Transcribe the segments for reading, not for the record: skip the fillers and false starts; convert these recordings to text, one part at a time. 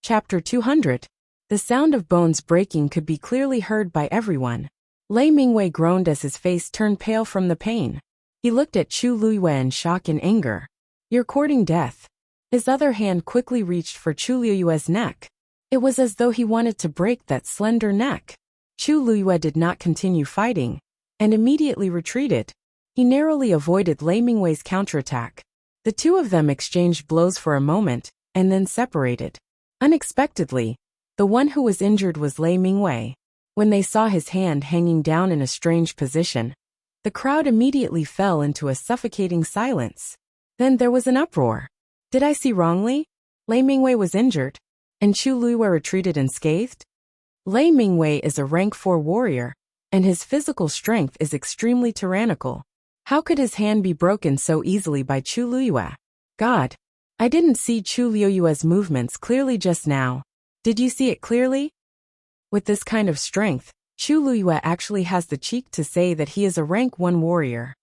Chapter 200. The sound of bones breaking could be clearly heard by everyone. Lei Mingwei groaned as his face turned pale from the pain. He looked at Chu Luiyue in shock and anger. "You're courting death." His other hand quickly reached for Chu Luiyue's neck. It was as though he wanted to break that slender neck. Chu Luiyue did not continue fighting, and immediately retreated. He narrowly avoided Lei Mingwei's counterattack. The two of them exchanged blows for a moment, and then separated. Unexpectedly, the one who was injured was Lei Mingwei. When they saw his hand hanging down in a strange position, the crowd immediately fell into a suffocating silence. Then there was an uproar. Did I see wrongly? Lei Mingwei was injured, and Chu Luiyue retreated unscathed? Lei Mingwei is a rank 4 warrior, and his physical strength is extremely tyrannical. How could his hand be broken so easily by Chu Luiyue? God! I didn't see Chu Luiyue's movements clearly just now. Did you see it clearly? With this kind of strength, Chu Luiyue actually has the cheek to say that he is a rank 1 warrior.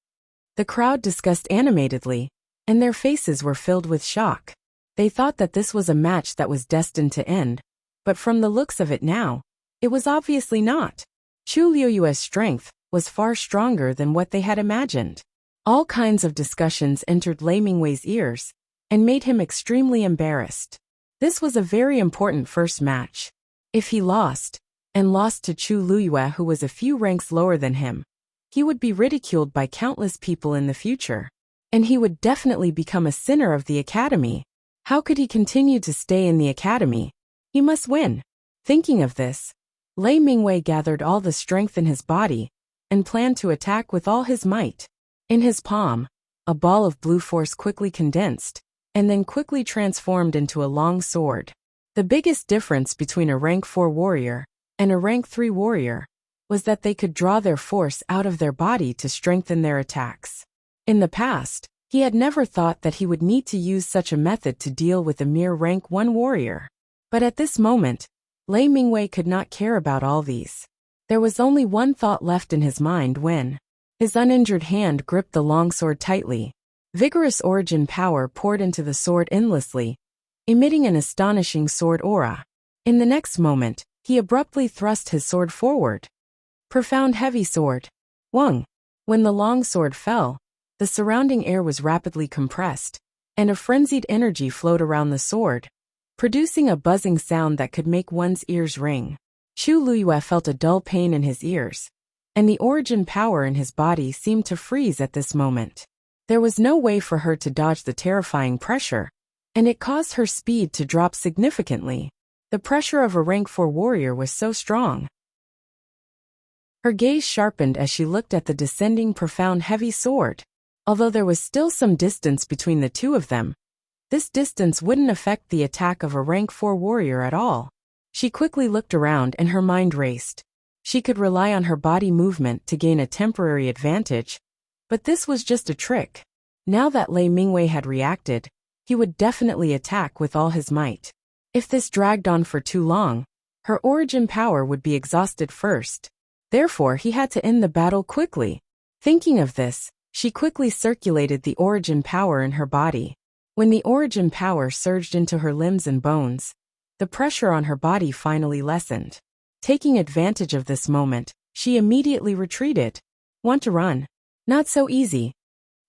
The crowd discussed animatedly, and their faces were filled with shock. They thought that this was a match that was destined to end, but from the looks of it now, it was obviously not. Chu Luiyue's strength was far stronger than what they had imagined. All kinds of discussions entered Lei Mingwei's ears, and made him extremely embarrassed. This was a very important first match. If he lost, and lost to Chu Luiyue, who was a few ranks lower than him, he would be ridiculed by countless people in the future, and he would definitely become a sinner of the academy. How could he continue to stay in the academy? He must win. Thinking of this, Lei Mingwei gathered all the strength in his body, and planned to attack with all his might. In his palm, a ball of blue force quickly condensed, and then quickly transformed into a long sword. The biggest difference between a rank 4 warrior and a rank 3 warrior was that they could draw their force out of their body to strengthen their attacks. In the past, he had never thought that he would need to use such a method to deal with a mere rank 1 warrior. But at this moment, Lei Mingwei could not care about all these. There was only one thought left in his mind when his uninjured hand gripped the longsword tightly. Vigorous origin power poured into the sword endlessly, emitting an astonishing sword aura. In the next moment, he abruptly thrust his sword forward. Profound heavy sword. Wung. When the long sword fell, the surrounding air was rapidly compressed, and a frenzied energy flowed around the sword, producing a buzzing sound that could make one's ears ring. Chu Luiyue felt a dull pain in his ears, and the origin power in his body seemed to freeze at this moment. There was no way for her to dodge the terrifying pressure, and it caused her speed to drop significantly. The pressure of a rank 4 warrior was so strong. Her gaze sharpened as she looked at the descending profound heavy sword. Although there was still some distance between the two of them, this distance wouldn't affect the attack of a rank 4 warrior at all. She quickly looked around and her mind raced. She could rely on her body movement to gain a temporary advantage, but this was just a trick. Now that Lei Mingwei had reacted, he would definitely attack with all his might. If this dragged on for too long, her origin power would be exhausted first. Therefore, he had to end the battle quickly. Thinking of this, she quickly circulated the origin power in her body. When the origin power surged into her limbs and bones, the pressure on her body finally lessened. Taking advantage of this moment, she immediately retreated. Want to run? Not so easy.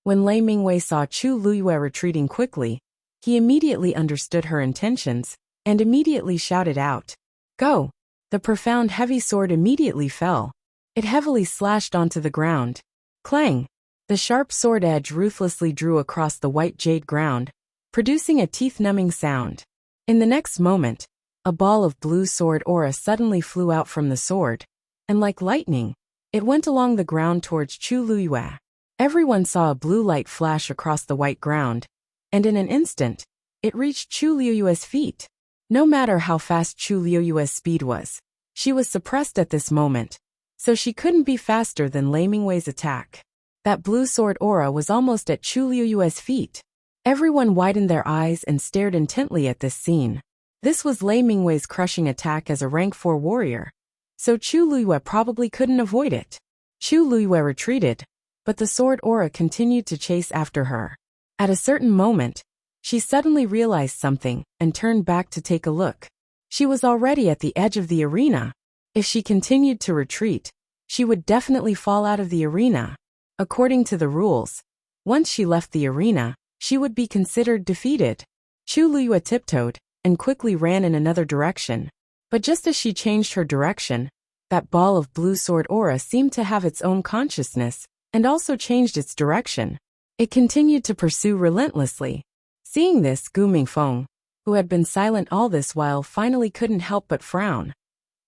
When Lei Mingwei saw Chu Luiyue retreating quickly, he immediately understood her intentions, and immediately shouted out, "Go!" The profound heavy sword immediately fell. It heavily slashed onto the ground. Clang! The sharp sword edge ruthlessly drew across the white jade ground, producing a teeth-numbing sound. In the next moment, a ball of blue sword aura suddenly flew out from the sword, and like lightning, it went along the ground towards Chu Luiyue. Everyone saw a blue light flash across the white ground, and in an instant, it reached Chu Luiyue's feet. No matter how fast Chu Luiyue's speed was, she was suppressed at this moment, so she couldn't be faster than Lei Mingwei's attack. That blue sword aura was almost at Chu Luiyue's feet. Everyone widened their eyes and stared intently at this scene. This was Lei Mingwei's crushing attack as a rank 4 warrior, so Chu Luiyue probably couldn't avoid it. Chu Luiyue retreated, but the sword aura continued to chase after her. At a certain moment, she suddenly realized something and turned back to take a look. She was already at the edge of the arena. If she continued to retreat, she would definitely fall out of the arena. According to the rules, once she left the arena, she would be considered defeated. Chu Liyue tiptoed and quickly ran in another direction. But just as she changed her direction, that ball of blue sword aura seemed to have its own consciousness and also changed its direction. It continued to pursue relentlessly. Seeing this, Gu Mingfeng, who had been silent all this while, finally couldn't help but frown.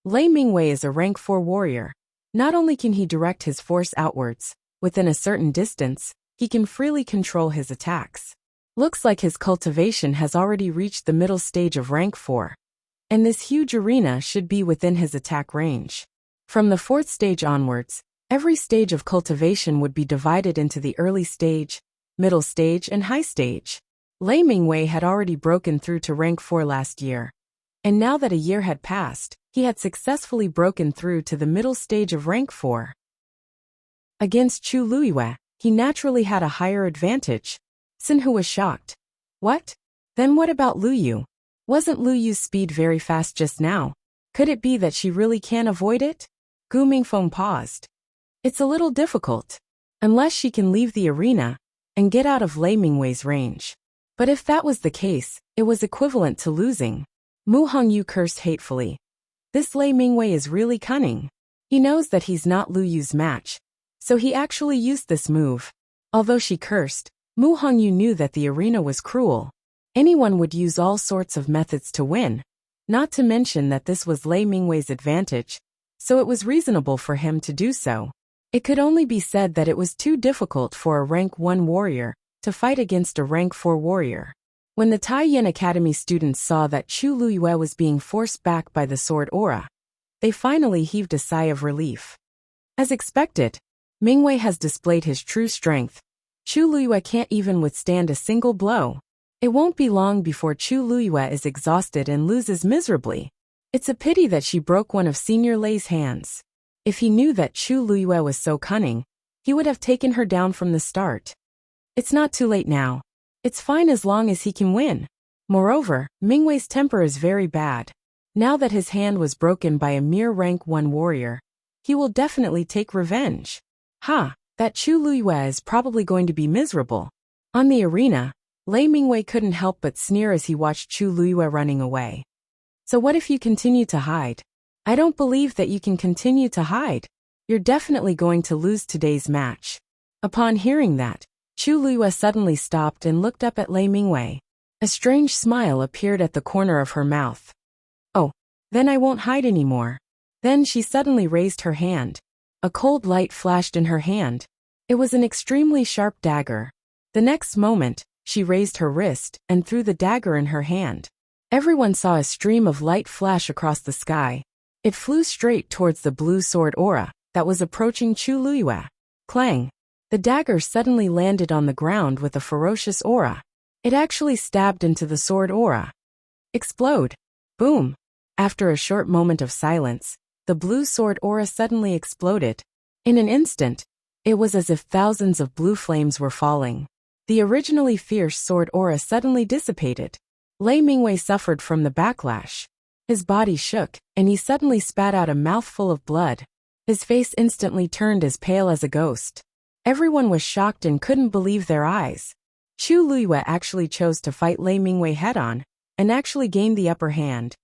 Lei Mingwei is a rank 4 warrior. Not only can he direct his force outwards, within a certain distance, he can freely control his attacks. Looks like his cultivation has already reached the middle stage of rank 4. And this huge arena should be within his attack range. From the 4th stage onwards, every stage of cultivation would be divided into the early stage, middle stage, and high stage. Lei Mingwei had already broken through to rank 4 last year. And now that a year had passed, he had successfully broken through to the middle stage of rank 4. Against Chu Liyue, he naturally had a higher advantage. Sinhu was shocked. What? Then what about Lu Yu? Wasn't Lu Yu's speed very fast just now? Could it be that she really can't avoid it? Gu Mingfeng paused. It's a little difficult. Unless she can leave the arena and get out of Lei Mingwei's range. But if that was the case, it was equivalent to losing. Mu Hongyu cursed hatefully. This Lei Mingwei is really cunning. He knows that he's not Lu Yu's match, so he actually used this move. Although she cursed, Mu Hongyu knew that the arena was cruel. Anyone would use all sorts of methods to win, not to mention that this was Lei Mingwei's advantage, so it was reasonable for him to do so. It could only be said that it was too difficult for a rank 1 warrior to fight against a rank 4 warrior. When the Taiyan Academy students saw that Chu Liyue was being forced back by the sword aura, they finally heaved a sigh of relief. As expected, Mingwei has displayed his true strength. Chu Liyue can't even withstand a single blow. It won't be long before Chu Liyue is exhausted and loses miserably. It's a pity that she broke one of Senior Lei's hands. If he knew that Chu Liyue was so cunning, he would have taken her down from the start. It's not too late now. It's fine as long as he can win. Moreover, Mingwei's temper is very bad. Now that his hand was broken by a mere rank 1 warrior, he will definitely take revenge. That Chu Liyue is probably going to be miserable. On the arena, Lei Mingwei couldn't help but sneer as he watched Chu Liyue running away. So what if you continue to hide? I don't believe that you can continue to hide. You're definitely going to lose today's match. Upon hearing that, Chu Liyue suddenly stopped and looked up at Lei Mingwei. A strange smile appeared at the corner of her mouth. Oh, then I won't hide anymore. Then she suddenly raised her hand. A cold light flashed in her hand. It was an extremely sharp dagger. The next moment, she raised her wrist and threw the dagger in her hand. Everyone saw a stream of light flash across the sky. It flew straight towards the blue sword aura that was approaching Chu Liyue. Clang! The dagger suddenly landed on the ground with a ferocious aura. It actually stabbed into the sword aura. Explode! Boom! After a short moment of silence, the blue sword aura suddenly exploded. In an instant, it was as if thousands of blue flames were falling. The originally fierce sword aura suddenly dissipated. Lei Mingwei suffered from the backlash. His body shook, and he suddenly spat out a mouthful of blood. His face instantly turned as pale as a ghost. Everyone was shocked and couldn't believe their eyes. Chu Liyue actually chose to fight Lei Mingwei head-on, and actually gained the upper hand.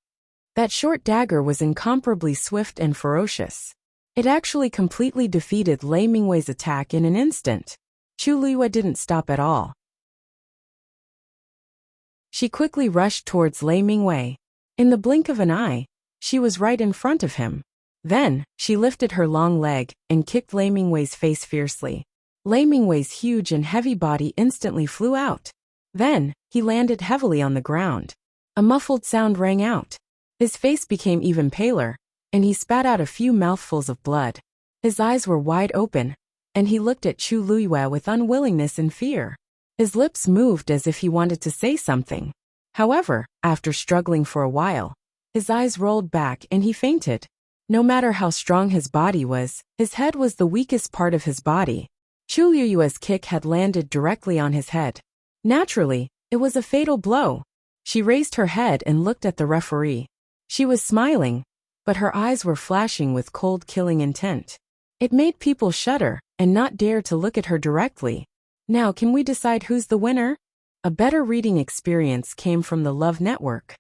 That short dagger was incomparably swift and ferocious. It actually completely defeated Lei Mingwei's attack in an instant. Chu Liyue didn't stop at all. She quickly rushed towards Lei Mingwei. In the blink of an eye, she was right in front of him. Then, she lifted her long leg and kicked Lei Mingwei's face fiercely. Lei Mingwei's huge and heavy body instantly flew out. Then, he landed heavily on the ground. A muffled sound rang out. His face became even paler, and he spat out a few mouthfuls of blood. His eyes were wide open, and he looked at Chu Liyue with unwillingness and fear. His lips moved as if he wanted to say something. However, after struggling for a while, his eyes rolled back and he fainted. No matter how strong his body was, his head was the weakest part of his body. Chu Liyue's kick had landed directly on his head. Naturally, it was a fatal blow. She raised her head and looked at the referee. She was smiling, but her eyes were flashing with cold, killing intent. It made people shudder and not dare to look at her directly. Now, can we decide who's the winner? A better reading experience came from the Love Network.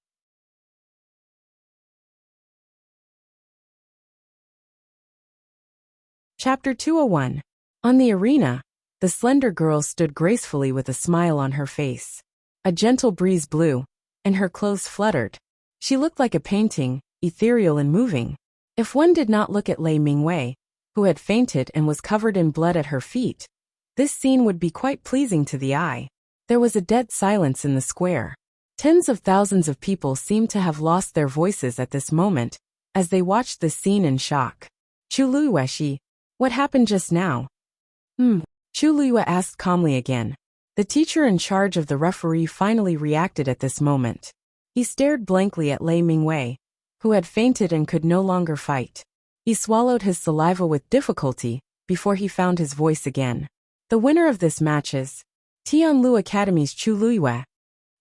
Chapter 201. On the arena, the slender girl stood gracefully with a smile on her face. A gentle breeze blew, and her clothes fluttered. She looked like a painting, ethereal and moving. If one did not look at Lei Mingwei, who had fainted and was covered in blood at her feet, this scene would be quite pleasing to the eye. There was a dead silence in the square. Tens of thousands of people seemed to have lost their voices at this moment, as they watched the scene in shock. Chu Luiweshi, what happened just now? Chu Luiwe asked calmly again. The teacher in charge of the referee finally reacted at this moment. He stared blankly at Lei Mingwei, who had fainted and could no longer fight. He swallowed his saliva with difficulty before he found his voice again. The winner of this match is Tianlu Academy's Chu Luiwe.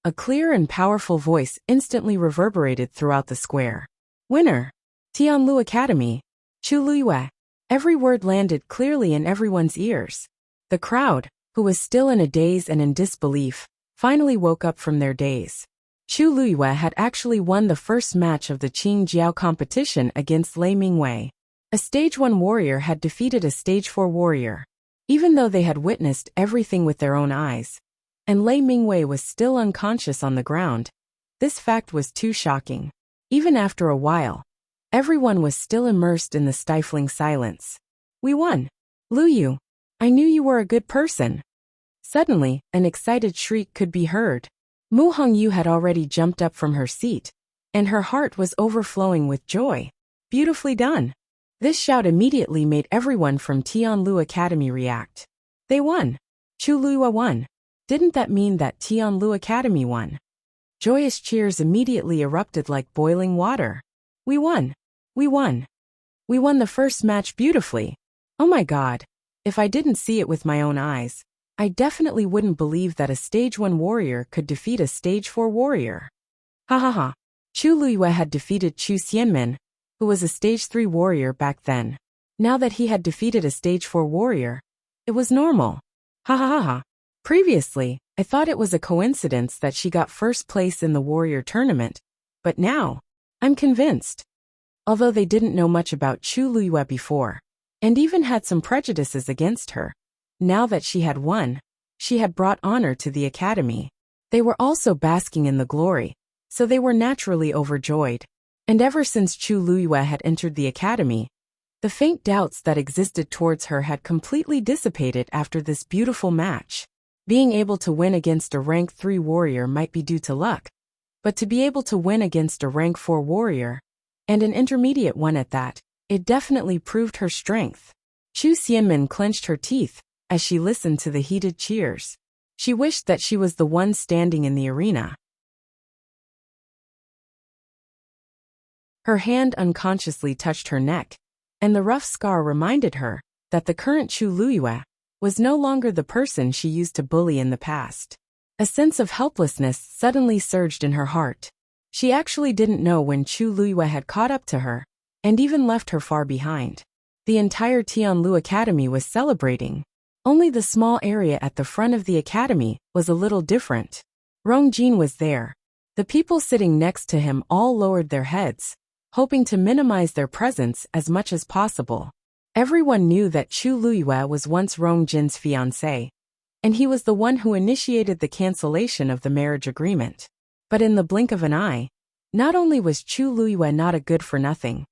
A clear and powerful voice instantly reverberated throughout the square. Winner, Tianlu Academy, Chu Luiwe. Every word landed clearly in everyone's ears. The crowd, who was still in a daze and in disbelief, finally woke up from their daze. Chu Luiwe had actually won the first match of the Qing Jiao competition against Lei Mingwei. A Stage 1 warrior had defeated a Stage 4 warrior. Even though they had witnessed everything with their own eyes, and Lei Mingwei was still unconscious on the ground, this fact was too shocking. Even after a while, everyone was still immersed in the stifling silence. We won. Lu Yu, I knew you were a good person. Suddenly, an excited shriek could be heard. Mu Hongyu had already jumped up from her seat, and her heart was overflowing with joy. Beautifully done. This shout immediately made everyone from Tianlu Academy react. They won. Chu Luiwe won. Didn't that mean that Tianlu Academy won? Joyous cheers immediately erupted like boiling water. We won. We won. We won the first match beautifully. Oh my god. If I didn't see it with my own eyes, I definitely wouldn't believe that a Stage 1 warrior could defeat a Stage 4 warrior. Ha ha ha. Chu Luiwe had defeated Chu Xianmin, who was a Stage 3 warrior back then. Now that he had defeated a Stage 4 warrior, it was normal. Ha ha ha ha. Previously, I thought it was a coincidence that she got first place in the warrior tournament, but now, I'm convinced. Although they didn't know much about Chu Luiwe before, and even had some prejudices against her, now that she had won, she had brought honor to the academy. They were also basking in the glory, so they were naturally overjoyed. And ever since Chu Luiwe had entered the academy, the faint doubts that existed towards her had completely dissipated after this beautiful match. Being able to win against a rank 3 warrior might be due to luck, but to be able to win against a rank 4 warrior, and an intermediate one at that, it definitely proved her strength. Chu Xianmin clenched her teeth as she listened to the heated cheers. She wished that she was the one standing in the arena. Her hand unconsciously touched her neck, and the rough scar reminded her that the current Chu Luiwe was no longer the person she used to bully in the past. A sense of helplessness suddenly surged in her heart. She actually didn't know when Chu Luiwe had caught up to her, and even left her far behind. The entire Tianlu Academy was celebrating. Only the small area at the front of the academy was a little different. Rong Jin was there. The people sitting next to him all lowered their heads, hoping to minimize their presence as much as possible. Everyone knew that Chu Luiwe was once Rong Jin's fiancé, and he was the one who initiated the cancellation of the marriage agreement. But in the blink of an eye, not only was Chu Luiwe not a good-for-nothing,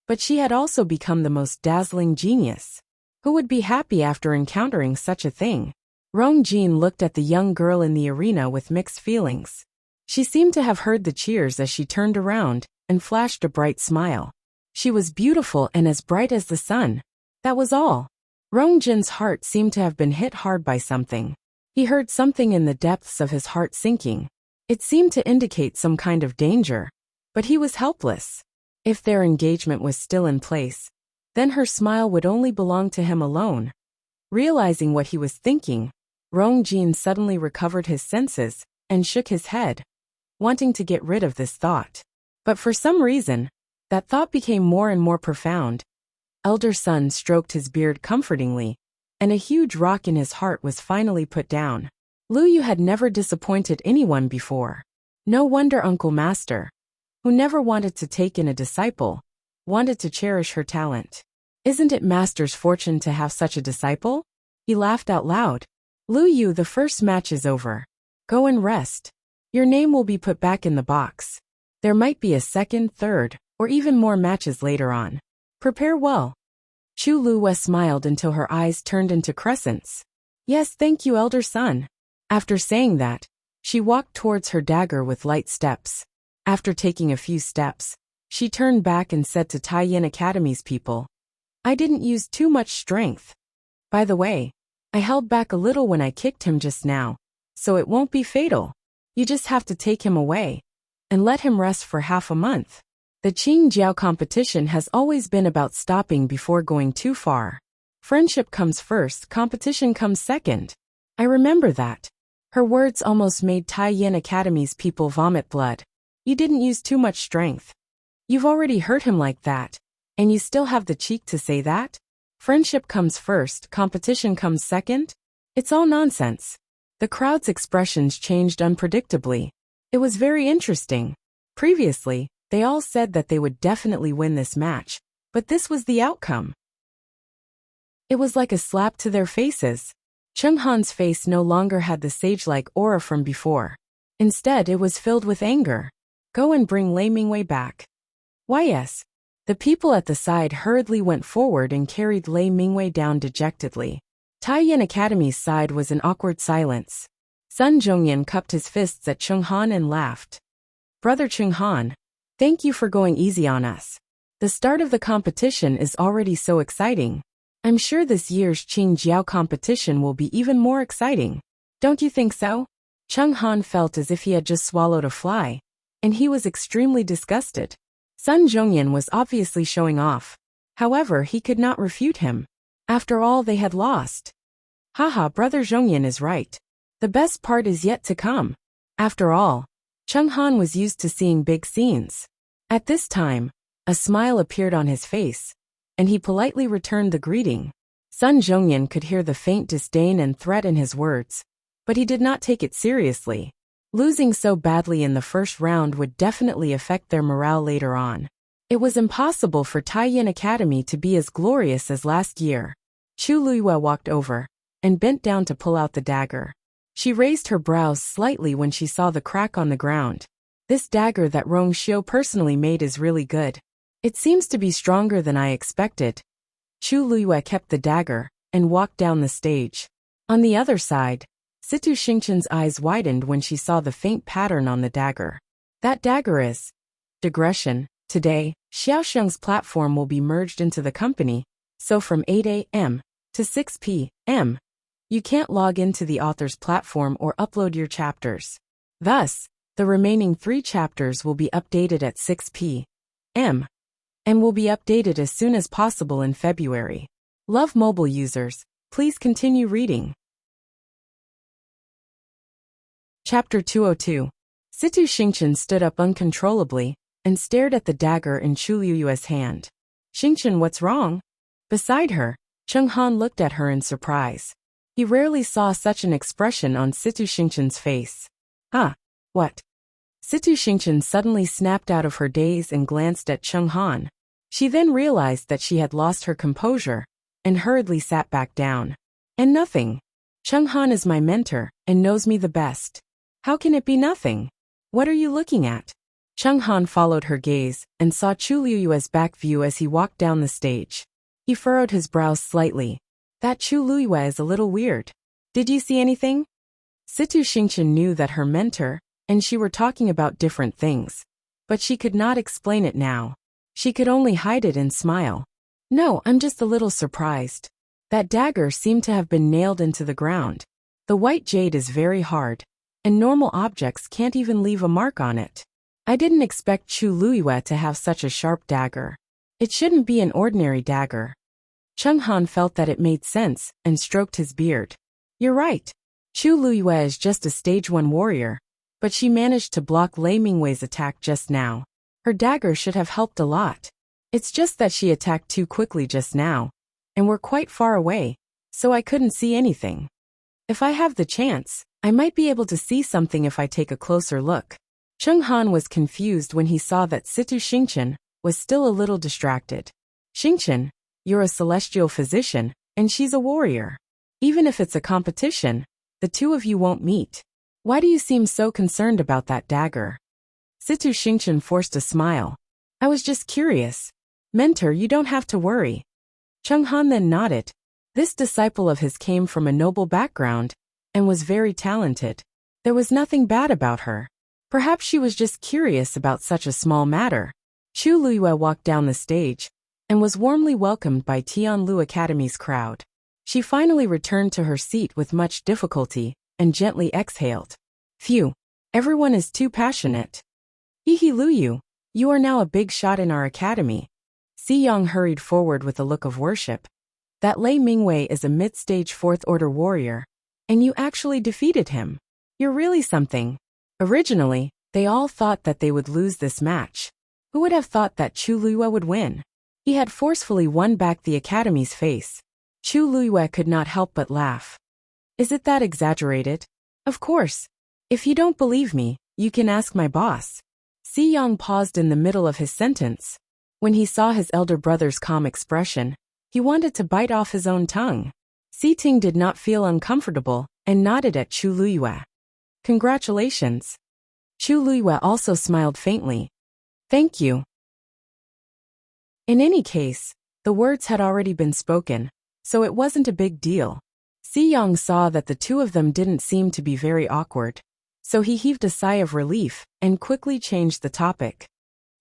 but she had also become the most dazzling genius. Who would be happy after encountering such a thing? Rong Jin looked at the young girl in the arena with mixed feelings. She seemed to have heard the cheers as she turned around and flashed a bright smile. She was beautiful and as bright as the sun. That was all. Rong Jin's heart seemed to have been hit hard by something. He heard something in the depths of his heart sinking. It seemed to indicate some kind of danger, but he was helpless. If their engagement was still in place, then her smile would only belong to him alone. Realizing what he was thinking, Rong Jin suddenly recovered his senses and shook his head, wanting to get rid of this thought. But for some reason, that thought became more and more profound. Elder Sun stroked his beard comfortingly, and a huge rock in his heart was finally put down. Lu Yu had never disappointed anyone before. No wonder Uncle Master, who never wanted to take in a disciple, wanted to cherish her talent. Isn't it Master's fortune to have such a disciple? He laughed out loud. Lu Yu, the first match is over. Go and rest. Your name will be put back in the box. There might be a second, third, or even more matches later on. Prepare well. Chu Luwe smiled until her eyes turned into crescents. Yes, thank you, Elder Sun. After saying that, she walked towards her dagger with light steps. After taking a few steps, she turned back and said to Taiyin Academy's people, I didn't use too much strength. By the way, I held back a little when I kicked him just now, so it won't be fatal. You just have to take him away and let him rest for half a month. The Qing Jiao competition has always been about stopping before going too far. Friendship comes first, competition comes second. I remember that. Her words almost made Taiyin Academy's people vomit blood. You didn't use too much strength. You've already hurt him like that, and you still have the cheek to say that? Friendship comes first, competition comes second? It's all nonsense. The crowd's expressions changed unpredictably. It was very interesting. Previously, they all said that they would definitely win this match, but this was the outcome. It was like a slap to their faces. Cheng Han's face no longer had the sage-like aura from before. Instead, it was filled with anger. Go and bring Lei Mingwei back. Why yes. The people at the side hurriedly went forward and carried Lei Mingwei down dejectedly. Taiyin Academy's side was in awkward silence. Sun Zhongyan cupped his fists at Cheng Han and laughed. Brother Cheng Han, thank you for going easy on us. The start of the competition is already so exciting. I'm sure this year's Qing Jiao competition will be even more exciting. Don't you think so? Cheng Han felt as if he had just swallowed a fly, and he was extremely disgusted. Sun Zhongyan was obviously showing off. However, he could not refute him. After all, they had lost. Haha, Brother Zhongyan is right. The best part is yet to come. After all, Cheng Han was used to seeing big scenes. At this time, a smile appeared on his face, and he politely returned the greeting. Sun Zhongyan could hear the faint disdain and threat in his words, but he did not take it seriously. Losing so badly in the first round would definitely affect their morale later on. It was impossible for Taiyin Academy to be as glorious as last year. Chu Luiyue walked over and bent down to pull out the dagger. She raised her brows slightly when she saw the crack on the ground. This dagger that Rong Xiu personally made is really good. It seems to be stronger than I expected. Chu Luiyue kept the dagger and walked down the stage. On the other side, Situ Xingchen's eyes widened when she saw the faint pattern on the dagger. That dagger is digression. Today, Xiaosheng's platform will be merged into the company, so from 8 a.m. to 6 p.m., you can't log into the author's platform or upload your chapters. Thus, the remaining 3 chapters will be updated at 6 p.m. and will be updated as soon as possible in February. Love mobile users, please continue reading. Chapter 202. Situ Xingchen stood up uncontrollably and stared at the dagger in Chu Liyue's hand. Xingchen, what's wrong? Beside her, Cheng Han looked at her in surprise. He rarely saw such an expression on Situ Xingchen's face. Huh? What? Situ Xingchen suddenly snapped out of her daze and glanced at Cheng Han. She then realized that she had lost her composure and hurriedly sat back down. And nothing. Cheng Han is my mentor and knows me the best. How can it be nothing? What are you looking at? Cheng Han followed her gaze and saw Chu Liyue's back view as he walked down the stage. He furrowed his brows slightly. That Chu Liyue is a little weird. Did you see anything? Situ Xingchen knew that her mentor and she were talking about different things, but she could not explain it now. She could only hide it and smile. No, I'm just a little surprised. That dagger seemed to have been nailed into the ground. The white jade is very hard, and normal objects can't even leave a mark on it. I didn't expect Chu Liyue to have such a sharp dagger. It shouldn't be an ordinary dagger. Cheng Han felt that it made sense and stroked his beard. You're right. Chu Liyue is just a stage 1 warrior, but she managed to block Lei Mingwei's attack just now. Her dagger should have helped a lot. It's just that she attacked too quickly just now, and we're quite far away, so I couldn't see anything. If I have the chance, I might be able to see something if I take a closer look. Chung Han was confused when he saw that Situ Xingchen was still a little distracted. Xingchen, you're a celestial physician, and she's a warrior. Even if it's a competition, the two of you won't meet. Why do you seem so concerned about that dagger? Situ Xingchen forced a smile. I was just curious. Mentor, you don't have to worry. Chung Han then nodded. This disciple of his came from a noble background and was very talented. There was nothing bad about her. Perhaps she was just curious about such a small matter. Chu Luiyue walked down the stage and was warmly welcomed by Tianlu Academy's crowd. She finally returned to her seat with much difficulty and gently exhaled. Phew, everyone is too passionate. Yihi Luyu, you are now a big shot in our academy. Si Yang hurried forward with a look of worship. That Lei Mingwei is a mid-stage fourth-order warrior, and you actually defeated him. You're really something. Originally, they all thought that they would lose this match. Who would have thought that Chu Luiyue would win? He had forcefully won back the academy's face. Chu Luiyue could not help but laugh. Is it that exaggerated? Of course. If you don't believe me, you can ask my boss. Si Yang paused in the middle of his sentence. When he saw his elder brother's calm expression, he wanted to bite off his own tongue. Si Ting did not feel uncomfortable and nodded at Chu Luiyue. Congratulations. Chu Luiyue also smiled faintly. Thank you. In any case, the words had already been spoken, so it wasn't a big deal. Si Yang saw that the two of them didn't seem to be very awkward, so he heaved a sigh of relief and quickly changed the topic.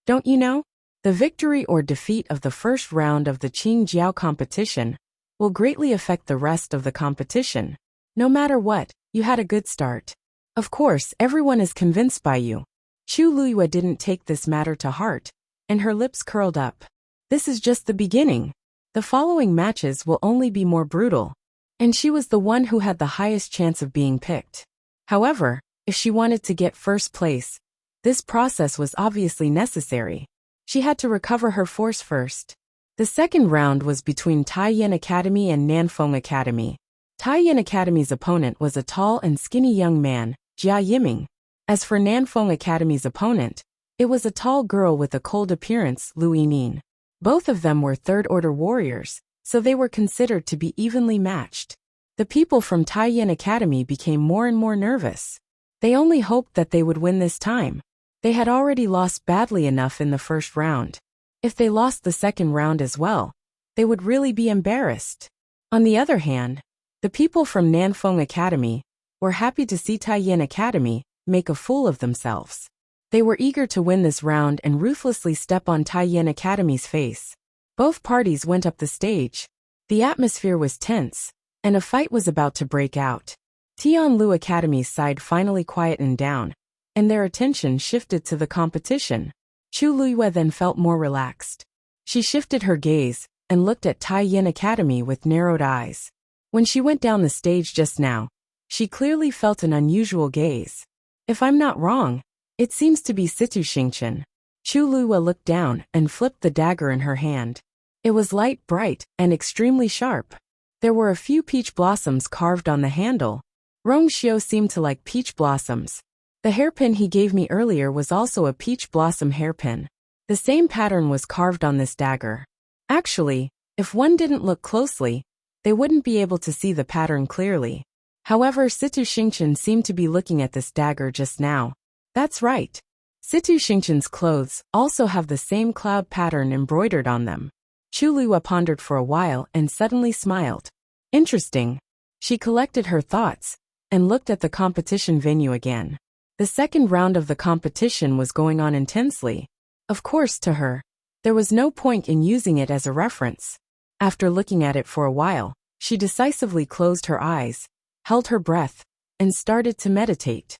Don't you know? The victory or defeat of the first round of the Qingjiao competition will greatly affect the rest of the competition. No matter what, you had a good start. Of course, everyone is convinced by you. Chu Luiyue didn't take this matter to heart, and her lips curled up. This is just the beginning. The following matches will only be more brutal. And she was the one who had the highest chance of being picked. However, if she wanted to get first place, this process was obviously necessary. She had to recover her force first. The second round was between Taiyan Academy and Nanfeng Academy. Taiyan Academy's opponent was a tall and skinny young man, Jia Yiming. As for Nanfeng Academy's opponent, it was a tall girl with a cold appearance, Lu Yining. Both of them were third-order warriors, so they were considered to be evenly matched. The people from Taiyan Academy became more and more nervous. They only hoped that they would win this time. They had already lost badly enough in the first round. If they lost the second round as well, they would really be embarrassed. On the other hand, the people from Nanfeng Academy were happy to see Taiyan Academy make a fool of themselves. They were eager to win this round and ruthlessly step on Taiyan Academy's face. Both parties went up the stage. The atmosphere was tense, and a fight was about to break out. Tianlu Academy's side finally quietened down, and their attention shifted to the competition. Chu Luiyue then felt more relaxed. She shifted her gaze and looked at Taiyan Academy with narrowed eyes. When she went down the stage just now, she clearly felt an unusual gaze. If I'm not wrong, it seems to be Situ Xingchen. Chu Luiyue looked down and flipped the dagger in her hand. It was light, bright, and extremely sharp. There were a few peach blossoms carved on the handle. Rong Xiu seemed to like peach blossoms. The hairpin he gave me earlier was also a peach blossom hairpin. The same pattern was carved on this dagger. Actually, if one didn't look closely, they wouldn't be able to see the pattern clearly. However, Situ Xingchen seemed to be looking at this dagger just now. That's right. Situ Xingchen's clothes also have the same cloud pattern embroidered on them. Chu Luiyue pondered for a while and suddenly smiled. Interesting. She collected her thoughts and looked at the competition venue again. The second round of the competition was going on intensely. Of course, to her, there was no point in using it as a reference. After looking at it for a while, she decisively closed her eyes, held her breath, and started to meditate.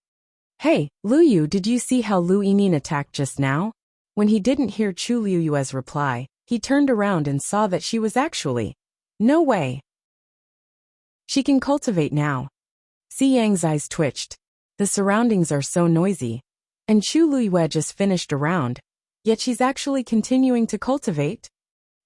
Hey, Luyu, did you see how Lu Yining attacked just now? When he didn't hear Chu Luyue's reply, he turned around and saw that she was actually. No way. She can cultivate now. Si Yang's eyes twitched. The surroundings are so noisy. And Chu Luiyue just finished a round. Yet she's actually continuing to cultivate?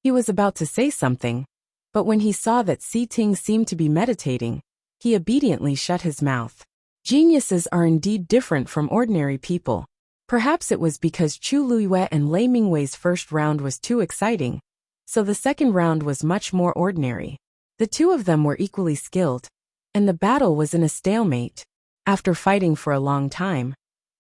He was about to say something, but when he saw that Si Ting seemed to be meditating, he obediently shut his mouth. Geniuses are indeed different from ordinary people. Perhaps it was because Chu Luiyue and Lei Mingwei's first round was too exciting, so the second round was much more ordinary. The two of them were equally skilled, and the battle was in a stalemate. After fighting for a long time,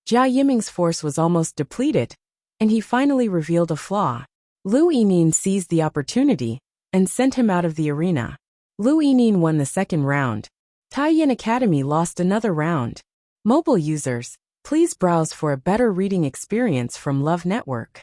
Jia Yiming's force was almost depleted, and he finally revealed a flaw. Lu Yinin seized the opportunity and sent him out of the arena. Lu Yinin won the second round. Taiyin Academy lost another round. Mobile users, please browse for a better reading experience from Love Network.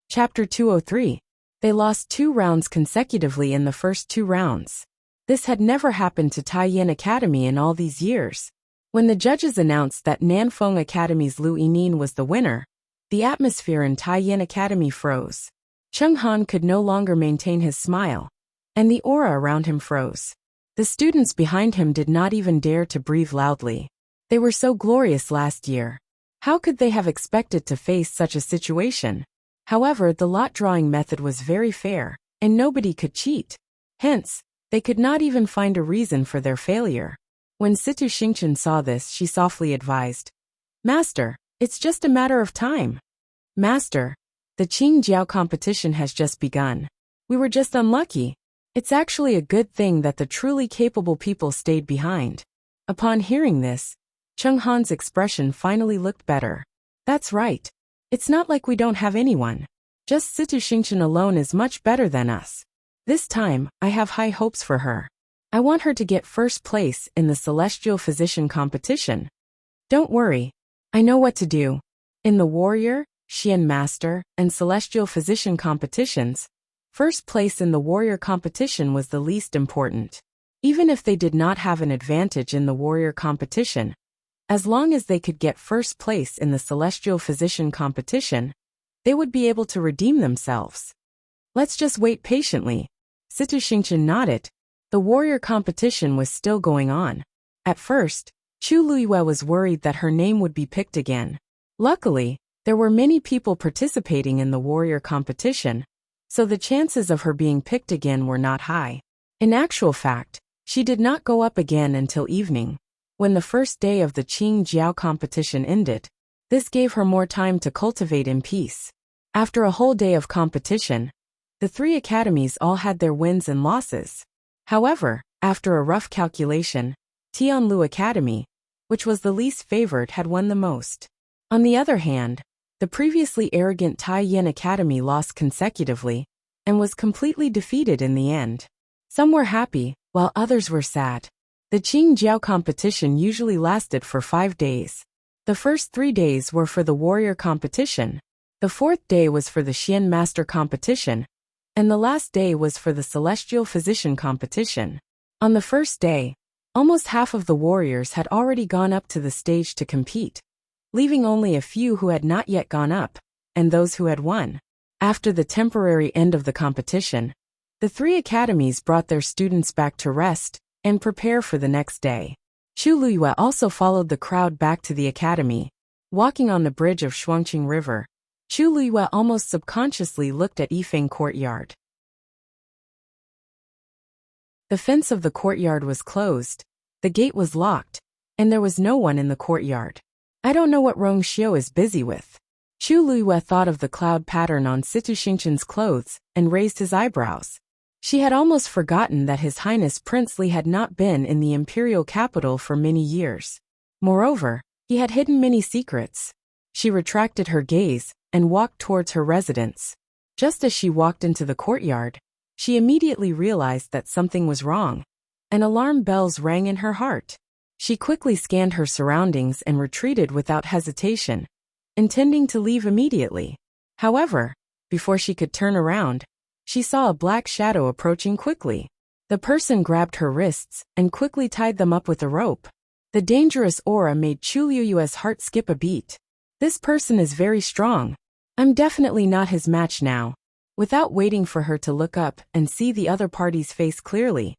Chapter 203. They lost 2 rounds consecutively in the first 2 rounds. This had never happened to Taiyin Academy in all these years. When the judges announced that Nanfeng Academy's Lu Yinin was the winner, the atmosphere in Taiyin Academy froze. Cheng Han could no longer maintain his smile, and the aura around him froze. The students behind him did not even dare to breathe loudly. They were so glorious last year. How could they have expected to face such a situation? However, the lot drawing method was very fair, and nobody could cheat. Hence, they could not even find a reason for their failure. When Situ Xingchen saw this, she softly advised, "Master, it's just a matter of time." "Master, the Qing Jiao competition has just begun. We were just unlucky. It's actually a good thing that the truly capable people stayed behind." Upon hearing this, Cheng Han's expression finally looked better. "That's right. It's not like we don't have anyone. Just Situ Xingchen alone is much better than us. This time, I have high hopes for her. I want her to get first place in the Celestial Physician competition. Don't worry. I know what to do. In the Warrior, Xian Master, and Celestial Physician competitions, first place in the Warrior competition was the least important. Even if they did not have an advantage in the Warrior competition, as long as they could get first place in the Celestial Physician competition, they would be able to redeem themselves. Let's just wait patiently." Situ Xingchen nodded. The warrior competition was still going on. At first, Chu Luiyue was worried that her name would be picked again. Luckily, there were many people participating in the warrior competition, so the chances of her being picked again were not high. In actual fact, she did not go up again until evening, when the first day of the Qing Jiao competition ended. This gave her more time to cultivate in peace. After a whole day of competition, the 3 academies all had their wins and losses. However, after a rough calculation, Tianlu Academy, which was the least favored, had won the most. On the other hand, the previously arrogant Taiyin Academy lost consecutively and was completely defeated in the end. Some were happy, while others were sad. The Qing Jiao competition usually lasted for 5 days. The first 3 days were for the warrior competition, the 4th day was for the Xian Master competition, and the last day was for the Celestial Physician competition. On the first day, almost half of the warriors had already gone up to the stage to compete, leaving only a few who had not yet gone up, and those who had won. After the temporary end of the competition, the 3 academies brought their students back to rest and prepare for the next day. Chu Luiyue also followed the crowd back to the academy. Walking on the bridge of Shuangqing River, Chu Luiyue almost subconsciously looked at Yifeng Courtyard. The fence of the courtyard was closed, the gate was locked, and there was no one in the courtyard. I don't know what Rong Xiu is busy with. Chu Luiyue thought of the cloud pattern on Situ Xingchen's clothes and raised his eyebrows. She had almost forgotten that His Highness Prince Li had not been in the imperial capital for many years. Moreover, he had hidden many secrets. She retracted her gaze and walked towards her residence. Just as she walked into the courtyard, she immediately realized that something was wrong, and alarm bells rang in her heart. She quickly scanned her surroundings and retreated without hesitation, intending to leave immediately. However, before she could turn around, she saw a black shadow approaching quickly. The person grabbed her wrists and quickly tied them up with a rope. The dangerous aura made Chu Luiyue's heart skip a beat. This person is very strong. I'm definitely not his match now. Without waiting for her to look up and see the other party's face clearly,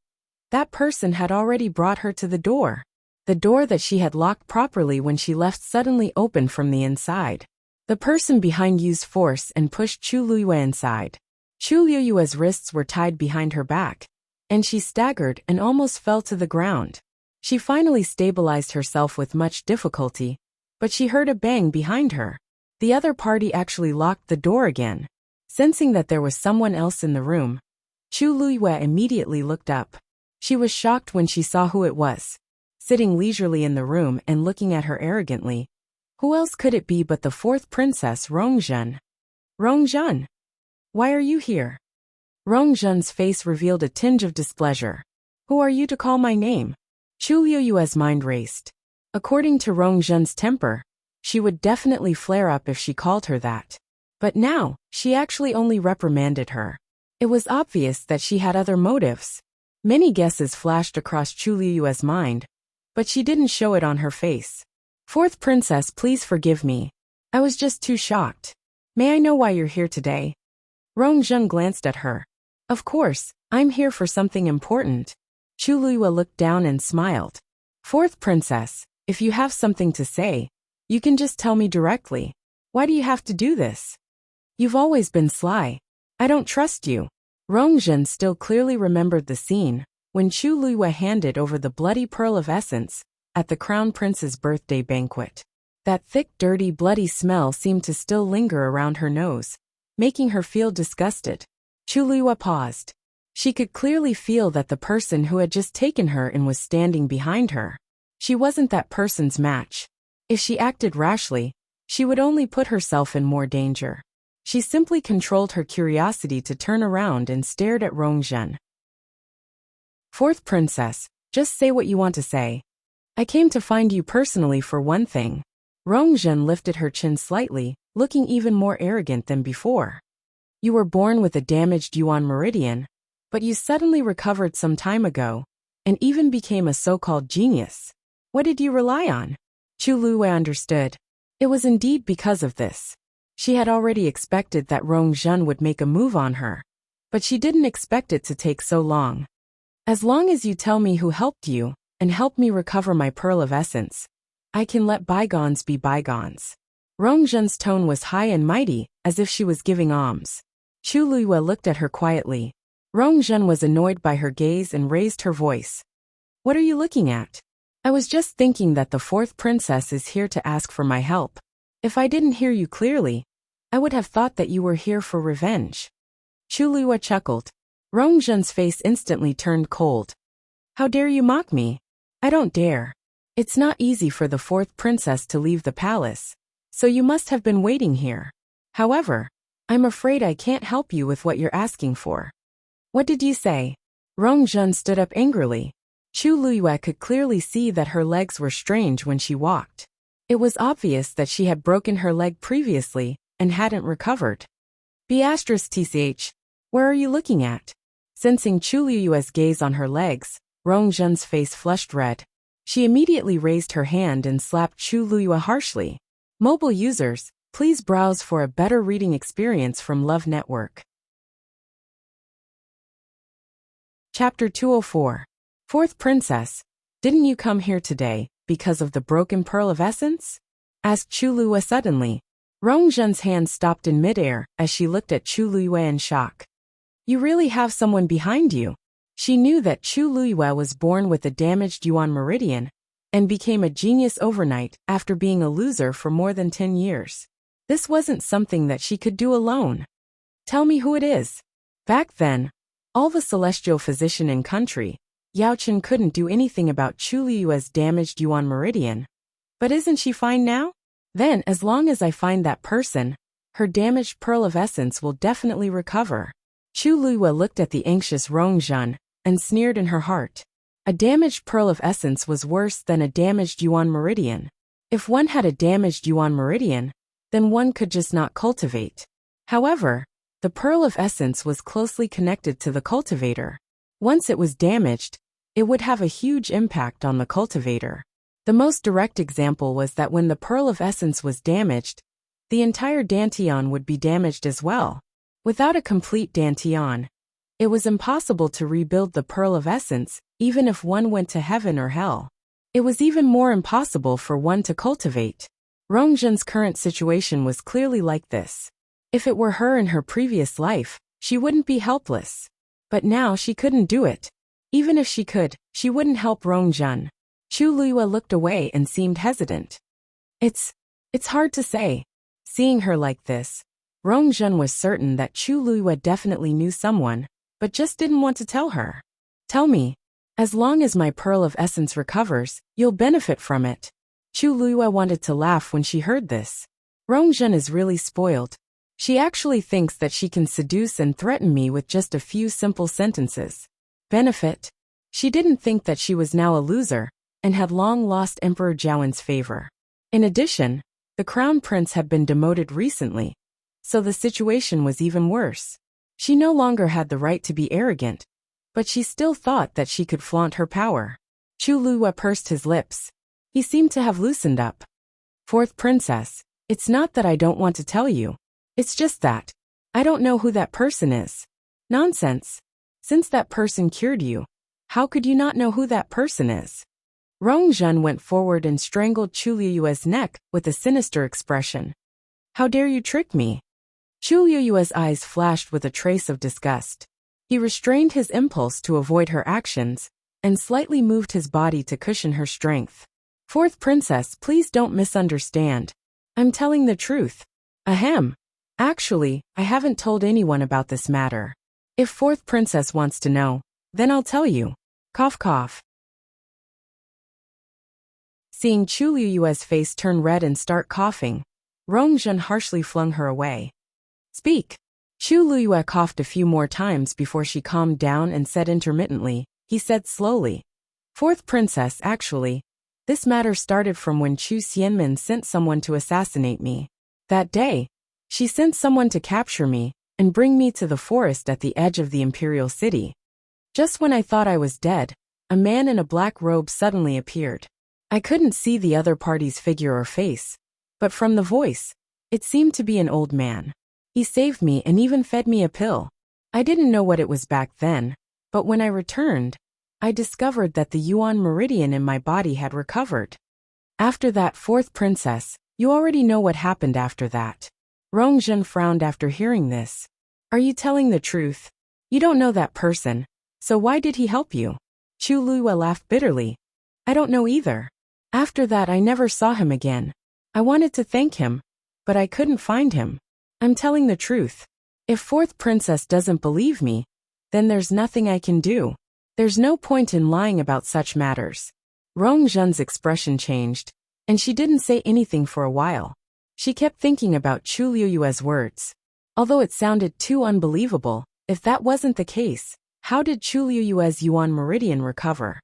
that person had already brought her to the door. The door that she had locked properly when she left suddenly opened from the inside. The person behind used force and pushed Chu Luyue inside. Chu Luyue's wrists were tied behind her back, and she staggered and almost fell to the ground. She finally stabilized herself with much difficulty, but she heard a bang behind her. The other party actually locked the door again. Sensing that there was someone else in the room, Chu Luyue immediately looked up. She was shocked when she saw who it was, sitting leisurely in the room and looking at her arrogantly. Who else could it be but the fourth princess, Rongzhen? Rongzhen! Why are you here? Rongzhen's face revealed a tinge of displeasure. Who are you to call my name? Chu Luyue's mind raced. According to Rongzhen's temper, she would definitely flare up if she called her that. But now, she actually only reprimanded her. It was obvious that she had other motives. Many guesses flashed across Chu Luyue's mind, but she didn't show it on her face. Fourth princess, please forgive me. I was just too shocked. May I know why you're here today? Rongzhen glanced at her. Of course, I'm here for something important. Chu Luyue looked down and smiled. Fourth princess, if you have something to say, you can just tell me directly. Why do you have to do this? You've always been sly. I don't trust you. Rongzhen still clearly remembered the scene when Chu Luyue handed over the bloody pearl of essence at the crown prince's birthday banquet. That thick, dirty, bloody smell seemed to still linger around her nose, making her feel disgusted. Chu Luyue paused. She could clearly feel that the person who had just taken her in was standing behind her. She wasn't that person's match. If she acted rashly, she would only put herself in more danger. She simply controlled her curiosity to turn around and stared at Rongzhen. Fourth princess, just say what you want to say. I came to find you personally for one thing. Rongzhen lifted her chin slightly, looking even more arrogant than before. You were born with a damaged yuan meridian, but you suddenly recovered some time ago, and even became a so-called genius. What did you rely on? Chu Luyue understood. It was indeed because of this. She had already expected that Rongzhen would make a move on her, but she didn't expect it to take so long. As long as you tell me who helped you, and help me recover my pearl of essence, I can let bygones be bygones. Rongzhen's tone was high and mighty, as if she was giving alms. Chu Luyue looked at her quietly. Rongzhen was annoyed by her gaze and raised her voice. What are you looking at? I was just thinking that the fourth princess is here to ask for my help. If I didn't hear you clearly, I would have thought that you were here for revenge. Chu Luyue chuckled. Rongzhen's face instantly turned cold. How dare you mock me? I don't dare. It's not easy for the fourth princess to leave the palace, so you must have been waiting here. However, I'm afraid I can't help you with what you're asking for. What did you say? Rongzhen stood up angrily. Chu Luyue could clearly see that her legs were strange when she walked. It was obvious that she had broken her leg previously and hadn't recovered. B*TCH, where are you looking at? Sensing Chu Luyue's gaze on her legs, Rongzhen's face flushed red. She immediately raised her hand and slapped Chu Luyue harshly. Mobile users, please browse for a better reading experience from Love Network. Chapter 204. Fourth Princess, didn't you come here today because of the broken pearl of essence? Asked Chu Luyue suddenly. Rongzhen's hand stopped in midair as she looked at Chu Luyue in shock. You really have someone behind you. She knew that Chu Luyue was born with a damaged yuan meridian and became a genius overnight after being a loser for more than 10 years. This wasn't something that she could do alone. Tell me who it is. Back then, all the celestial physician in country, Yao Chen couldn't do anything about Chu Luyue's damaged yuan meridian. But isn't she fine now? Then, as long as I find that person, her damaged pearl of essence will definitely recover. Chu Luyue looked at the anxious Rongzhen and sneered in her heart. A damaged pearl of essence was worse than a damaged yuan meridian. If one had a damaged yuan meridian, then one could just not cultivate. However, the pearl of essence was closely connected to the cultivator. Once it was damaged, it would have a huge impact on the cultivator. The most direct example was that when the pearl of essence was damaged, the entire dantian would be damaged as well. Without a complete dantian, it was impossible to rebuild the pearl of essence, even if one went to heaven or hell. It was even more impossible for one to cultivate. Rongjun's current situation was clearly like this. If it were her in her previous life, she wouldn't be helpless. But now she couldn't do it. Even if she could, she wouldn't help Rongjun. Chu Luiyue looked away and seemed hesitant. It's hard to say. Seeing her like this, Rongjun was certain that Chu Luiyue definitely knew someone, but just didn't want to tell her. Tell me. As long as my pearl of essence recovers, you'll benefit from it. Chu Luiyue wanted to laugh when she heard this. Rongjun is really spoiled. She actually thinks that she can seduce and threaten me with just a few simple sentences. Benefit? She didn't think that she was now a loser, and had long lost Emperor Jiawen's favor. In addition, the crown prince had been demoted recently, so the situation was even worse. She no longer had the right to be arrogant, but she still thought that she could flaunt her power. Chu Luiyue pursed his lips. He seemed to have loosened up. Fourth princess, it's not that I don't want to tell you. It's just that I don't know who that person is. Nonsense. Since that person cured you, how could you not know who that person is? Rongjun went forward and strangled Chu Luiyue's neck with a sinister expression. How dare you trick me? Chu Luiyue's eyes flashed with a trace of disgust. He restrained his impulse to avoid her actions, and slightly moved his body to cushion her strength. Fourth princess, please don't misunderstand. I'm telling the truth. Ahem. Actually, I haven't told anyone about this matter. If fourth princess wants to know, then I'll tell you. Cough cough. Seeing Chu Luiyue's face turn red and start coughing, Rongjun harshly flung her away. Speak. Chu Luiyue coughed a few more times before she calmed down and said intermittently, he said slowly. Fourth princess, actually, this matter started from when Chu Xianmin sent someone to assassinate me. That day, she sent someone to capture me and bring me to the forest at the edge of the imperial city. Just when I thought I was dead, a man in a black robe suddenly appeared. I couldn't see the other party's figure or face, but from the voice, it seemed to be an old man. He saved me and even fed me a pill. I didn't know what it was back then, but when I returned, I discovered that the Yuan meridian in my body had recovered. After that, fourth princess, you already know what happened after that. Rongjun frowned after hearing this. Are you telling the truth? You don't know that person, so why did he help you? Chu Luiyue laughed bitterly. I don't know either. After that I never saw him again. I wanted to thank him, but I couldn't find him. I'm telling the truth. If fourth princess doesn't believe me, then there's nothing I can do. There's no point in lying about such matters. Rongjun's expression changed, and she didn't say anything for a while. She kept thinking about Chu Luiyue's words. Although it sounded too unbelievable, if that wasn't the case, how did Chu Luiyue's Yuan meridian recover?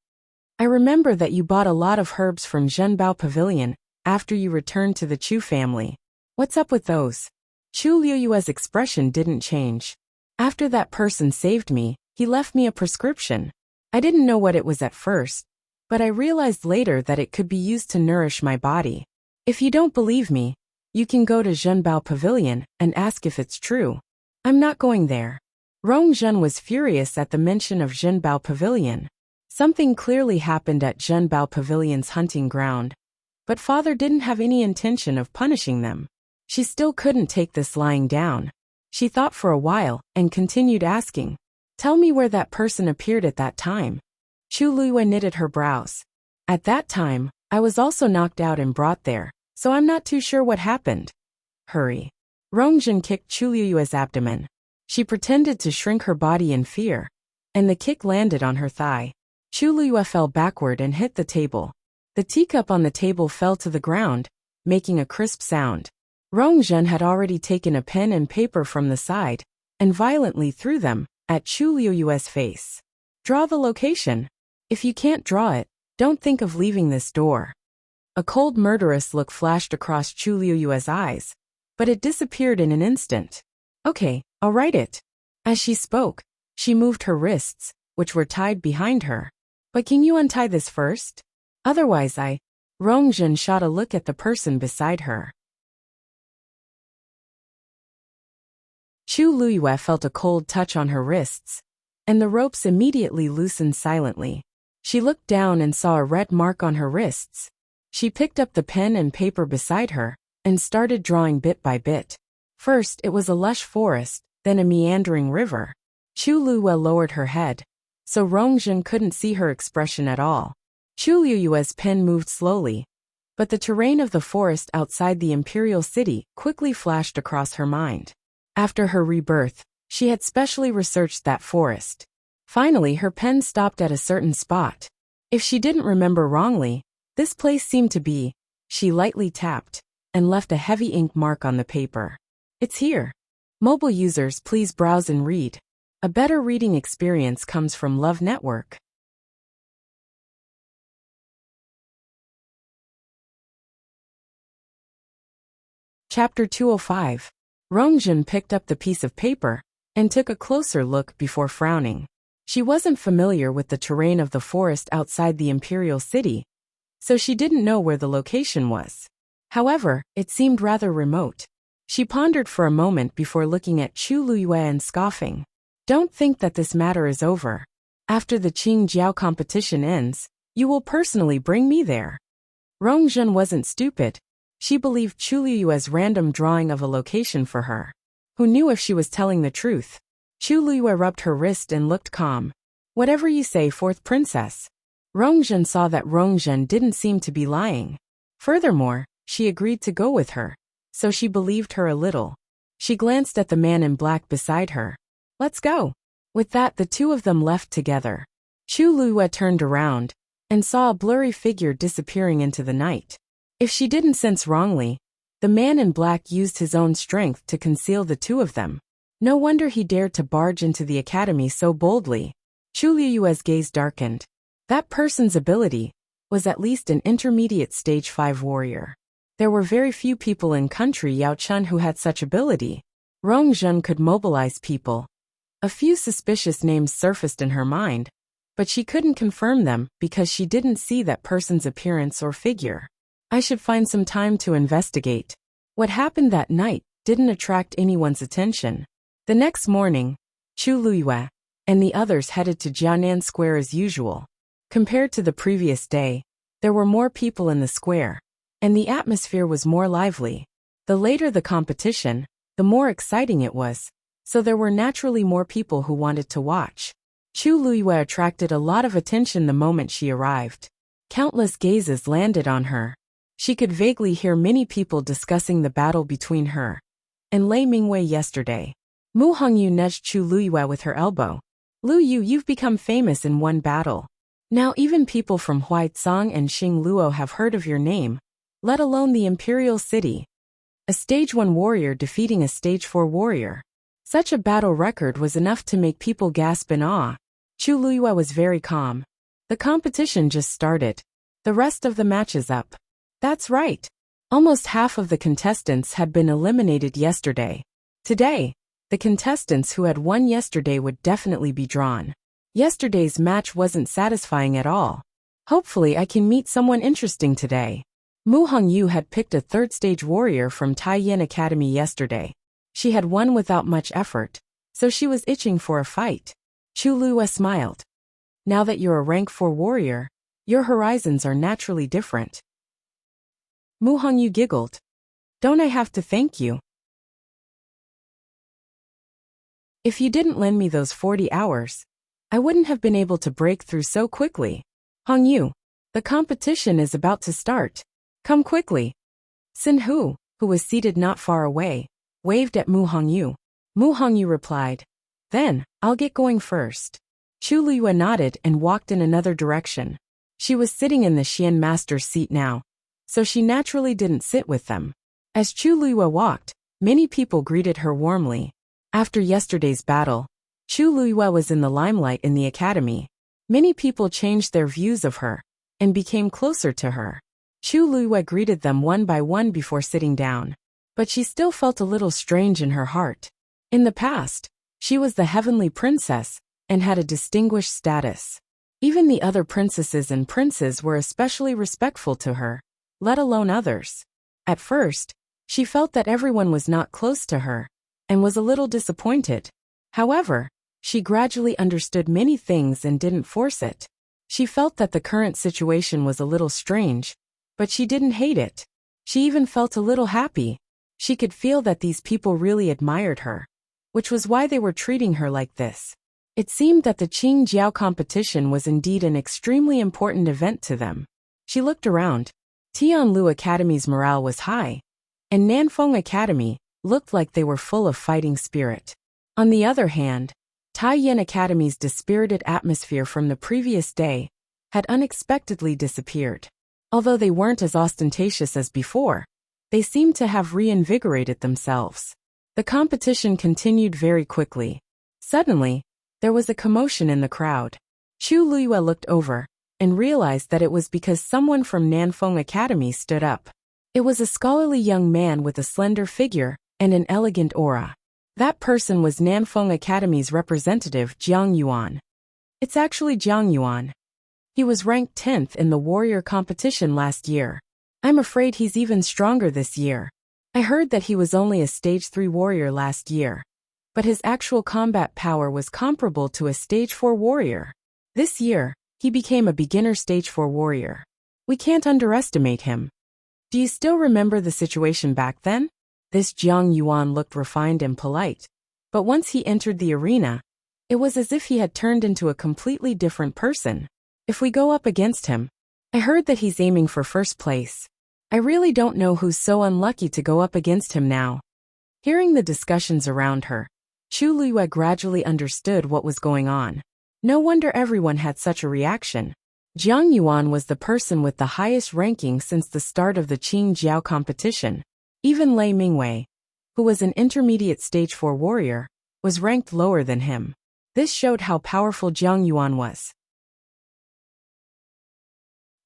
I remember that you bought a lot of herbs from Zhenbao Pavilion after you returned to the Chu family. What's up with those? Chu Luiyue's expression didn't change. After that person saved me, he left me a prescription. I didn't know what it was at first, but I realized later that it could be used to nourish my body. If you don't believe me, you can go to Zhenbao Pavilion and ask if it's true. I'm not going there. Rongjun was furious at the mention of Zhenbao Pavilion. Something clearly happened at Zhenbao Pavilion's hunting ground, but father didn't have any intention of punishing them. She still couldn't take this lying down. She thought for a while and continued asking, tell me where that person appeared at that time. Chu Luiyue knitted her brows. At that time, I was also knocked out and brought there, so I'm not too sure what happened. Hurry. Rongjun kicked Chu Luiyue's abdomen. She pretended to shrink her body in fear, and the kick landed on her thigh. Chu Luiyue fell backward and hit the table. The teacup on the table fell to the ground, making a crisp sound. Rongjun had already taken a pen and paper from the side, and violently threw them at Chu Luiyue's face. Draw the location. If you can't draw it, don't think of leaving this door. A cold murderous look flashed across Chu Luiyue's eyes, but it disappeared in an instant. Okay, I'll write it. As she spoke, she moved her wrists, which were tied behind her. But can you untie this first? Otherwise Rongjun shot a look at the person beside her. Chu Luiyue felt a cold touch on her wrists, and the ropes immediately loosened silently. She looked down and saw a red mark on her wrists. She picked up the pen and paper beside her and started drawing bit by bit. First, it was a lush forest, then a meandering river. Chu Luyue lowered her head, so Rongjun couldn't see her expression at all. Chu Luyue's pen moved slowly, but the terrain of the forest outside the imperial city quickly flashed across her mind. After her rebirth, she had specially researched that forest. Finally, her pen stopped at a certain spot. If she didn't remember wrongly, this place seemed to be. She lightly tapped and left a heavy ink mark on the paper. It's here. Mobile users, please browse and read. A better reading experience comes from Love Network. Chapter 205. Rongjun picked up the piece of paper and took a closer look before frowning. She wasn't familiar with the terrain of the forest outside the imperial city, so she didn't know where the location was. However, it seemed rather remote. She pondered for a moment before looking at Chu Luyue and scoffing. Don't think that this matter is over. After the Qing Jiao competition ends, you will personally bring me there. Rongjun wasn't stupid. She believed Chu Luyue's random drawing of a location for her. Who knew if she was telling the truth? Chu Luyue rubbed her wrist and looked calm. Whatever you say, fourth princess. Rongjun saw that Rongjun didn't seem to be lying. Furthermore, she agreed to go with her, so she believed her a little. She glanced at the man in black beside her. Let's go. With that, the two of them left together. Chu Luyue turned around and saw a blurry figure disappearing into the night. If she didn't sense wrongly, the man in black used his own strength to conceal the two of them. No wonder he dared to barge into the academy so boldly. Chu Luyue's gaze darkened. That person's ability was at least an intermediate stage 5 warrior. There were very few people in country Yaochun who had such ability. Rongjun could mobilize people. A few suspicious names surfaced in her mind, but she couldn't confirm them because she didn't see that person's appearance or figure. I should find some time to investigate. What happened that night didn't attract anyone's attention. The next morning, Chu Luyue and the others headed to Jianan Square as usual. Compared to the previous day, there were more people in the square, and the atmosphere was more lively. The later the competition, the more exciting it was, so there were naturally more people who wanted to watch. Chu Luyue attracted a lot of attention the moment she arrived. Countless gazes landed on her. She could vaguely hear many people discussing the battle between her and Lei Mingwei yesterday. Mu Hongyu nudged Chu Luyue with her elbow. Lu Yu, you've become famous in one battle. Now even people from Huaicang and Xingluo have heard of your name, let alone the imperial city. A stage 1 warrior defeating a stage 4 warrior. Such a battle record was enough to make people gasp in awe. Chu Luyue was very calm. The competition just started. The rest of the match is up. That's right. Almost half of the contestants had been eliminated yesterday. Today, the contestants who had won yesterday would definitely be drawn. Yesterday's match wasn't satisfying at all. Hopefully I can meet someone interesting today. Mu Hongyu had picked a third-stage warrior from Taiyin Academy yesterday. She had won without much effort, so she was itching for a fight. Chu Luyue smiled. Now that you're a rank 4 warrior, your horizons are naturally different. Mu Hongyu giggled. Don't I have to thank you? If you didn't lend me those 40 hours, I wouldn't have been able to break through so quickly. Hongyu, the competition is about to start. Come quickly. Sin Hu, who was seated not far away, waved at Mu Hongyu. Mu Hongyu replied, Then, I'll get going first. Chu Luyue nodded and walked in another direction. She was sitting in the Xian master's seat now, so she naturally didn't sit with them. As Chu Luyue walked, many people greeted her warmly. After yesterday's battle, Chu Luyue was in the limelight in the academy. Many people changed their views of her and became closer to her. Chu Luyue greeted them one by one before sitting down. But she still felt a little strange in her heart. In the past, she was the heavenly princess and had a distinguished status. Even the other princesses and princes were especially respectful to her, let alone others. At first, she felt that everyone was not close to her and was a little disappointed. However, she gradually understood many things and didn't force it. She felt that the current situation was a little strange, but she didn't hate it. She even felt a little happy. She could feel that these people really admired her, which was why they were treating her like this. It seemed that the Qingjiao competition was indeed an extremely important event to them. She looked around. Tianlu Academy's morale was high, and Nanfeng Academy looked like they were full of fighting spirit. On the other hand, Taiyan Academy's dispirited atmosphere from the previous day had unexpectedly disappeared. Although they weren't as ostentatious as before, they seemed to have reinvigorated themselves. The competition continued very quickly. Suddenly, there was a commotion in the crowd. Chu Luyue looked over and realized that it was because someone from Nanfeng Academy stood up. It was a scholarly young man with a slender figure and an elegant aura. That person was Nanfeng Academy's representative, Jiang Yuan. It's actually Jiang Yuan. He was ranked 10th in the warrior competition last year. I'm afraid he's even stronger this year. I heard that he was only a stage 3 warrior last year, but his actual combat power was comparable to a stage 4 warrior. This year, he became a beginner stage 4 warrior. We can't underestimate him. Do you still remember the situation back then? This Jiang Yuan looked refined and polite, but once he entered the arena, it was as if he had turned into a completely different person. If we go up against him, I heard that he's aiming for first place. I really don't know who's so unlucky to go up against him now. Hearing the discussions around her, Chu Luyue gradually understood what was going on. No wonder everyone had such a reaction. Jiang Yuan was the person with the highest ranking since the start of the Qingjiao competition. Even Lei Mingwei, who was an intermediate stage 4 warrior, was ranked lower than him. This showed how powerful Jiang Yuan was.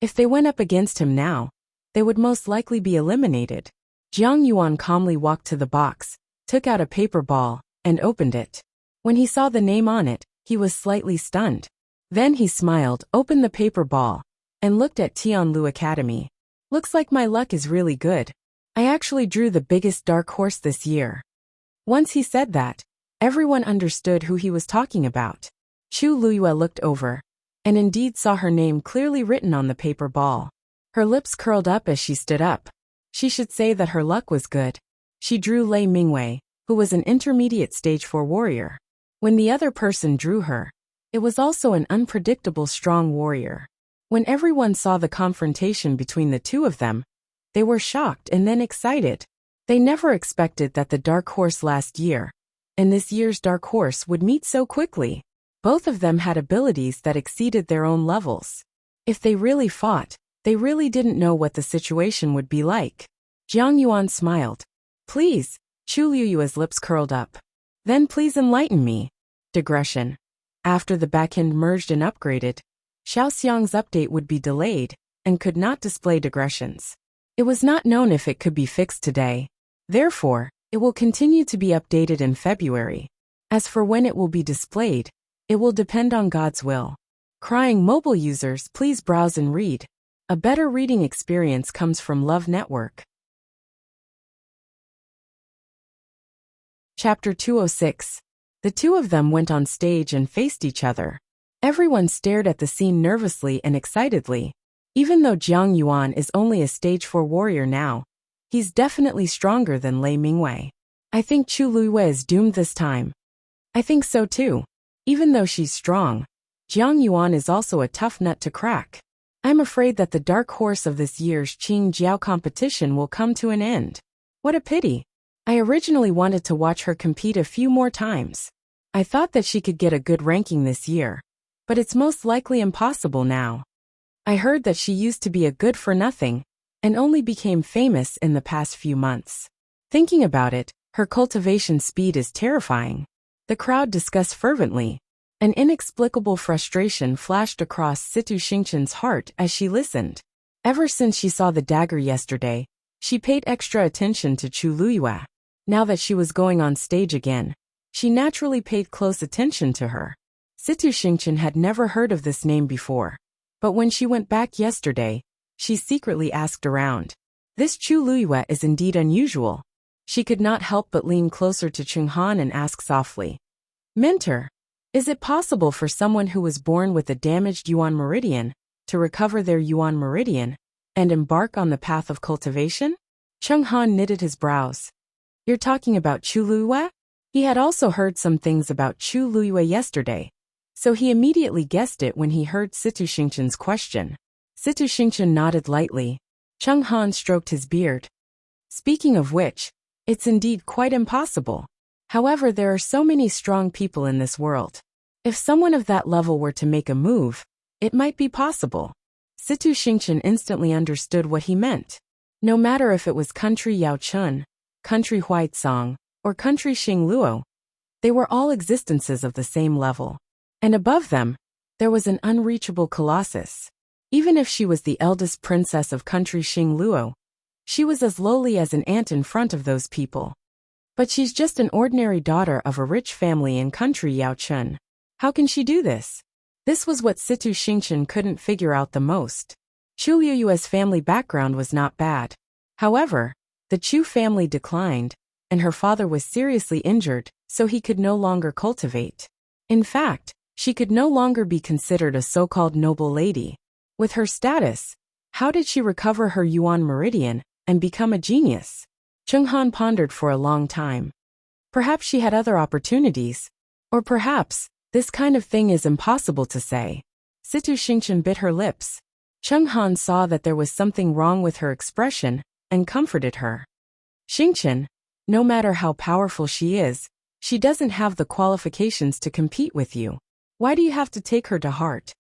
If they went up against him now, they would most likely be eliminated. Jiang Yuan calmly walked to the box, took out a paper ball, and opened it. When he saw the name on it, he was slightly stunned. Then he smiled, opened the paper ball, and looked at Tianlu Academy. Looks like my luck is really good. I actually drew the biggest dark horse this year. Once he said that, everyone understood who he was talking about. Chu Luyue looked over, and indeed saw her name clearly written on the paper ball. Her lips curled up as she stood up. She should say that her luck was good. She drew Lei Mingwei, who was an intermediate stage 4 warrior. When the other person drew her, it was also an unpredictable strong warrior. When everyone saw the confrontation between the two of them, they were shocked and then excited. They never expected that the dark horse last year and this year's dark horse would meet so quickly. Both of them had abilities that exceeded their own levels. If they really fought, they really didn't know what the situation would be like. Jiang Yuan smiled. Please, Chu Luyue's lips curled up. Then please enlighten me. Digression. After the backend merged and upgraded, Xiaoxiang's update would be delayed and could not display digressions. It was not known if it could be fixed today. Therefore, it will continue to be updated in February. As for when it will be displayed, it will depend on God's will. Crying mobile users, please browse and read. A better reading experience comes from Love Network. Chapter 206. The two of them went on stage and faced each other. Everyone stared at the scene nervously and excitedly. Even though Jiang Yuan is only a stage 4 warrior now, he's definitely stronger than Lei Mingwei. I think Chu Luyue is doomed this time. I think so too. Even though she's strong, Jiang Yuan is also a tough nut to crack. I'm afraid that the dark horse of this year's Qingjiao competition will come to an end. What a pity. I originally wanted to watch her compete a few more times. I thought that she could get a good ranking this year, but it's most likely impossible now. I heard that she used to be a good-for-nothing and only became famous in the past few months. Thinking about it, her cultivation speed is terrifying. The crowd discussed fervently. An inexplicable frustration flashed across Situ Xingchen's heart as she listened. Ever since she saw the dagger yesterday, she paid extra attention to Chu Luyue. Now that she was going on stage again, she naturally paid close attention to her. Situ Xingchen had never heard of this name before, but when she went back yesterday, she secretly asked around. This Chu Luyue is indeed unusual. She could not help but lean closer to Cheng Han and ask softly, Mentor, Is it possible for someone who was born with a damaged yuan meridian to recover their yuan meridian and embark on the path of cultivation? Chung Han knitted his brows. You're talking about Chu Luiyue? He had also heard some things about Chu Luiyue yesterday, so he immediately guessed it when he heard Situ Xingqian's question. Situ Xingqian nodded lightly. Chung Han stroked his beard. Speaking of which, it's indeed quite impossible. However, there are so many strong people in this world. If someone of that level were to make a move, it might be possible. Situ Xingqian instantly understood what he meant. No matter if it was country Yao Chun, country Huaicong, or country Xing Luo, they were all existences of the same level. And above them, there was an unreachable colossus. Even if she was the eldest princess of country Xing Luo, she was as lowly as an ant in front of those people. But she's just an ordinary daughter of a rich family in country Yao Chun. How can she do this? This was what Situ Xingqian couldn't figure out the most. Chu Liuyue's family background was not bad. However, the Chu family declined, and her father was seriously injured, so he could no longer cultivate. In fact, she could no longer be considered a so-called noble lady. With her status, how did she recover her yuan meridian and become a genius? Chung Han pondered for a long time. Perhaps she had other opportunities. Or perhaps, this kind of thing is impossible to say. Situ Xingqian bit her lips. Chung Han saw that there was something wrong with her expression and comforted her. Xingqian, no matter how powerful she is, she doesn't have the qualifications to compete with you. Why do you have to take her to heart?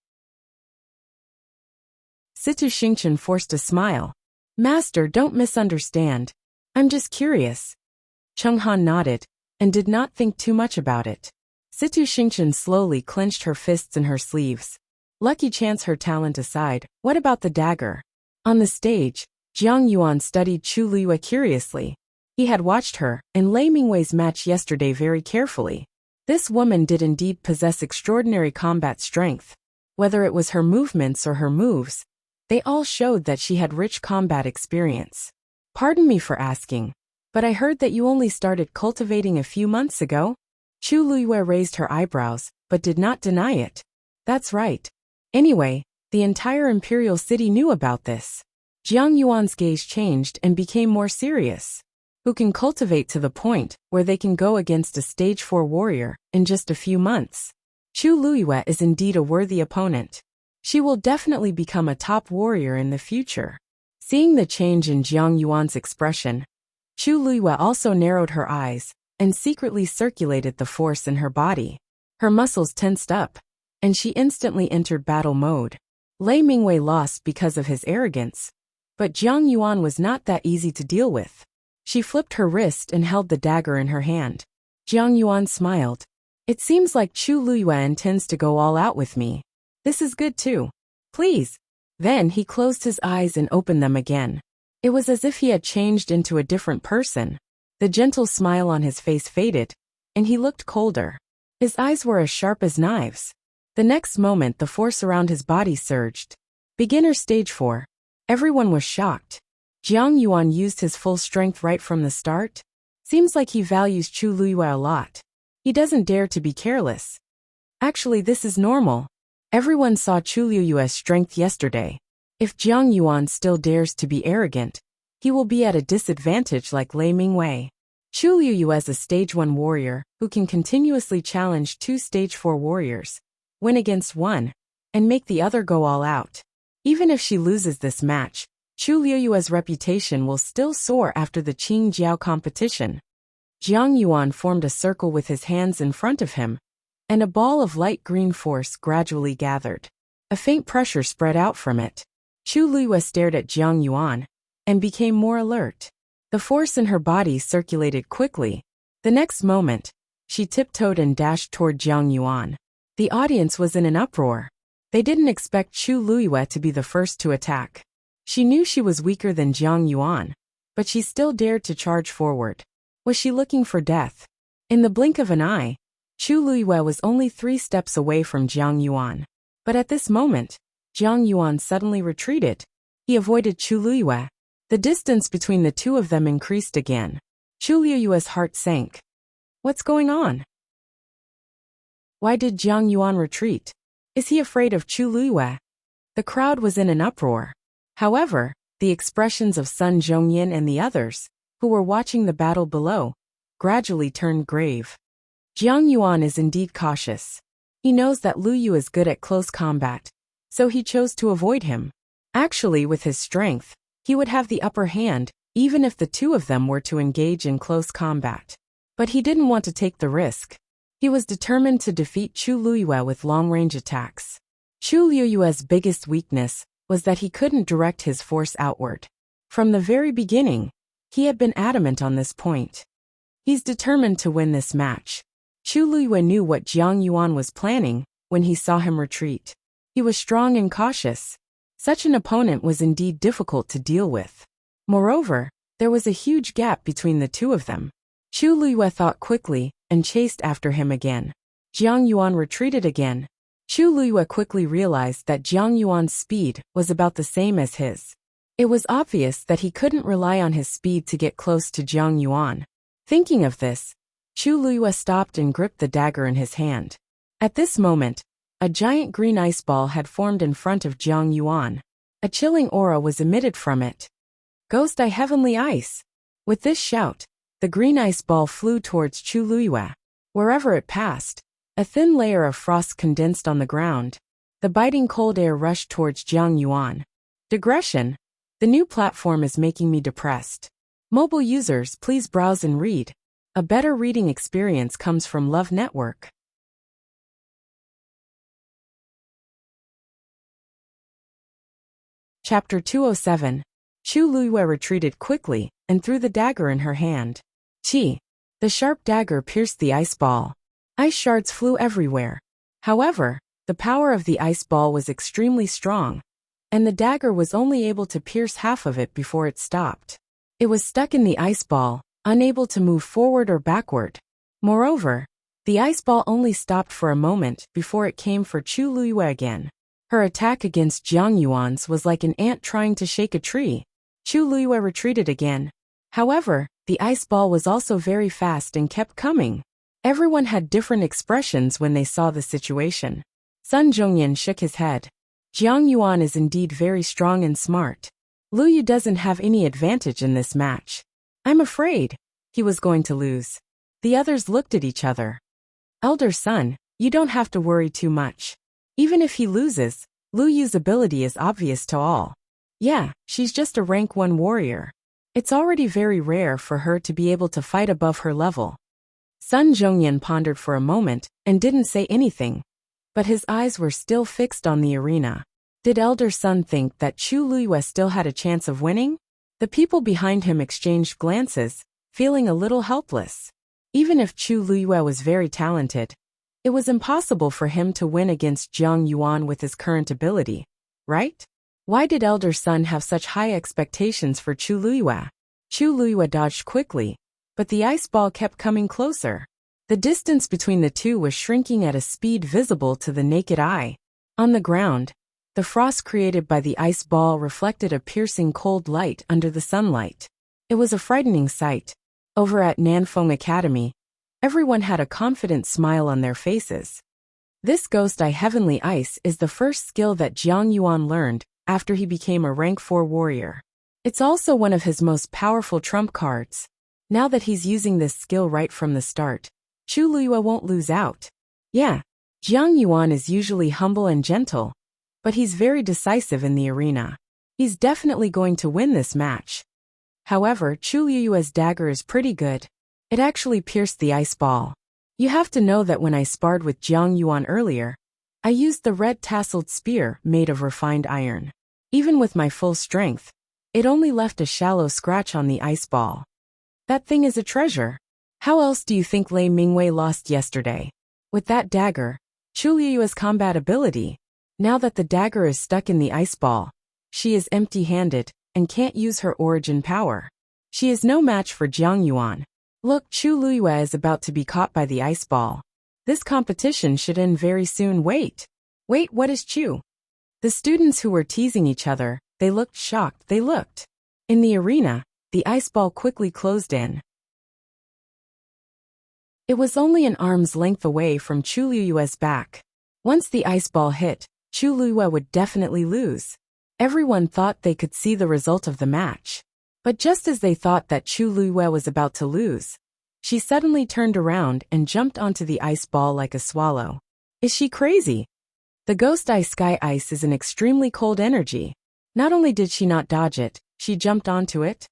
Situ Xingqian forced a smile. Master, don't misunderstand. I'm just curious. Chung Han nodded, and did not think too much about it. Situ Xingqian slowly clenched her fists in her sleeves. Lucky chance her talent aside, what about the dagger? On the stage, Jiang Yuan studied Chu Liuyue curiously. He had watched her and Lei Mingwei's match yesterday very carefully. This woman did indeed possess extraordinary combat strength. Whether it was her movements or her moves, they all showed that she had rich combat experience. Pardon me for asking, but I heard that you only started cultivating a few months ago? Chu Liuyue raised her eyebrows, but did not deny it. That's right. Anyway, the entire imperial city knew about this. Jiang Yuan's gaze changed and became more serious. Who can cultivate to the point where they can go against a stage 4 warrior in just a few months? Chu Liuyue is indeed a worthy opponent. She will definitely become a top warrior in the future. Seeing the change in Jiang Yuan's expression, Chu Liuyue also narrowed her eyes and secretly circulated the force in her body. Her muscles tensed up, and she instantly entered battle mode. Lei Mingwei lost because of his arrogance, but Jiang Yuan was not that easy to deal with. She flipped her wrist and held the dagger in her hand. Jiang Yuan smiled. It seems like Chu Liuyue intends to go all out with me. This is good too. Please. Then he closed his eyes and opened them again. It was as if he had changed into a different person. The gentle smile on his face faded, and he looked colder. His eyes were as sharp as knives. The next moment the force around his body surged. Beginner stage 4. Everyone was shocked. Jiang Yuan used his full strength right from the start. Seems like he values Chu Liuyue a lot. He doesn't dare to be careless. Actually, this is normal. Everyone saw Chu Liuyue's strength yesterday. If Jiang Yuan still dares to be arrogant, he will be at a disadvantage like Lei Mingwei. Chu Liuyue is a stage 1 warrior who can continuously challenge 2 stage 4 warriors, win against one, and make the other go all out. Even if she loses this match, Chu Liuyue's reputation will still soar after the Qing Jiao competition. Jiang Yuan formed a circle with his hands in front of him, and a ball of light green force gradually gathered. A faint pressure spread out from it. Chu Liuyue stared at Jiang Yuan and became more alert. The force in her body circulated quickly. The next moment, she tiptoed and dashed toward Jiang Yuan. The audience was in an uproar. They didn't expect Chu Liuyue to be the first to attack. She knew she was weaker than Jiang Yuan, but she still dared to charge forward. Was she looking for death? In the blink of an eye, Chu Liuyue was only 3 steps away from Jiang Yuan. But at this moment, Jiang Yuan suddenly retreated. He avoided Chu Liuyue. The distance between the two of them increased again. Chu Liuyue's heart sank. What's going on? Why did Jiang Yuan retreat? Is he afraid of Chu Luiyue? The crowd was in an uproar. However, the expressions of Sun Zhongyan and the others, who were watching the battle below, gradually turned grave. Jiang Yuan is indeed cautious. He knows that Lu Yu is good at close combat, so he chose to avoid him. Actually, with his strength, he would have the upper hand, even if the two of them were to engage in close combat. But he didn't want to take the risk. He was determined to defeat Chu Luiyue with long-range attacks. Chu Luiyue's biggest weakness was that he couldn't direct his force outward. From the very beginning, he had been adamant on this point. He's determined to win this match. Chu Luiyue knew what Jiang Yuan was planning when he saw him retreat. He was strong and cautious. Such an opponent was indeed difficult to deal with. Moreover, there was a huge gap between the two of them. Chu Luiyue thought quickly and chased after him again. Jiang Yuan retreated again. Chu Luiyue quickly realized that Jiang Yuan's speed was about the same as his. It was obvious that he couldn't rely on his speed to get close to Jiang Yuan. Thinking of this, Chu Luiyue stopped and gripped the dagger in his hand. At this moment, a giant green ice ball had formed in front of Jiang Yuan. A chilling aura was emitted from it. "Ghost Eye Heavenly Ice!" With this shout, the green ice ball flew towards Chu Luiyue. Wherever it passed, a thin layer of frost condensed on the ground. The biting cold air rushed towards Jiang Yuan. Digression. The new platform is making me depressed. Mobile users, please browse and read. A better reading experience comes from Love Network. Chapter 207. Chu Luiyue retreated quickly and threw the dagger in her hand. Chi. The sharp dagger pierced the ice ball. Ice shards flew everywhere. However, the power of the ice ball was extremely strong, and the dagger was only able to pierce half of it before it stopped. It was stuck in the ice ball, unable to move forward or backward. Moreover, the ice ball only stopped for a moment before it came for Chu Luiyue again. Her attack against Jiang Yuan's was like an ant trying to shake a tree. Chu Luiyue retreated again. However, the ice ball was also very fast and kept coming. Everyone had different expressions when they saw the situation. Sun Zhongyan shook his head. Jiang Yuan is indeed very strong and smart. Lu Yu doesn't have any advantage in this match. I'm afraid he was going to lose. The others looked at each other. Elder son, you don't have to worry too much. Even if he loses, Lu Yu's ability is obvious to all. Yeah, she's just a rank 1 warrior. It's already very rare for her to be able to fight above her level. Sun Zhongyan pondered for a moment and didn't say anything, but his eyes were still fixed on the arena. Did Elder Sun think that Chu Luiyue still had a chance of winning? The people behind him exchanged glances, feeling a little helpless. Even if Chu Luiyue was very talented, it was impossible for him to win against Jiang Yuan with his current ability, right? Why did Elder Sun have such high expectations for Chu Luiyue? Chu Luiyue dodged quickly, but the ice ball kept coming closer. The distance between the two was shrinking at a speed visible to the naked eye. On the ground, the frost created by the ice ball reflected a piercing cold light under the sunlight. It was a frightening sight. Over at Nanfeng Academy, everyone had a confident smile on their faces. This Ghost Eye Heavenly Ice is the first skill that Jiang Yuan learned after he became a rank 4 warrior. It's also one of his most powerful trump cards. Now that he's using this skill right from the start, Chu Luiyue won't lose out. Yeah, Jiang Yuan is usually humble and gentle, but he's very decisive in the arena. He's definitely going to win this match. However, Chu Luiyue's dagger is pretty good. It actually pierced the ice ball. You have to know that when I sparred with Jiang Yuan earlier, I used the red tasseled spear made of refined iron. Even with my full strength, it only left a shallow scratch on the ice ball. That thing is a treasure. How else do you think Lei Mingwei lost yesterday? With that dagger, Chu Luiyue's combat ability. Now that the dagger is stuck in the ice ball, she is empty-handed and can't use her origin power. She is no match for Jiang Yuan. Look, Chu Luiyue is about to be caught by the ice ball. This competition should end very soon. Wait, what is Chu? The students who were teasing each other, they looked shocked. In the arena, the ice ball quickly closed in. It was only an arm's length away from Chu Luyue's back. Once the ice ball hit, Chu Luyue would definitely lose. Everyone thought they could see the result of the match. But just as they thought that Chu Luyue was about to lose, she suddenly turned around and jumped onto the ice ball like a swallow. Is she crazy? The ghost ice sky ice is an extremely cold energy. Not only did she not dodge it, she jumped onto it.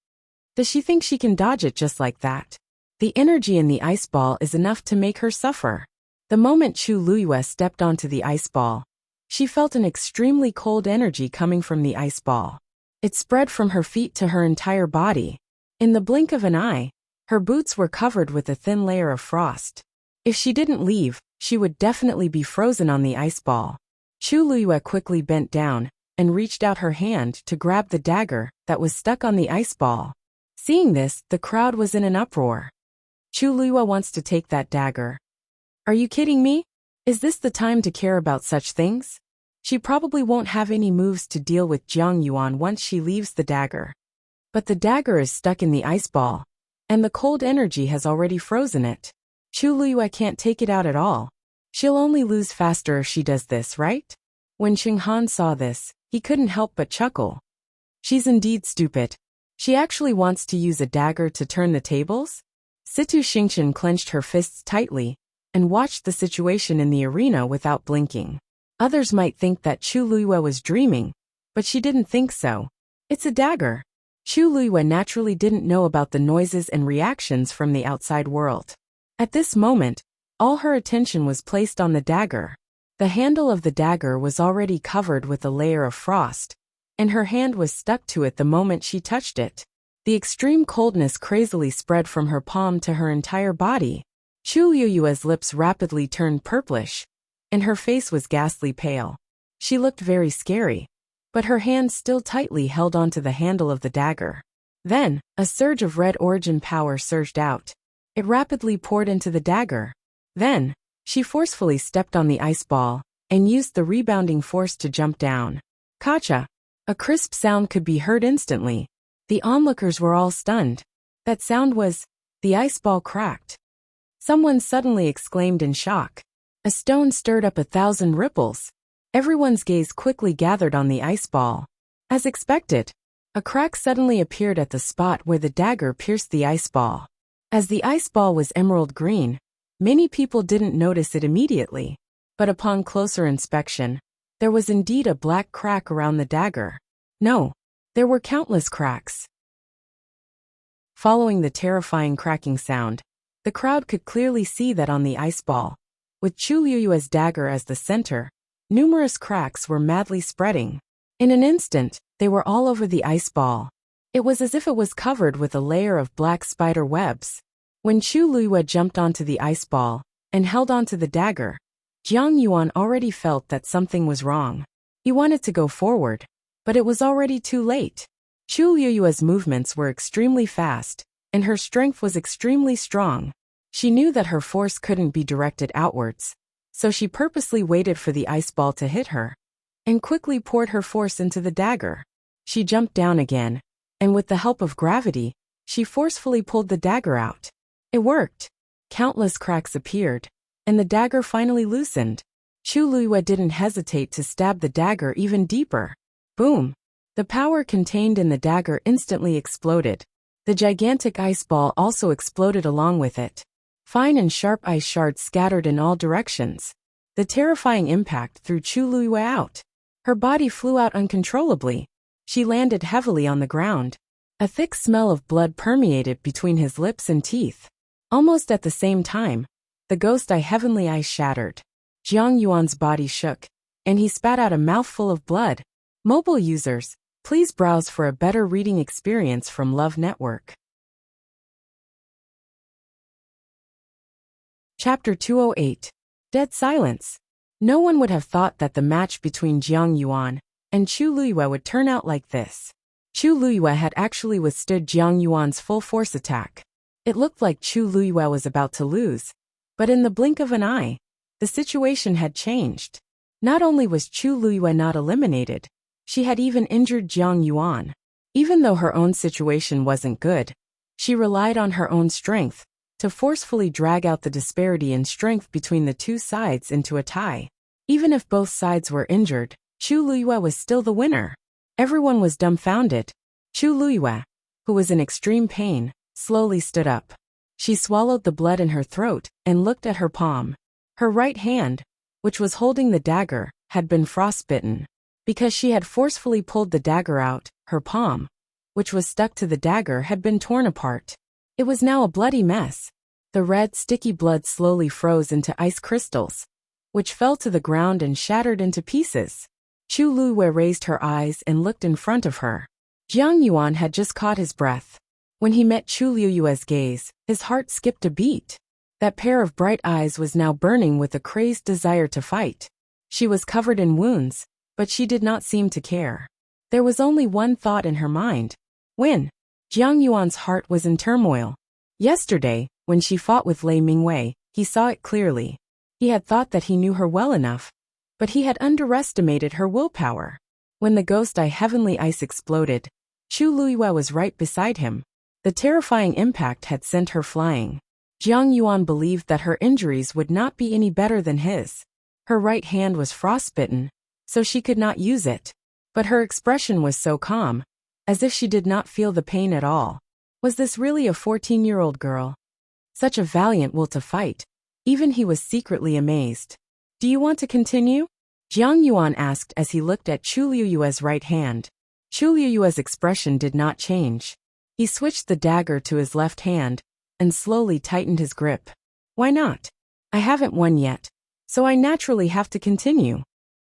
Does she think she can dodge it just like that? The energy in the ice ball is enough to make her suffer. The moment Chu Luyue stepped onto the ice ball, she felt an extremely cold energy coming from the ice ball. It spread from her feet to her entire body. In the blink of an eye, her boots were covered with a thin layer of frost. If she didn't leave, she would definitely be frozen on the ice ball. Chu Luyue quickly bent down and reached out her hand to grab the dagger that was stuck on the ice ball. Seeing this, the crowd was in an uproar. Chu Luyue wants to take that dagger. Are you kidding me? Is this the time to care about such things? She probably won't have any moves to deal with Jiang Yuan once she leaves the dagger. But the dagger is stuck in the ice ball, and the cold energy has already frozen it. Chu Luyue can't take it out at all. She'll only lose faster if she does this, right? When Xing Han saw this, he couldn't help but chuckle. She's indeed stupid. She actually wants to use a dagger to turn the tables? Situ Xingchen clenched her fists tightly and watched the situation in the arena without blinking. Others might think that Chu Luyue was dreaming, but she didn't think so. It's a dagger. Chu Luyue naturally didn't know about the noises and reactions from the outside world. At this moment, all her attention was placed on the dagger. The handle of the dagger was already covered with a layer of frost, and her hand was stuck to it the moment she touched it. The extreme coldness crazily spread from her palm to her entire body. Chu Luyue's lips rapidly turned purplish, and her face was ghastly pale. She looked very scary, but her hand still tightly held onto the handle of the dagger. Then, a surge of red origin power surged out. It rapidly poured into the dagger. Then, she forcefully stepped on the ice ball and used the rebounding force to jump down. Kacha! A crisp sound could be heard instantly. The onlookers were all stunned. That sound was, the ice ball cracked. Someone suddenly exclaimed in shock. A stone stirred up 1,000 ripples. Everyone's gaze quickly gathered on the ice ball. As expected, a crack suddenly appeared at the spot where the dagger pierced the ice ball. As the ice ball was emerald green, many people didn't notice it immediately. But upon closer inspection, there was indeed a black crack around the dagger. No, there were countless cracks. Following the terrifying cracking sound, the crowd could clearly see that on the ice ball, with Chu Luyue's dagger as the center, numerous cracks were madly spreading. In an instant, they were all over the ice ball. It was as if it was covered with a layer of black spider webs. When Chu Luyue jumped onto the ice ball and held onto the dagger, Jiang Yuan already felt that something was wrong. He wanted to go forward, but it was already too late. Chu Luyue's movements were extremely fast, and her strength was extremely strong. She knew that her force couldn't be directed outwards, so she purposely waited for the ice ball to hit her, and quickly poured her force into the dagger. She jumped down again, and with the help of gravity, she forcefully pulled the dagger out. It worked. Countless cracks appeared, and the dagger finally loosened. Chu Luyue didn't hesitate to stab the dagger even deeper. Boom! The power contained in the dagger instantly exploded. The gigantic ice ball also exploded along with it. Fine and sharp ice shards scattered in all directions. The terrifying impact threw Chu Luyue out. Her body flew out uncontrollably. She landed heavily on the ground. A thick smell of blood permeated between his lips and teeth. Almost at the same time, the ghost eye heavenly ice shattered. Jiang Yuan's body shook, and he spat out a mouthful of blood. Mobile users, please browse for a better reading experience from Love Network. Chapter 208. Dead Silence. No one would have thought that the match between Jiang Yuan and Chu Luyue would turn out like this. Chu Luyue had actually withstood Jiang Yuan's full force attack. It looked like Chu Luyue was about to lose, but in the blink of an eye, the situation had changed. Not only was Chu Luyue not eliminated, she had even injured Jiang Yuan. Even though her own situation wasn't good, she relied on her own strength to forcefully drag out the disparity in strength between the two sides into a tie. Even if both sides were injured, Chu Luyue was still the winner. Everyone was dumbfounded. Chu Luyue, who was in extreme pain, slowly stood up. She swallowed the blood in her throat and looked at her palm. Her right hand, which was holding the dagger, had been frostbitten. Because she had forcefully pulled the dagger out, her palm, which was stuck to the dagger, had been torn apart. It was now a bloody mess. The red, sticky blood slowly froze into ice crystals, which fell to the ground and shattered into pieces. Chu Luyue raised her eyes and looked in front of her. Jiang Yuan had just caught his breath. When he met Chu Luyue's gaze, his heart skipped a beat. That pair of bright eyes was now burning with a crazed desire to fight. She was covered in wounds, but she did not seem to care. There was only one thought in her mind: win. Jiang Yuan's heart was in turmoil. Yesterday, when she fought with Lei Mingwei, he saw it clearly. He had thought that he knew her well enough, but he had underestimated her willpower. When the ghost eye heavenly ice exploded, Chu Luyue was right beside him. The terrifying impact had sent her flying. Jiang Yuan believed that her injuries would not be any better than his. Her right hand was frostbitten, so she could not use it. But her expression was so calm, as if she did not feel the pain at all. Was this really a 14-year-old girl? Such a valiant will to fight. Even he was secretly amazed. Do you want to continue? Jiang Yuan asked as he looked at Chu Luyue's right hand. Chu Luyue's expression did not change. He switched the dagger to his left hand and slowly tightened his grip. Why not? I haven't won yet, so I naturally have to continue.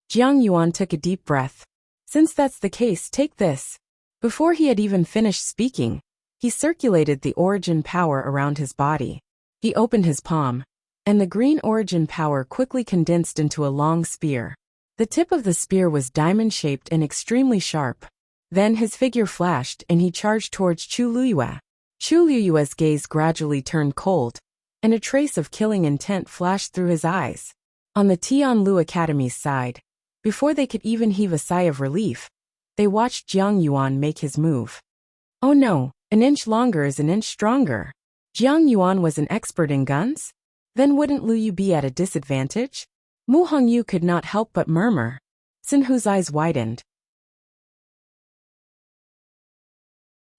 Jiang Yuan took a deep breath. Since that's the case, take this. Before he had even finished speaking, he circulated the origin power around his body. He opened his palm, and the green origin power quickly condensed into a long spear. The tip of the spear was diamond-shaped and extremely sharp. Then his figure flashed and he charged towards Chu Luyue. Chu Luyue's gaze gradually turned cold, and a trace of killing intent flashed through his eyes. On the Tianlu Academy's side, before they could even heave a sigh of relief, they watched Jiang Yuan make his move. Oh no, an inch longer is an inch stronger. Jiang Yuan was an expert in guns? Then wouldn't Lu Yu be at a disadvantage? Mu Hongyu could not help but murmur. Xin Hu's eyes widened.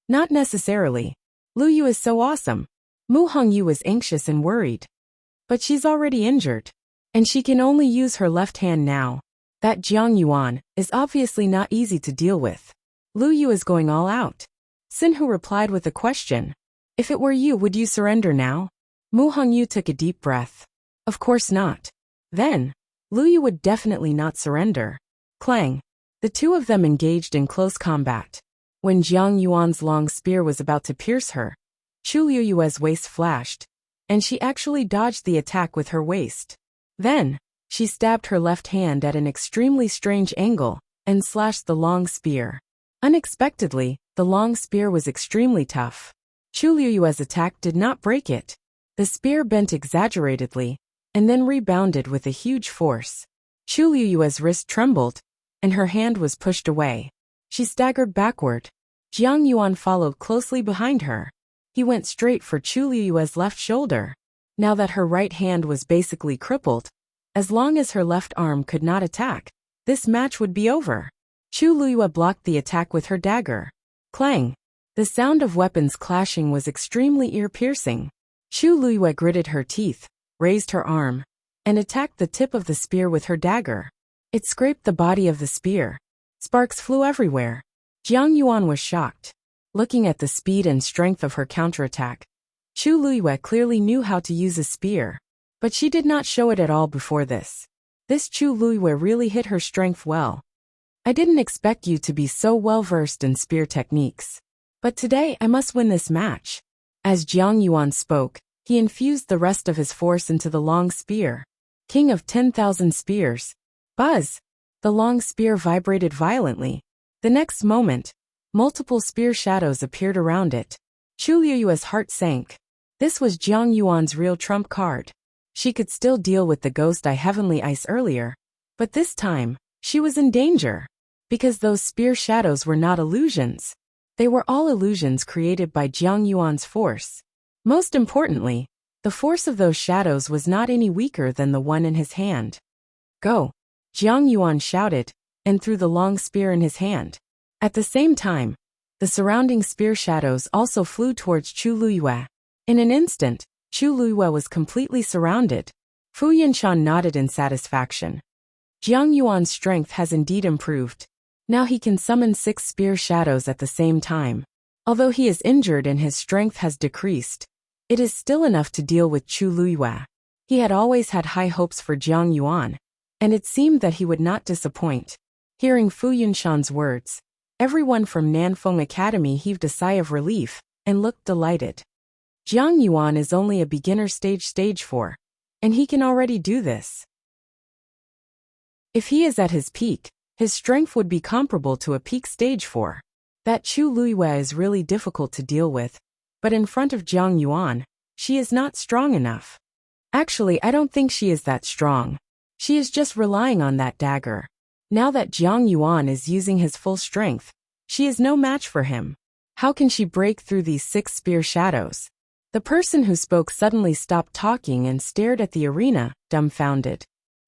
Not necessarily. Lu Yu is so awesome. Mu Hongyu was anxious and worried. But she's already injured, and she can only use her left hand now. That Jiang Yuan is obviously not easy to deal with. Lu Yu is going all out. Xin Hu replied with a question. If it were you, would you surrender now? Mu Hongyu took a deep breath. Of course not. Then, Lu Yu would definitely not surrender. Clang. The two of them engaged in close combat. When Jiang Yuan's long spear was about to pierce her, Chu Luyue's waist flashed, and she actually dodged the attack with her waist. Then, she stabbed her left hand at an extremely strange angle and slashed the long spear. Unexpectedly, the long spear was extremely tough. Chu Luyue's attack did not break it. The spear bent exaggeratedly, and then rebounded with a huge force. Chu Luyue's wrist trembled, and her hand was pushed away. She staggered backward. Jiang Yuan followed closely behind her. He went straight for Chu Luyue's left shoulder. Now that her right hand was basically crippled, as long as her left arm could not attack, this match would be over. Chu Luyue blocked the attack with her dagger. Clang! The sound of weapons clashing was extremely ear-piercing. Chu Luyue gritted her teeth, raised her arm, and attacked the tip of the spear with her dagger. It scraped the body of the spear. Sparks flew everywhere. Jiang Yuan was shocked. Looking at the speed and strength of her counterattack, Chu Luyue clearly knew how to use a spear. But she did not show it at all before this. This Chu Luyue really hit her strength well. I didn't expect you to be so well-versed in spear techniques. But today I must win this match. As Jiang Yuan spoke, he infused the rest of his force into the long spear. King of 10,000 spears. Buzz! The long spear vibrated violently. The next moment, multiple spear shadows appeared around it. Chu Luyue's heart sank. This was Jiang Yuan's real trump card. She could still deal with the ghost eye heavenly ice earlier, but this time, she was in danger. Because those spear shadows were not illusions. They were all illusions created by Jiang Yuan's force. Most importantly, The force of those shadows was not any weaker than the one in his hand. Go! Jiang Yuan shouted, and threw the long spear in his hand. At the same time, the surrounding spear shadows also flew towards Chu Luiyue. In an instant, Chu Luiyue was completely surrounded. Fu Yinshan nodded in satisfaction. Jiang Yuan's strength has indeed improved. Now he can summon 6 spear shadows at the same time. Although he is injured and his strength has decreased, it is still enough to deal with Chu Luiyue. He had always had high hopes for Jiang Yuan, and it seemed that he would not disappoint. Hearing Fu Yunshan's words, everyone from Nanfeng Academy heaved a sigh of relief and looked delighted. Jiang Yuan is only a beginner stage 4, and he can already do this. If he is at his peak, his strength would be comparable to a peak stage 4. That Chu Luiyue is really difficult to deal with, but in front of Jiang Yuan, she is not strong enough. Actually, I don't think she is that strong. She is just relying on that dagger. Now that Jiang Yuan is using his full strength, she is no match for him. How can she break through these 6 spear shadows? The person who spoke suddenly stopped talking and stared at the arena, dumbfounded.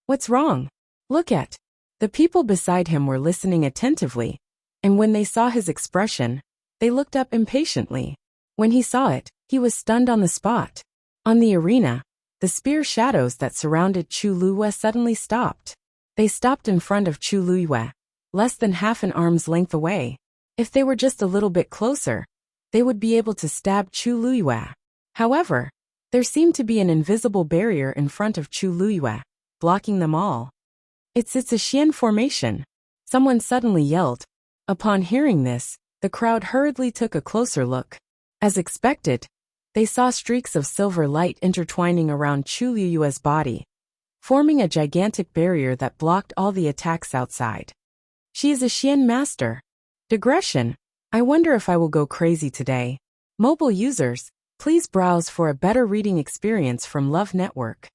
What's wrong? Look at. The people beside him were listening attentively, and when they saw his expression, they looked up impatiently. When he saw it, he was stunned on the spot. On the arena, the spear shadows that surrounded Chu Luiyue suddenly stopped. They stopped in front of Chu Luiyue, less than half an arm's length away. If they were just a little bit closer, they would be able to stab Chu Luiyue. However, there seemed to be an invisible barrier in front of Chu Luiyue, blocking them all. It's a Xian formation. Someone suddenly yelled. Upon hearing this, the crowd hurriedly took a closer look. As expected, they saw streaks of silver light intertwining around Chu Luiyue's body, forming a gigantic barrier that blocked all the attacks outside. She is a Xian master. Digression. I wonder if I will go crazy today. Mobile users, please browse for a better reading experience from Love Network.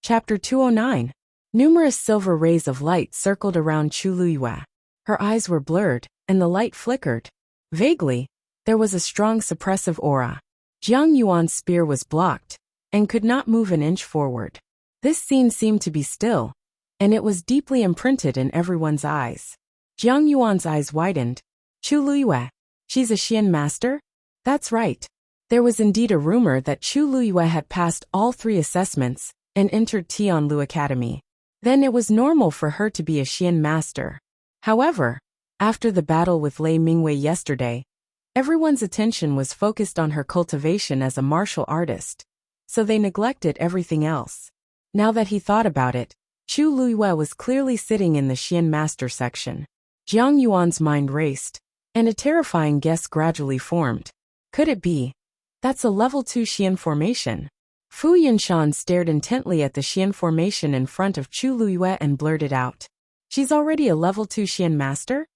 Chapter 209. Numerous silver rays of light circled around Chu Luiyue. Her eyes were blurred, and the light flickered. Vaguely, there was a strong suppressive aura. Jiang Yuan's spear was blocked, and could not move an inch forward. This scene seemed to be still, and it was deeply imprinted in everyone's eyes. Jiang Yuan's eyes widened. Chu Luiyue, she's a Xian master? That's right. There was indeed a rumor that Chu Luiyue had passed all 3 assessments and entered Tianlu Academy. Then it was normal for her to be a Xian master. However, after the battle with Lei Mingwei yesterday, everyone's attention was focused on her cultivation as a martial artist, so they neglected everything else. Now that he thought about it, Chu Luiyue was clearly sitting in the Xian master section. Jiang Yuan's mind raced, and a terrifying guess gradually formed. Could it be? That's a level 2 Xian formation. Fu Yinshan stared intently at the Xian formation in front of Chu Luiyue and blurted out. She's already a level 2 Xian master?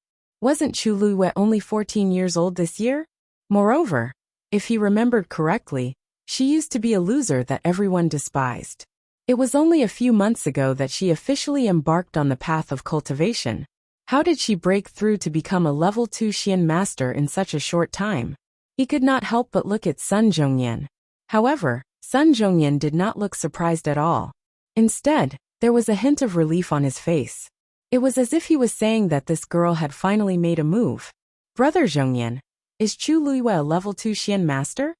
Wasn't Chu Luiyue only 14 years old this year? Moreover, if he remembered correctly, she used to be a loser that everyone despised. It was only a few months ago that she officially embarked on the path of cultivation. How did she break through to become a level 2 Xian master in such a short time? He could not help but look at Sun Zhongyan. However, Sun Zhongyan did not look surprised at all. Instead, there was a hint of relief on his face. It was as if he was saying that this girl had finally made a move. Brother Zhongyan, is Chu Luiyue a level 2 Xian master?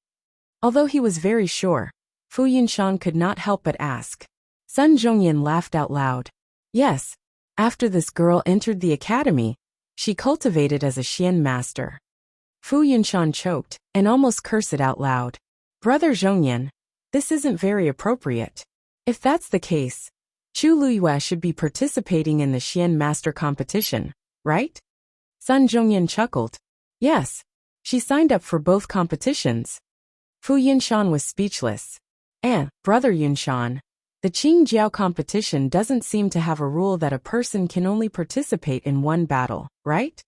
Although he was very sure, Fu Yinshan could not help but ask. Sun Zhongyan laughed out loud. Yes, after this girl entered the academy, she cultivated as a Xian master. Fu Yinshan choked and almost cursed it out loud. Brother Zhongyan, this isn't very appropriate. If that's the case, Chu Luiyue should be participating in the Xian Master competition, right? Sun Zhongyan chuckled. Yes, she signed up for both competitions. Fu Yinshan was speechless. Brother Yinshan, the Qingjiao competition doesn't seem to have a rule that a person can only participate in one battle, right?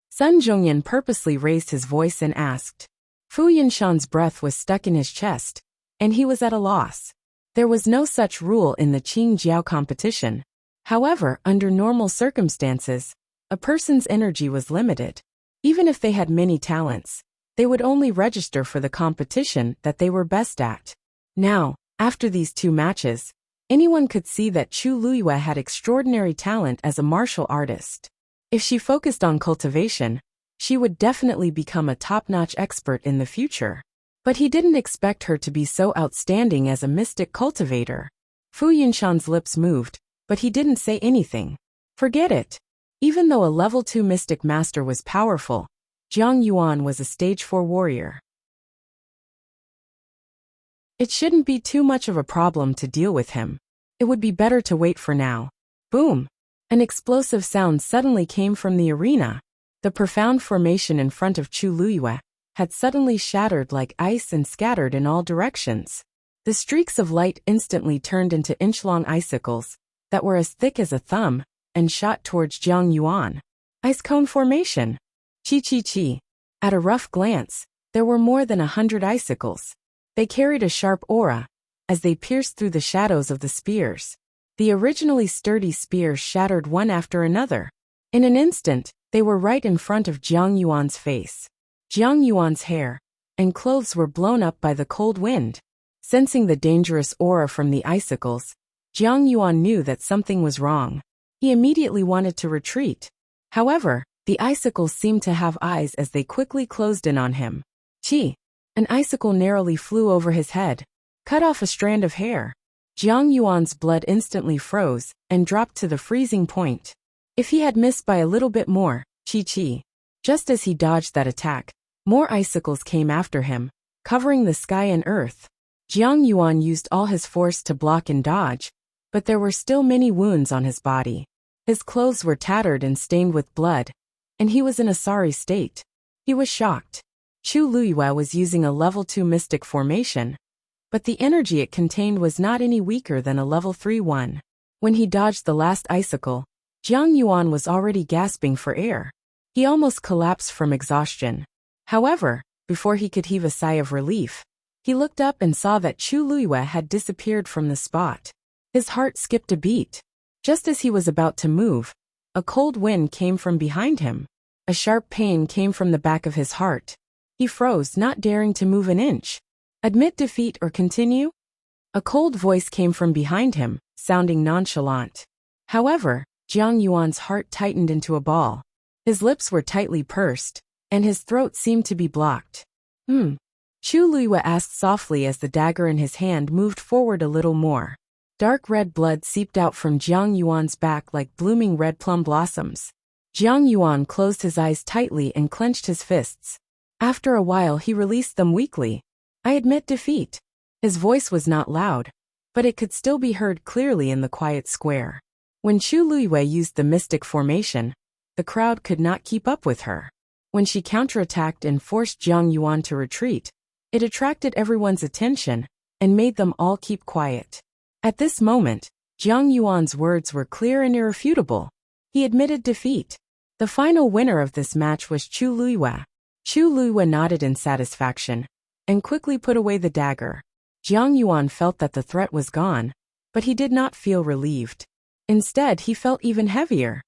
Sun Zhongyan purposely raised his voice and asked. Fu Yinshan's breath was stuck in his chest, and he was at a loss. There was no such rule in the Qingjiao competition. However, under normal circumstances, a person's energy was limited. Even if they had many talents, They would only register for the competition that they were best at. Now, after these 2 matches, anyone could see that Chu Luiyue had extraordinary talent as a martial artist. If she focused on cultivation, she would definitely become a top-notch expert in the future. But he didn't expect her to be so outstanding as a mystic cultivator. Fu Yunshan's lips moved, but he didn't say anything. Forget it. Even though a level 2 mystic master was powerful, Jiang Yuan was a stage 4 warrior. It shouldn't be too much of a problem to deal with him. It would be better to wait for now. Boom! An explosive sound suddenly came from the arena. The profound formation in front of Chu Luiyue had suddenly shattered like ice and scattered in all directions. The streaks of light instantly turned into inch-long icicles that were as thick as a thumb and shot towards Jiang Yuan. Ice cone formation. Chi. At a rough glance, there were more than 100 icicles. They carried a sharp aura as they pierced through the shadows of the spears. The originally sturdy spears shattered one after another. In an instant, they were right in front of Jiang Yuan's face. Jiang Yuan's hair and clothes were blown up by the cold wind. Sensing the dangerous aura from the icicles, Jiang Yuan knew that something was wrong. He immediately wanted to retreat. However, the icicles seemed to have eyes as they quickly closed in on him. Chi! An icicle narrowly flew over his head, cut off a strand of hair. Jiang Yuan's blood instantly froze and dropped to the freezing point. If he had missed by a little bit more, Chi. Just as he dodged that attack, more icicles came after him, covering the sky and earth. Jiang Yuan used all his force to block and dodge, but there were still many wounds on his body. His clothes were tattered and stained with blood, and he was in a sorry state. He was shocked. Chu Luiyue was using a level 2 mystic formation, but the energy it contained was not any weaker than a level 3 one. When he dodged the last icicle, Jiang Yuan was already gasping for air. He almost collapsed from exhaustion. However, before he could heave a sigh of relief, he looked up and saw that Chu Luiyue had disappeared from the spot. His heart skipped a beat. Just as he was about to move, a cold wind came from behind him. A sharp pain came from the back of his heart. He froze, not daring to move an inch. Admit defeat or continue? A cold voice came from behind him, sounding nonchalant. However, Jiang Yuan's heart tightened into a ball. His lips were tightly pursed, and his throat seemed to be blocked. Chu Luiyue asked softly as the dagger in his hand moved forward a little more. Dark red blood seeped out from Jiang Yuan's back like blooming red plum blossoms. Jiang Yuan closed his eyes tightly and clenched his fists. After a while he released them weakly. I admit defeat. His voice was not loud, but it could still be heard clearly in the quiet square. When Chu Luiyue used the mystic formation, the crowd could not keep up with her. When she counterattacked and forced Jiang Yuan to retreat, it attracted everyone's attention and made them all keep quiet. At this moment, Jiang Yuan's words were clear and irrefutable. He admitted defeat. The final winner of this match was Chu Luiyue. Chu Luiyue nodded in satisfaction and quickly put away the dagger. Jiang Yuan felt that the threat was gone, but he did not feel relieved. Instead, he felt even heavier.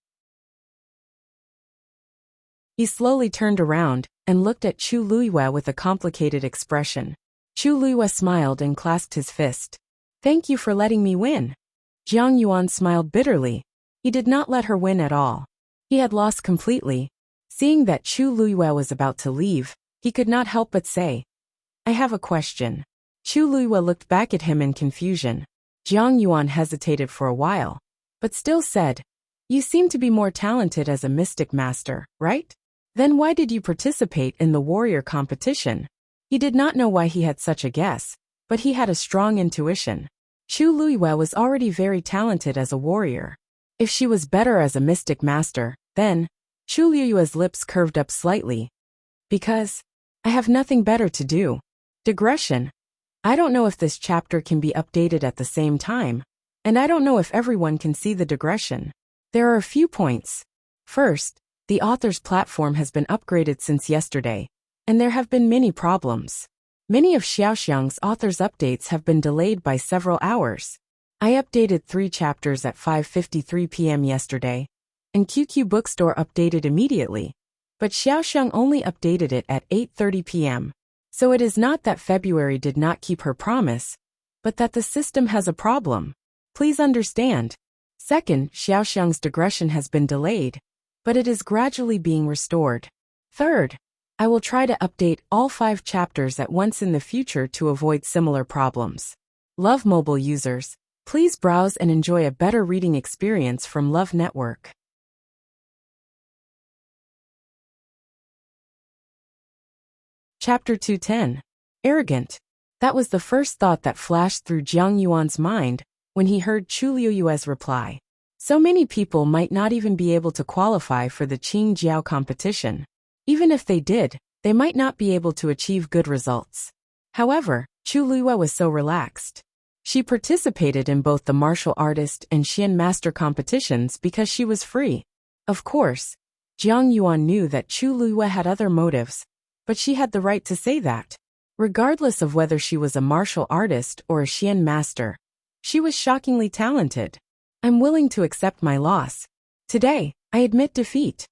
He slowly turned around and looked at Chu Luiyue with a complicated expression. Chu Luiyue smiled and clasped his fist. Thank you for letting me win. Jiang Yuan smiled bitterly. He did not let her win at all. He had lost completely. Seeing that Chu Luiyue was about to leave, he could not help but say, I have a question. Chu Luiyue looked back at him in confusion. Jiang Yuan hesitated for a while, but still said, You seem to be more talented as a mystic master, right? Then why did you participate in the warrior competition? He did not know why he had such a guess, but he had a strong intuition. Chu Luiyue was already very talented as a warrior. If she was better as a mystic master, then, Chu Luiyue's lips curved up slightly. Because I have nothing better to do. Digression. I don't know if this chapter can be updated at the same time, and I don't know if everyone can see the digression. There are a few points. First, the author's platform has been upgraded since yesterday, and there have been many problems. Many of Xiaoxiang's author's updates have been delayed by several hours. I updated 3 chapters at 5:53 p.m. yesterday, and QQ Bookstore updated immediately. but Xiaoxiang only updated it at 8:30 p.m. So it is not that February did not keep her promise, but that the system has a problem. Please understand. Second, Xiaoxiang's digression has been delayed, but it is gradually being restored. Third, I will try to update all 5 chapters at once in the future to avoid similar problems. Love mobile users, please browse and enjoy a better reading experience from Love Network. Chapter 210. Arrogant. That was the first thought that flashed through Jiang Yuan's mind when he heard Chu Liuyue's reply. So many people might not even be able to qualify for the Qing Jiao competition. Even if they did, they might not be able to achieve good results. However, Chu Liyue was so relaxed. She participated in both the martial artist and Xian master competitions because she was free. Of course, Jiang Yuan knew that Chu Liyue had other motives, but she had the right to say that. Regardless of whether she was a martial artist or a Xian master, she was shockingly talented. I'm willing to accept my loss. Today, I admit defeat.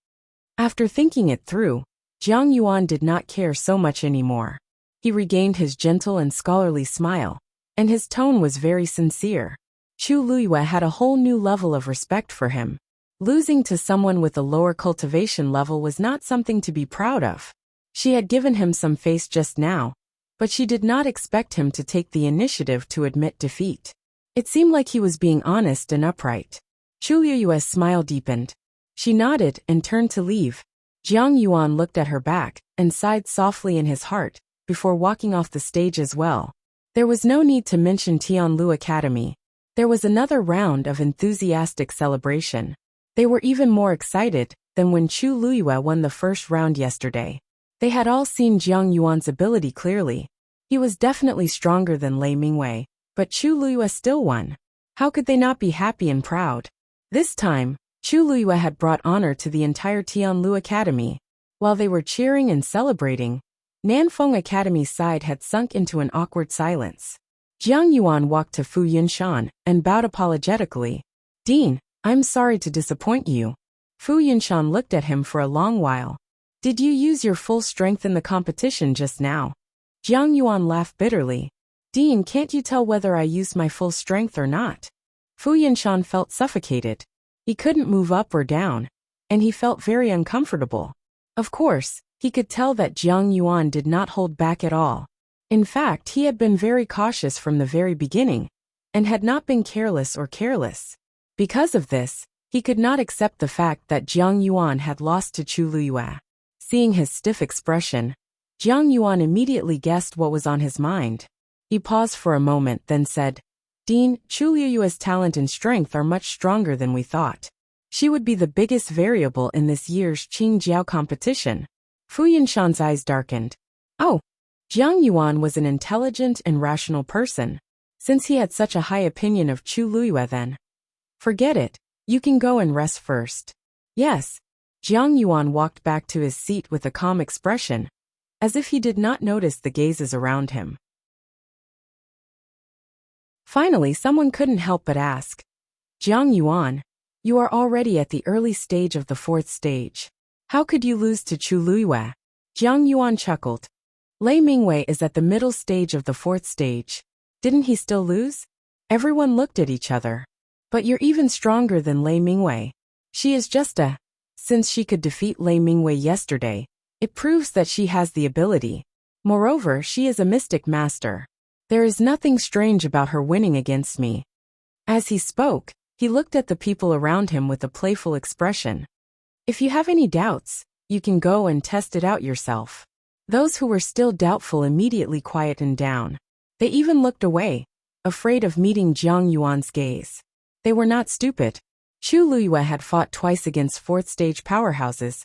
After thinking it through, Jiang Yuan did not care so much anymore. He regained his gentle and scholarly smile, and his tone was very sincere. Chu Liyue had a whole new level of respect for him. Losing to someone with a lower cultivation level was not something to be proud of. She had given him some face just now, but she did not expect him to take the initiative to admit defeat. It seemed like he was being honest and upright. Chu Liyue's smile deepened. She nodded and turned to leave. Jiang Yuan looked at her back and sighed softly in his heart before walking off the stage as well. There was no need to mention Tianlu Academy. There was another round of enthusiastic celebration. They were even more excited than when Chu Liyue won the first round yesterday. They had all seen Jiang Yuan's ability clearly. He was definitely stronger than Lei Mingwei, but Chu Liyue still won. How could they not be happy and proud? This time, Chu Liyue had brought honor to the entire Tianlu Academy. While they were cheering and celebrating, Nanfeng Academy's side had sunk into an awkward silence. Jiang Yuan walked to Fu Yunshan and bowed apologetically. "Dean, I'm sorry to disappoint you." Fu Yunshan looked at him for a long while. "Did you use your full strength in the competition just now?" Jiang Yuan laughed bitterly. "Dean, can't you tell whether I used my full strength or not?" Fu Yunshan felt suffocated. He couldn't move up or down, and he felt very uncomfortable. Of course, he could tell that Jiang Yuan did not hold back at all. In fact, he had been very cautious from the very beginning, and had not been careless or careless. Because of this, he could not accept the fact that Jiang Yuan had lost to Chu Liyue. Seeing his stiff expression, Jiang Yuan immediately guessed what was on his mind. He paused for a moment, then said, "Dean, Chu Liyue's talent and strength are much stronger than we thought. She would be the biggest variable in this year's Qing Jiao competition." Fu Yunshan's eyes darkened. Oh, Jiang Yuan was an intelligent and rational person. Since he had such a high opinion of Chu Liyue then. "Forget it, you can go and rest first." "Yes." Jiang Yuan walked back to his seat with a calm expression, as if he did not notice the gazes around him. Finally, someone couldn't help but ask, "Jiang Yuan, you are already at the early stage of the 4th stage. How could you lose to Chu Liyue?" Jiang Yuan chuckled. "Lei Mingwei is at the middle stage of the 4th stage. Didn't he still lose?" Everyone looked at each other. "But you're even stronger than Lei Mingwei. She is just a..." Since she could defeat Lei Mingwei yesterday, it proves that she has the ability. Moreover, she is a mystic master. There is nothing strange about her winning against me. As he spoke, he looked at the people around him with a playful expression. "If you have any doubts, you can go and test it out yourself." Those who were still doubtful immediately quietened down. They even looked away, afraid of meeting Jiang Yuan's gaze. They were not stupid. Chu Liyue had fought twice against 4th stage powerhouses,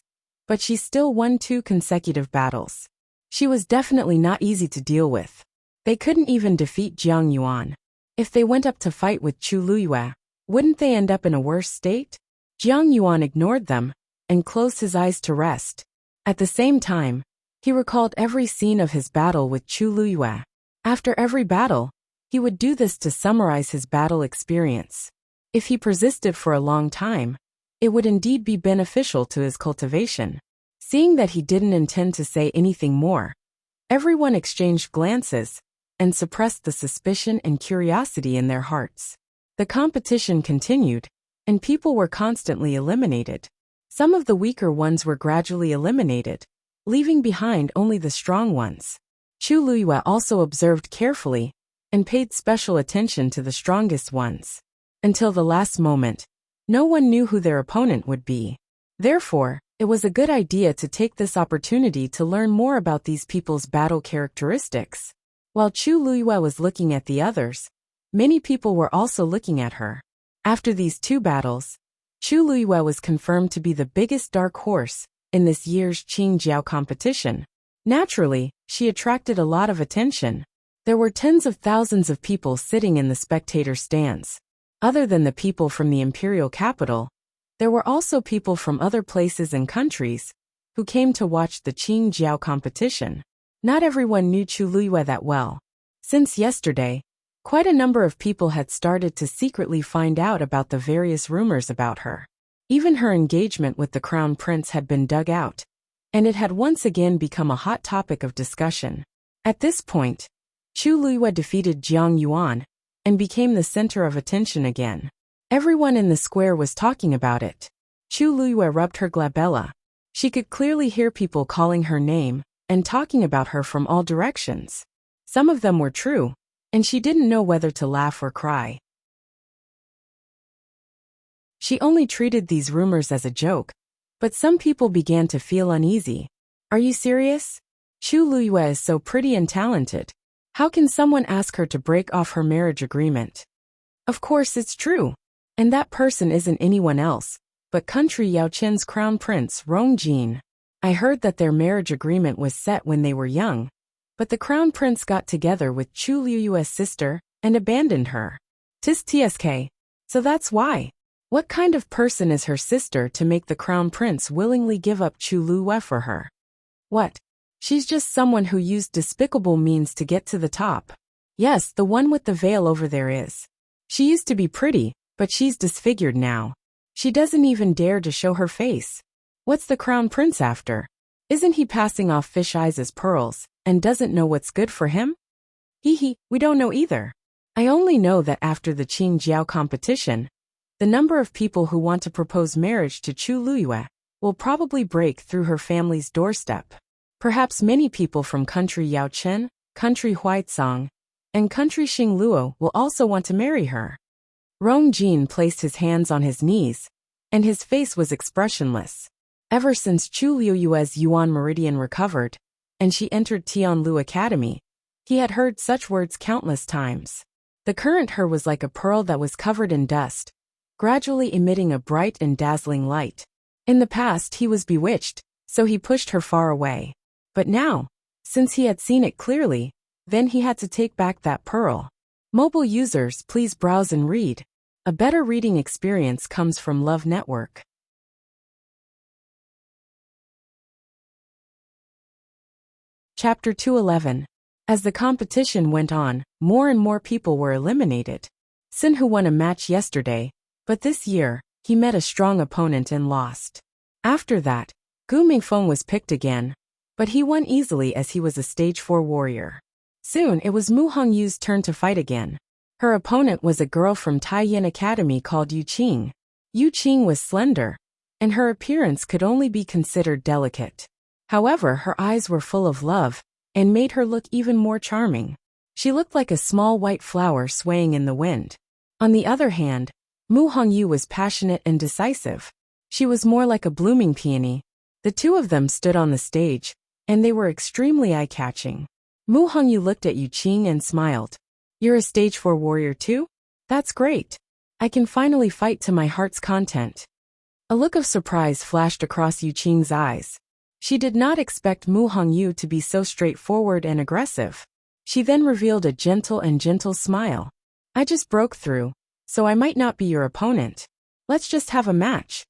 but she still won 2 consecutive battles. She was definitely not easy to deal with. They couldn't even defeat Jiang Yuan. If they went up to fight with Chu Liyue, wouldn't they end up in a worse state? Jiang Yuan ignored them and closed his eyes to rest. At the same time, he recalled every scene of his battle with Chu Liyue. After every battle, he would do this to summarize his battle experience. If he persisted for a long time, it would indeed be beneficial to his cultivation. Seeing that he didn't intend to say anything more, everyone exchanged glances and suppressed the suspicion and curiosity in their hearts. The competition continued, and people were constantly eliminated. Some of the weaker ones were gradually eliminated, leaving behind only the strong ones. Chu Luyue also observed carefully and paid special attention to the strongest ones. Until the last moment, no one knew who their opponent would be. Therefore, it was a good idea to take this opportunity to learn more about these people's battle characteristics. While Chu Luyue was looking at the others, many people were also looking at her. After these two battles, Chu Luyue was confirmed to be the biggest dark horse in this year's Qingjiao competition. Naturally, she attracted a lot of attention. There were tens of thousands of people sitting in the spectator stands. Other than the people from the imperial capital, there were also people from other places and countries who came to watch the Qingjiao competition. Not everyone knew Chu Luyue that well. Since yesterday, quite a number of people had started to secretly find out about the various rumors about her. Even her engagement with the crown prince had been dug out, and it had once again become a hot topic of discussion. At this point, Chu Luyue defeated Jiang Yuan and became the center of attention again. Everyone in the square was talking about it. Chu Luyue rubbed her glabella. She could clearly hear people calling her name and talking about her from all directions. Some of them were true, and she didn't know whether to laugh or cry. She only treated these rumors as a joke, but some people began to feel uneasy. Are you serious? Chu Luyue is so pretty and talented. How can someone ask her to break off her marriage agreement? Of course it's true. And that person isn't anyone else, but country Yaochen's crown prince Rongjin. I heard that their marriage agreement was set when they were young, but the crown prince got together with Chu Luyue's sister and abandoned her. Tsk. So that's why. What kind of person is her sister to make the crown prince willingly give up Chu Luyue for her? What? She's just someone who used despicable means to get to the top. Yes, the one with the veil over there is. She used to be pretty, but she's disfigured now. She doesn't even dare to show her face. What's the crown prince after? Isn't he passing off fish eyes as pearls, and doesn't know what's good for him? We don't know either. I only know that after the Qingjiao competition, the number of people who want to propose marriage to Chu Luyue will probably break through her family's doorstep. Perhaps many people from country Yaochen, country Huaicang, and country Xingluo will also want to marry her. Rongjin placed his hands on his knees, and his face was expressionless. Ever since Chu Luyue's Yuan Meridian recovered, and she entered Tianlu Academy, he had heard such words countless times. The current her was like a pearl that was covered in dust, gradually emitting a bright and dazzling light. In the past he was bewitched, so he pushed her far away. But now, since he had seen it clearly, then he had to take back that pearl. Mobile users, please browse and read. A better reading experience comes from Love Network. Chapter 211. As the competition went on, more and more people were eliminated. Sinhu won a match yesterday, but this year, he met a strong opponent and lost. After that, Gu Mingfeng was picked again, but he won easily as he was a stage 4 warrior. Soon it was Mu Hongyu's turn to fight again. Her opponent was a girl from Taiyin Academy called Yu Qing. Yu Qing was slender, and her appearance could only be considered delicate. However, her eyes were full of love, and made her look even more charming. She looked like a small white flower swaying in the wind. On the other hand, Mu Hongyu was passionate and decisive. She was more like a blooming peony. The two of them stood on the stage, and they were extremely eye-catching. Mu Hongyu looked at Yu Qing and smiled. You're a stage 4 warrior too? That's great. I can finally fight to my heart's content. A look of surprise flashed across Yu Qing's eyes. She did not expect Mu Hongyu to be so straightforward and aggressive. She then revealed a gentle smile. I just broke through, so I might not be your opponent. Let's just have a match.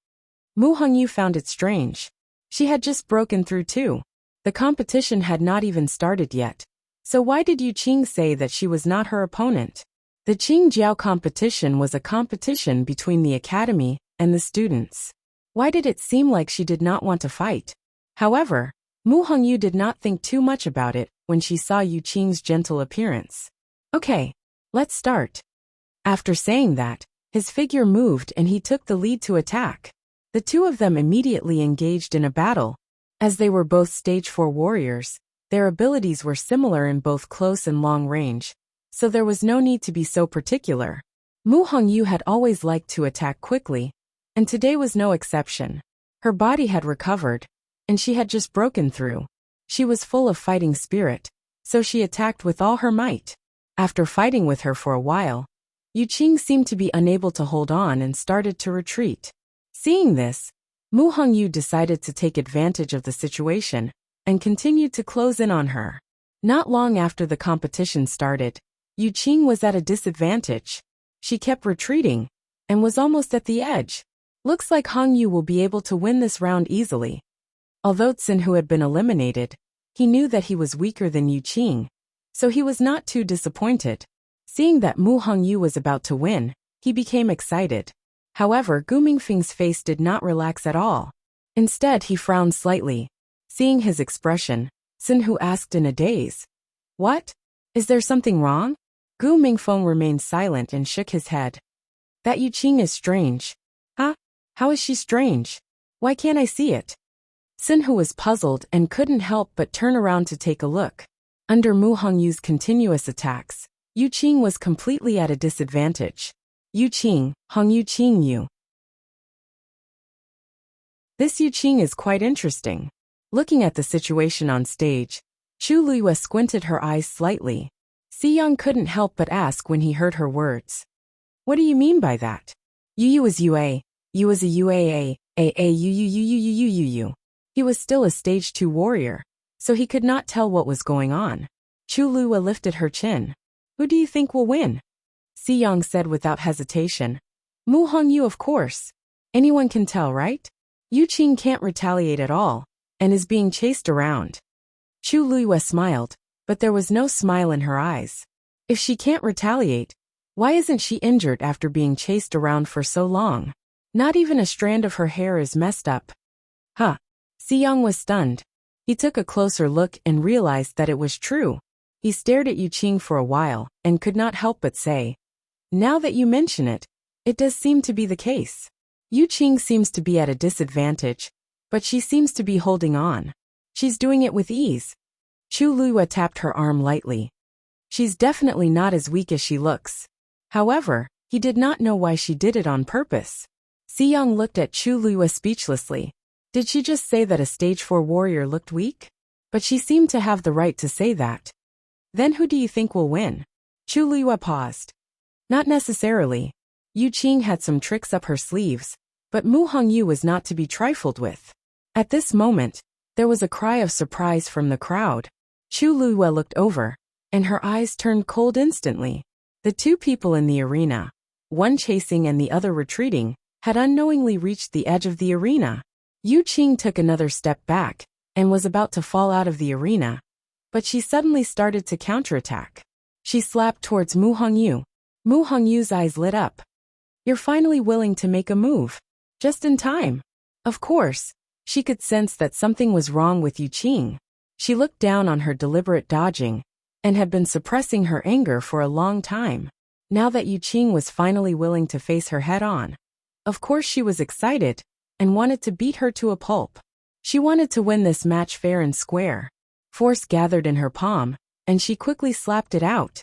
Mu Hongyu found it strange. She had just broken through too. The competition had not even started yet. So why did Yu Qing say that she was not her opponent? The Qingjiao competition was a competition between the academy and the students. Why did it seem like she did not want to fight? However, Mu Hongyu did not think too much about it when she saw Yu Qing's gentle appearance. Okay, let's start. After saying that, his figure moved and he took the lead to attack. The two of them immediately engaged in a battle. As they were both stage 4 warriors, their abilities were similar in both close and long range, so there was no need to be so particular. Mu Hongyu had always liked to attack quickly, and today was no exception. Her body had recovered, and she had just broken through. She was full of fighting spirit, so she attacked with all her might. After fighting with her for a while, Yu Qing seemed to be unable to hold on and started to retreat. Seeing this, Mu Hongyu decided to take advantage of the situation and continued to close in on her. Not long after the competition started, Yu Qing was at a disadvantage. She kept retreating and was almost at the edge. Looks like Hongyu will be able to win this round easily. Although Tsin, who had been eliminated, he knew that he was weaker than Yu Qing, so he was not too disappointed. Seeing that Mu Hongyu was about to win, he became excited. However, Gu Mingfeng's face did not relax at all. Instead, he frowned slightly. Seeing his expression, Tsin Hu asked in a daze, "What? Is there something wrong?" Gu Mingfeng remained silent and shook his head. "That Yu Qing is strange." "Huh? How is she strange? Why can't I see it?" Tsin Hu was puzzled and couldn't help but turn around to take a look. Under Mu Hongyu's continuous attacks, Yu Qing was completely at a disadvantage. Yu Qing, Hongyu Qing Yu. This Yu Qing is quite interesting. Looking at the situation on stage, Chu Luiyue squinted her eyes slightly. Si Yang couldn't help but ask when he heard her words. "What do you mean by that?" Yu is Ua, Yu is a Uaa, A Yu. He was still a stage 2 warrior, so he could not tell what was going on. Chu Luiyue lifted her chin. "Who do you think will win?" Si Yang said without hesitation. "Mu Hongyu, of course. Anyone can tell, right? Yu Qing can't retaliate at all, and is being chased around." Chu Luiyue smiled, but there was no smile in her eyes. If she can't retaliate, why isn't she injured after being chased around for so long? Not even a strand of her hair is messed up. Huh. Si Yang was stunned. He took a closer look and realized that it was true. He stared at Yu Qing for a while and could not help but say, "Now that you mention it, it does seem to be the case. Yu Qing seems to be at a disadvantage, but she seems to be holding on. She's doing it with ease." Chu Luiyue tapped her arm lightly. "She's definitely not as weak as she looks." However, he did not know why she did it on purpose. Si Yang looked at Chu Luiyue speechlessly. Did she just say that a stage 4 warrior looked weak? But she seemed to have the right to say that. "Then who do you think will win?" Chu Luiyue paused. "Not necessarily. Yu Qing had some tricks up her sleeves, but Mu Hongyu was not to be trifled with." At this moment, there was a cry of surprise from the crowd. Chu Luiyue looked over, and her eyes turned cold instantly. The two people in the arena, one chasing and the other retreating, had unknowingly reached the edge of the arena. Yu Qing took another step back and was about to fall out of the arena, but she suddenly started to counterattack. She slapped towards Mu Hongyu. Mu Hongyu's eyes lit up. "You're finally willing to make a move. Just in time." Of course, she could sense that something was wrong with Yu Qing. She looked down on her deliberate dodging and had been suppressing her anger for a long time. Now that Yu Qing was finally willing to face her head on, of course she was excited and wanted to beat her to a pulp. She wanted to win this match fair and square. Force gathered in her palm, and she quickly slapped it out.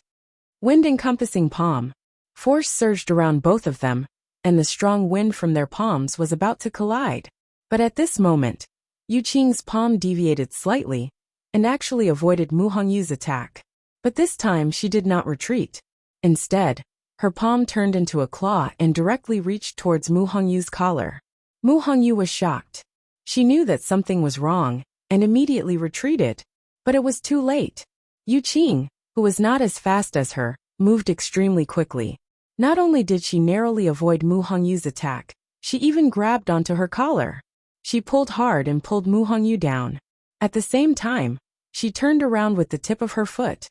Wind-encompassing palm. Force surged around both of them, and the strong wind from their palms was about to collide. But at this moment, Yu Qing's palm deviated slightly, and actually avoided Mu Hongyu's attack. But this time she did not retreat. Instead, her palm turned into a claw and directly reached towards Mu Hongyu's collar. Mu Hongyu was shocked. She knew that something was wrong, and immediately retreated. But it was too late. Yu Qing, who was not as fast as her, moved extremely quickly. Not only did she narrowly avoid Mu Hongyu's attack, she even grabbed onto her collar. She pulled hard and pulled Mu Hongyu down. At the same time, she turned around with the tip of her foot.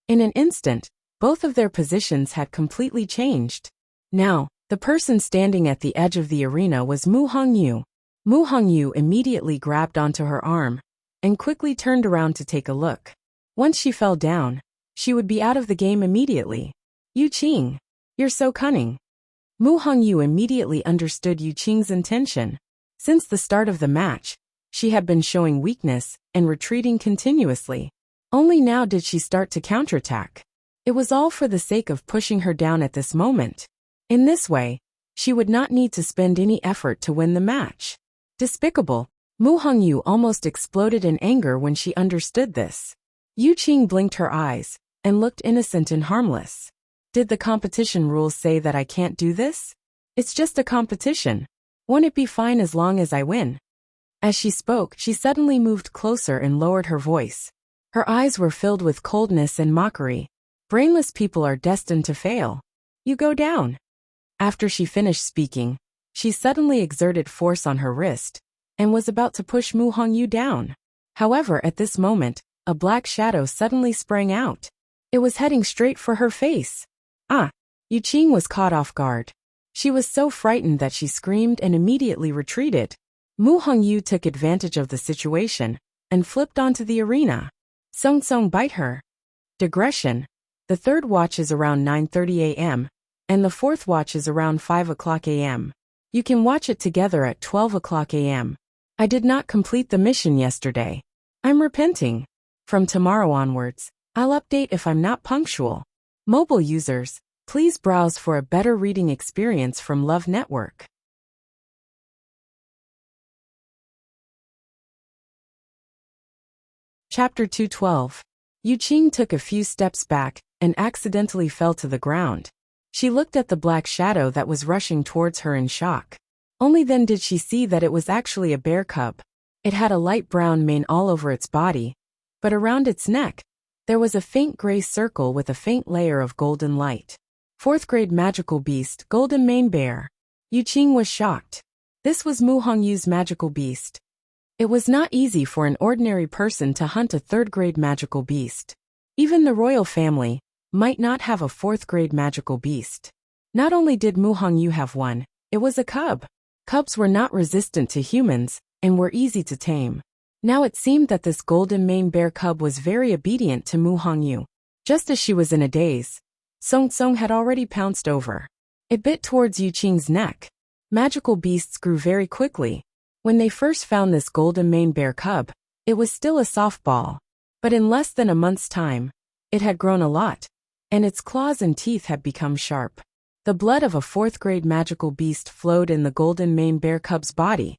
In an instant, both of their positions had completely changed. Now, the person standing at the edge of the arena was Mu Hongyu. Mu Hongyu immediately grabbed onto her arm and quickly turned around to take a look. Once she fell down, she would be out of the game immediately. Yu Qing, you're so cunning. Mu Hongyu immediately understood Yu Qing's intention. Since the start of the match, she had been showing weakness and retreating continuously. Only now did she start to counterattack. It was all for the sake of pushing her down at this moment. In this way, she would not need to spend any effort to win the match. Despicable. Mu Hongyu almost exploded in anger when she understood this. Yu Qing blinked her eyes and looked innocent and harmless. Did the competition rules say that I can't do this? It's just a competition. Won't it be fine as long as I win? As she spoke, she suddenly moved closer and lowered her voice. Her eyes were filled with coldness and mockery. Brainless people are destined to fail. You go down. After she finished speaking, she suddenly exerted force on her wrist and was about to push Mu Hongyu down. However, at this moment, a black shadow suddenly sprang out. It was heading straight for her face. Yu Qing was caught off guard. She was so frightened that she screamed and immediately retreated. Mu Hongyu took advantage of the situation and flipped onto the arena. Song Song bite her. Digression. The third watch is around 9:30 a.m. and the fourth watch is around 5 o'clock a.m. You can watch it together at 12 o'clock a.m. I did not complete the mission yesterday. I'm repenting. From tomorrow onwards, I'll update if I'm not punctual. Mobile users, please browse for a better reading experience from Love Network. Chapter 212. Yu Qing took a few steps back and accidentally fell to the ground. She looked at the black shadow that was rushing towards her in shock. Only then did she see that it was actually a bear cub. It had a light brown mane all over its body, but around its neck, there was a faint gray circle with a faint layer of golden light. 4th grade magical beast, golden mane bear. Yu Qing was shocked. This was Mu Hongyu's magical beast. It was not easy for an ordinary person to hunt a 3rd grade magical beast. Even the royal family might not have a 4th grade magical beast. Not only did Mu Hongyu have one, it was a cub. Cubs were not resistant to humans and were easy to tame. Now it seemed that this golden mane bear cub was very obedient to Mu Hongyu. Just as she was in a daze, Song Song had already pounced over. It bit towards Yu Qing's neck. Magical beasts grew very quickly. When they first found this golden mane bear cub, it was still a softball. But in less than a month's time, it had grown a lot, and its claws and teeth had become sharp. The blood of a 4th grade magical beast flowed in the golden mane bear cub's body,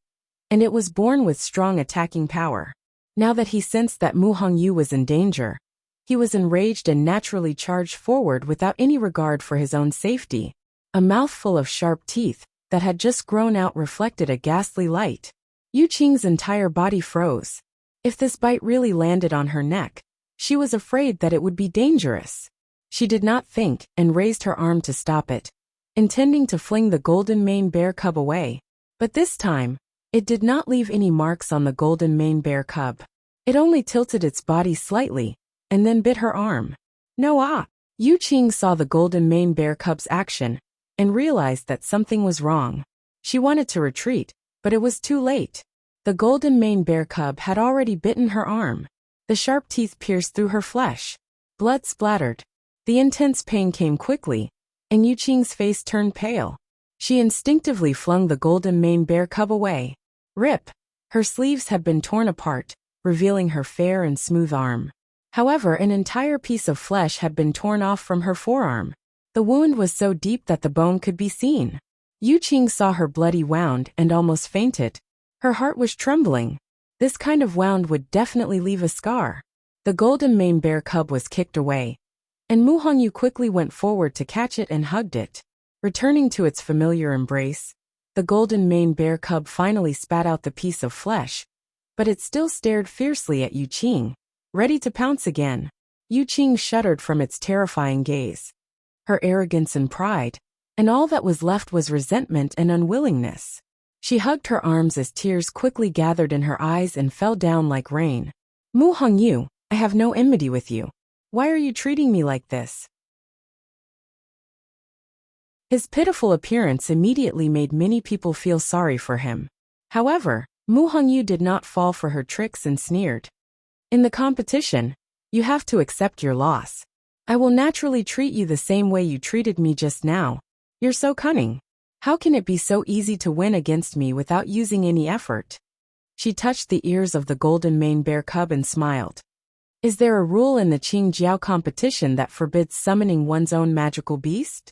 and it was born with strong attacking power. Now that he sensed that Mu Hongyu was in danger, he was enraged and naturally charged forward without any regard for his own safety. A mouthful of sharp teeth that had just grown out reflected a ghastly light. Yu Qing's entire body froze. If this bite really landed on her neck, she was afraid that it would be dangerous. She did not think and raised her arm to stop it, intending to fling the golden mane bear cub away. But this time, it did not leave any marks on the golden mane bear cub. It only tilted its body slightly, and then bit her arm. No. Yu Qing saw the golden mane bear cub's action, and realized that something was wrong. She wanted to retreat, but it was too late. The golden mane bear cub had already bitten her arm. The sharp teeth pierced through her flesh. Blood splattered. The intense pain came quickly, and Yu Qing's face turned pale. She instinctively flung the golden mane bear cub away. Rip! Her sleeves had been torn apart, revealing her fair and smooth arm. However, an entire piece of flesh had been torn off from her forearm. The wound was so deep that the bone could be seen. Yu Qing saw her bloody wound and almost fainted. Her heart was trembling. This kind of wound would definitely leave a scar. The golden mane bear cub was kicked away, and Mu Hongyu quickly went forward to catch it and hugged it. Returning to its familiar embrace, the golden mane bear cub finally spat out the piece of flesh, but it still stared fiercely at Yu Qing, ready to pounce again. Yu Qing shuddered from its terrifying gaze. Her arrogance and pride, and all that was left was resentment and unwillingness. She hugged her arms as tears quickly gathered in her eyes and fell down like rain. Mu Hongyu, I have no enmity with you. Why are you treating me like this? His pitiful appearance immediately made many people feel sorry for him. However, Mu Hongyu did not fall for her tricks and sneered. In the competition, you have to accept your loss. I will naturally treat you the same way you treated me just now. You're so cunning. How can it be so easy to win against me without using any effort? She touched the ears of the golden mane bear cub and smiled. Is there a rule in the Qingjiao competition that forbids summoning one's own magical beast?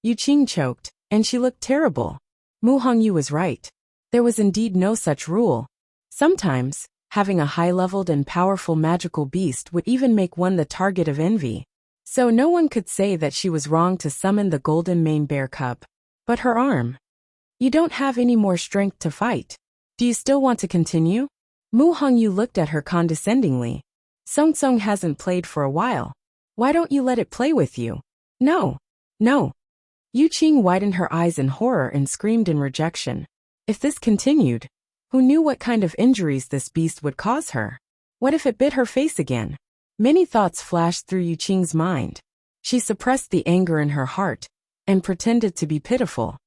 Yu Qing choked, and she looked terrible. Mu Hongyu was right. There was indeed no such rule. Sometimes, having a high-leveled and powerful magical beast would even make one the target of envy. So no one could say that she was wrong to summon the golden mane bear cub. But her arm. You don't have any more strength to fight. Do you still want to continue? Mu Hongyu looked at her condescendingly. Song Song hasn't played for a while. Why don't you let it play with you? No. No. Yu Qing widened her eyes in horror and screamed in rejection. If this continued, who knew what kind of injuries this beast would cause her? What if it bit her face again? Many thoughts flashed through Yu Qing's mind. She suppressed the anger in her heart and pretended to be pitiful.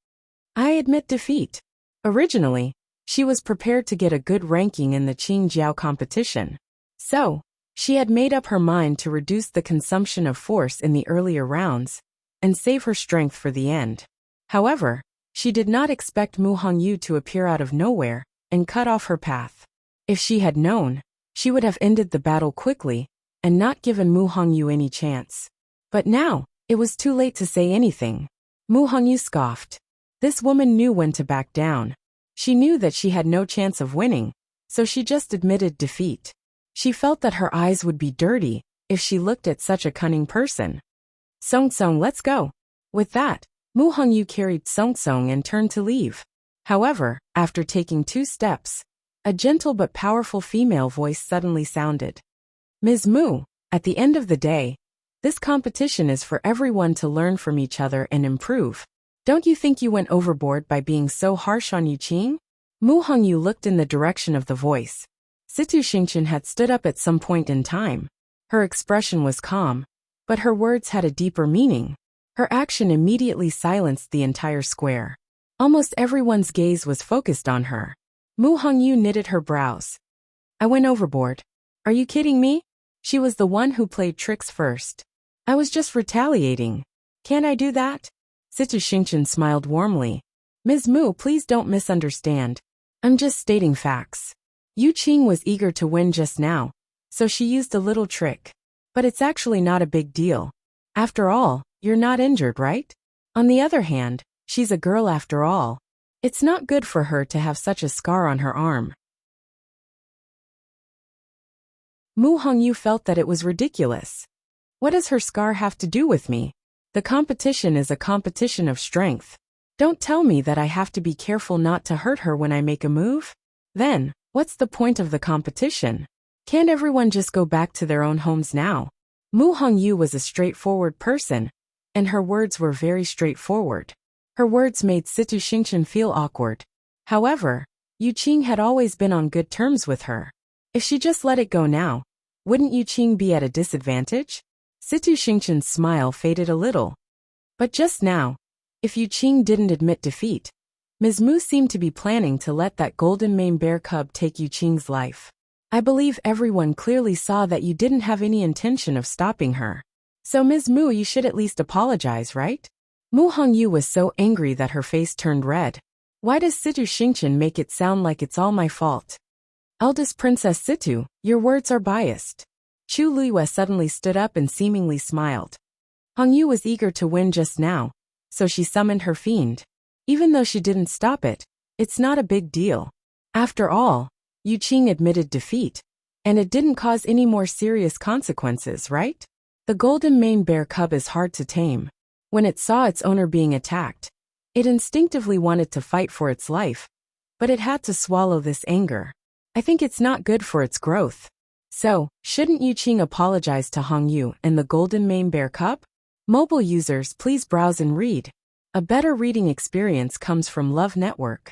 I admit defeat. Originally, she was prepared to get a good ranking in the Qingjiao competition. So, she had made up her mind to reduce the consumption of force in the earlier rounds and save her strength for the end. However, she did not expect Mu Hongyu to appear out of nowhere and cut off her path. If she had known, she would have ended the battle quickly and not given Mu Hongyu any chance. But now, it was too late to say anything. Mu Hongyu scoffed. This woman knew when to back down. She knew that she had no chance of winning, so she just admitted defeat. She felt that her eyes would be dirty if she looked at such a cunning person. Song Song, let's go. With that, Mu Hongyu carried Song Song and turned to leave. However, after taking 2 steps, a gentle but powerful female voice suddenly sounded. Ms. Mu, at the end of the day, this competition is for everyone to learn from each other and improve. Don't you think you went overboard by being so harsh on Yu Qing? Mu Hongyu looked in the direction of the voice. Situ Xingqian had stood up at some point in time. Her expression was calm, but her words had a deeper meaning. Her action immediately silenced the entire square. Almost everyone's gaze was focused on her. Mu Hongyu knitted her brows. I went overboard. Are you kidding me? She was the one who played tricks first. I was just retaliating. Can't I do that? Situ Xingqian smiled warmly. Ms. Mu, please don't misunderstand. I'm just stating facts. Yu Qing was eager to win just now, so she used a little trick. But it's actually not a big deal. After all, you're not injured, right? On the other hand, she's a girl after all. It's not good for her to have such a scar on her arm. Mu Hongyu felt that it was ridiculous. What does her scar have to do with me? The competition is a competition of strength. Don't tell me that I have to be careful not to hurt her when I make a move? Then, what's the point of the competition? Can't everyone just go back to their own homes now? Mu Hongyu was a straightforward person, and her words were very straightforward. Her words made Situ Xingqian feel awkward. However, Yu Qing had always been on good terms with her. If she just let it go now, wouldn't Yu Qing be at a disadvantage? Situ Xingqian's smile faded a little. But just now, if Yu Qing didn't admit defeat, Ms. Mu seemed to be planning to let that golden mane bear cub take Yu Qing's life. I believe everyone clearly saw that you didn't have any intention of stopping her. So Ms. Mu, you should at least apologize, right? Mu Hongyu was so angry that her face turned red. Why does Situ Xingqian make it sound like it's all my fault? Eldest Princess Situ, your words are biased. Chu Luiyue suddenly stood up and seemingly smiled. Hongyu was eager to win just now, so she summoned her fiend. Even though she didn't stop it, it's not a big deal. After all, Yu Qing admitted defeat, and it didn't cause any more serious consequences, right? The golden mane bear cub is hard to tame. When it saw its owner being attacked, it instinctively wanted to fight for its life, but it had to swallow this anger. I think it's not good for its growth. So, shouldn't Yu Qing apologize to Hongyu and the golden mane bear cub? Mobile users, please browse and read. A better reading experience comes from Love Network.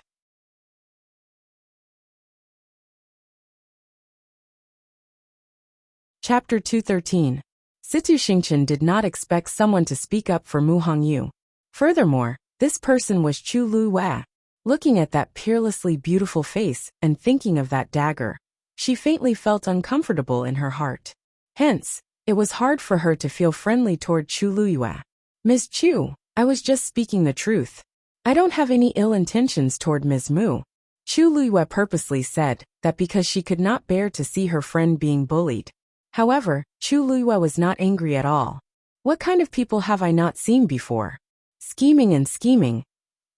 Chapter 213. Situ Xingqian did not expect someone to speak up for Mu Hongyu. Furthermore, this person was Chu Luiyue. Looking at that peerlessly beautiful face and thinking of that dagger, she faintly felt uncomfortable in her heart. Hence, it was hard for her to feel friendly toward Chu Luyue. Ms. Chu, I was just speaking the truth. I don't have any ill intentions toward Ms. Mu. Chu Luyue purposely said that because she could not bear to see her friend being bullied. However, Chu Luyue was not angry at all. What kind of people have I not seen before? Scheming and scheming.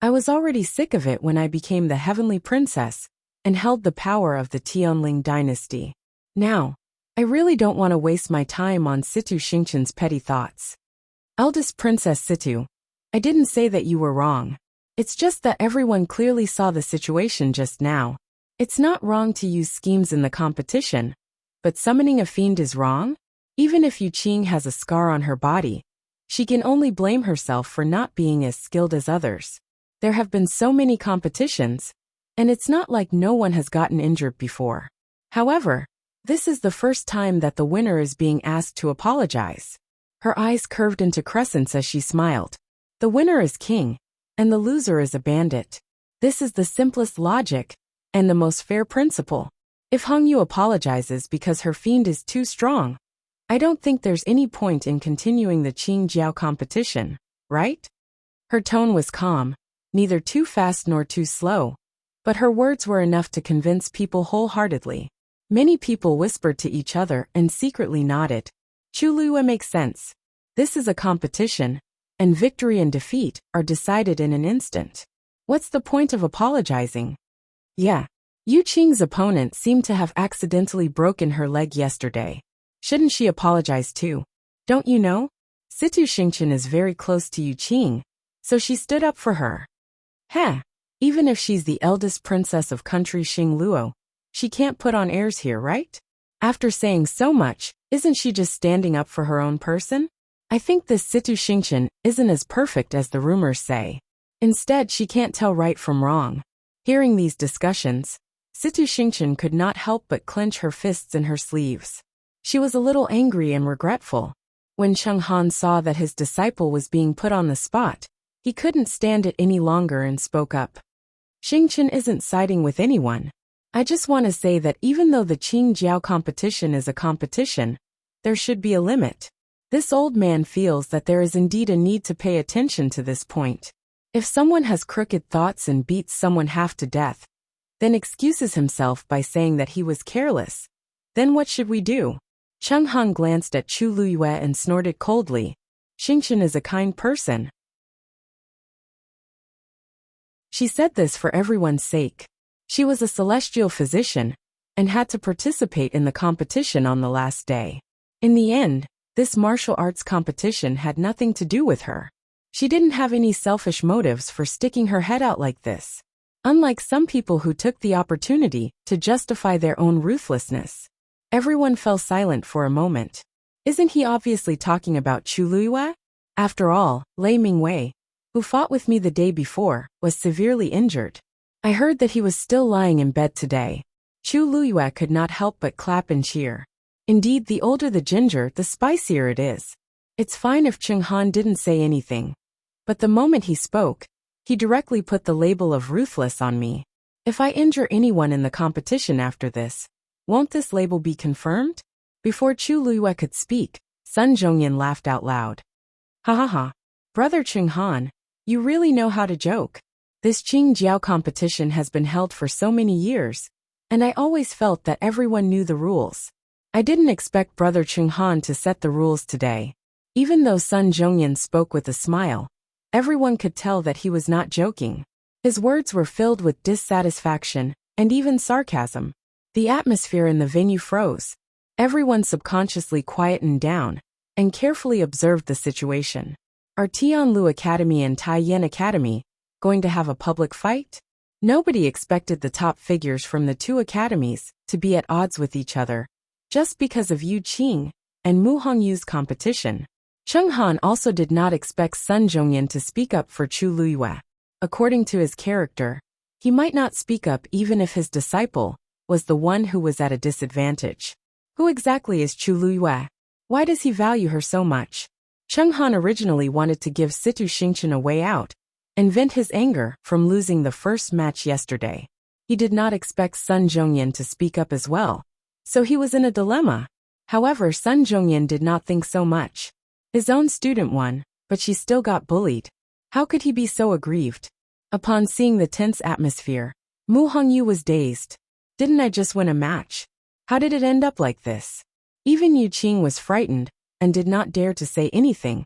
I was already sick of it when I became the heavenly princess and held the power of the Tianling dynasty. Now, I really don't want to waste my time on Situ Xingqian's petty thoughts. Eldest Princess Situ, I didn't say that you were wrong. It's just that everyone clearly saw the situation just now. It's not wrong to use schemes in the competition, but summoning a fiend is wrong? Even if Yu Qing has a scar on her body, she can only blame herself for not being as skilled as others. There have been so many competitions, and it's not like no one has gotten injured before. However, this is the first time that the winner is being asked to apologize. Her eyes curved into crescents as she smiled. The winner is king, and the loser is a bandit. This is the simplest logic, and the most fair principle. If Heng Yu apologizes because her fiend is too strong, I don't think there's any point in continuing the Qing Jiao competition, right? Her tone was calm, neither too fast nor too slow, but her words were enough to convince people wholeheartedly. Many people whispered to each other and secretly nodded. Chu Luyue makes sense. This is a competition, and victory and defeat are decided in an instant. What's the point of apologizing? Yeah. Yu Qing's opponent seemed to have accidentally broken her leg yesterday. Shouldn't she apologize too? Don't you know? Situ Xingqian is very close to Yu Qing, so she stood up for her. Heh. Even if she's the eldest princess of country Xingluo, she can't put on airs here, right? After saying so much, isn't she just standing up for her own person? I think this Situ Xingqian isn't as perfect as the rumors say. Instead, she can't tell right from wrong. Hearing these discussions, Situ Xingqian could not help but clench her fists in her sleeves. She was a little angry and regretful. When Cheng Han saw that his disciple was being put on the spot, he couldn't stand it any longer and spoke up. Xingqian isn't siding with anyone. I just want to say that even though the Qing Jiao competition is a competition, there should be a limit. This old man feels that there is indeed a need to pay attention to this point. If someone has crooked thoughts and beats someone half to death, then excuses himself by saying that he was careless, then what should we do? Cheng Han glanced at Chu Luyue and snorted coldly. Xingqian is a kind person. She said this for everyone's sake. She was a celestial physician and had to participate in the competition on the last day. In the end, this martial arts competition had nothing to do with her. She didn't have any selfish motives for sticking her head out like this. Unlike some people who took the opportunity to justify their own ruthlessness. Everyone fell silent for a moment. Isn't he obviously talking about Chu Luyue? After all, Lei Mingwei, who fought with me the day before, was severely injured. I heard that he was still lying in bed today. Chu Luyue could not help but clap and cheer. Indeed, the older the ginger, the spicier it is. It's fine if Cheng Han didn't say anything. But the moment he spoke, he directly put the label of ruthless on me. If I injure anyone in the competition after this, won't this label be confirmed? Before Chu Luyue could speak, Sun Zhongyan laughed out loud. Ha ha ha. Brother Cheng Han, you really know how to joke. This Qing Jiao competition has been held for so many years, and I always felt that everyone knew the rules. I didn't expect Brother Cheng Han to set the rules today. Even though Sun Zhongyan spoke with a smile, everyone could tell that he was not joking. His words were filled with dissatisfaction and even sarcasm. The atmosphere in the venue froze. Everyone subconsciously quietened down and carefully observed the situation. Are Tianlu Academy and Taiyan Academy going to have a public fight? Nobody expected the top figures from the two academies to be at odds with each other, just because of Yu Qing and Mu Hongyu's competition. Cheng Han also did not expect Sun Zhongyan to speak up for Chu Luyue. According to his character, he might not speak up even if his disciple was the one who was at a disadvantage. Who exactly is Chu Luyue? Why does he value her so much? Cheng Han originally wanted to give Situ Xingqian a way out, and vent his anger from losing the first match yesterday. He did not expect Sun Zhongyan to speak up as well, so he was in a dilemma. However, Sun Zhongyan did not think so much. His own student won, but she still got bullied. How could he be so aggrieved? Upon seeing the tense atmosphere, Mu Hongyu was dazed. Didn't I just win a match? How did it end up like this? Even Yu Qing was frightened and did not dare to say anything,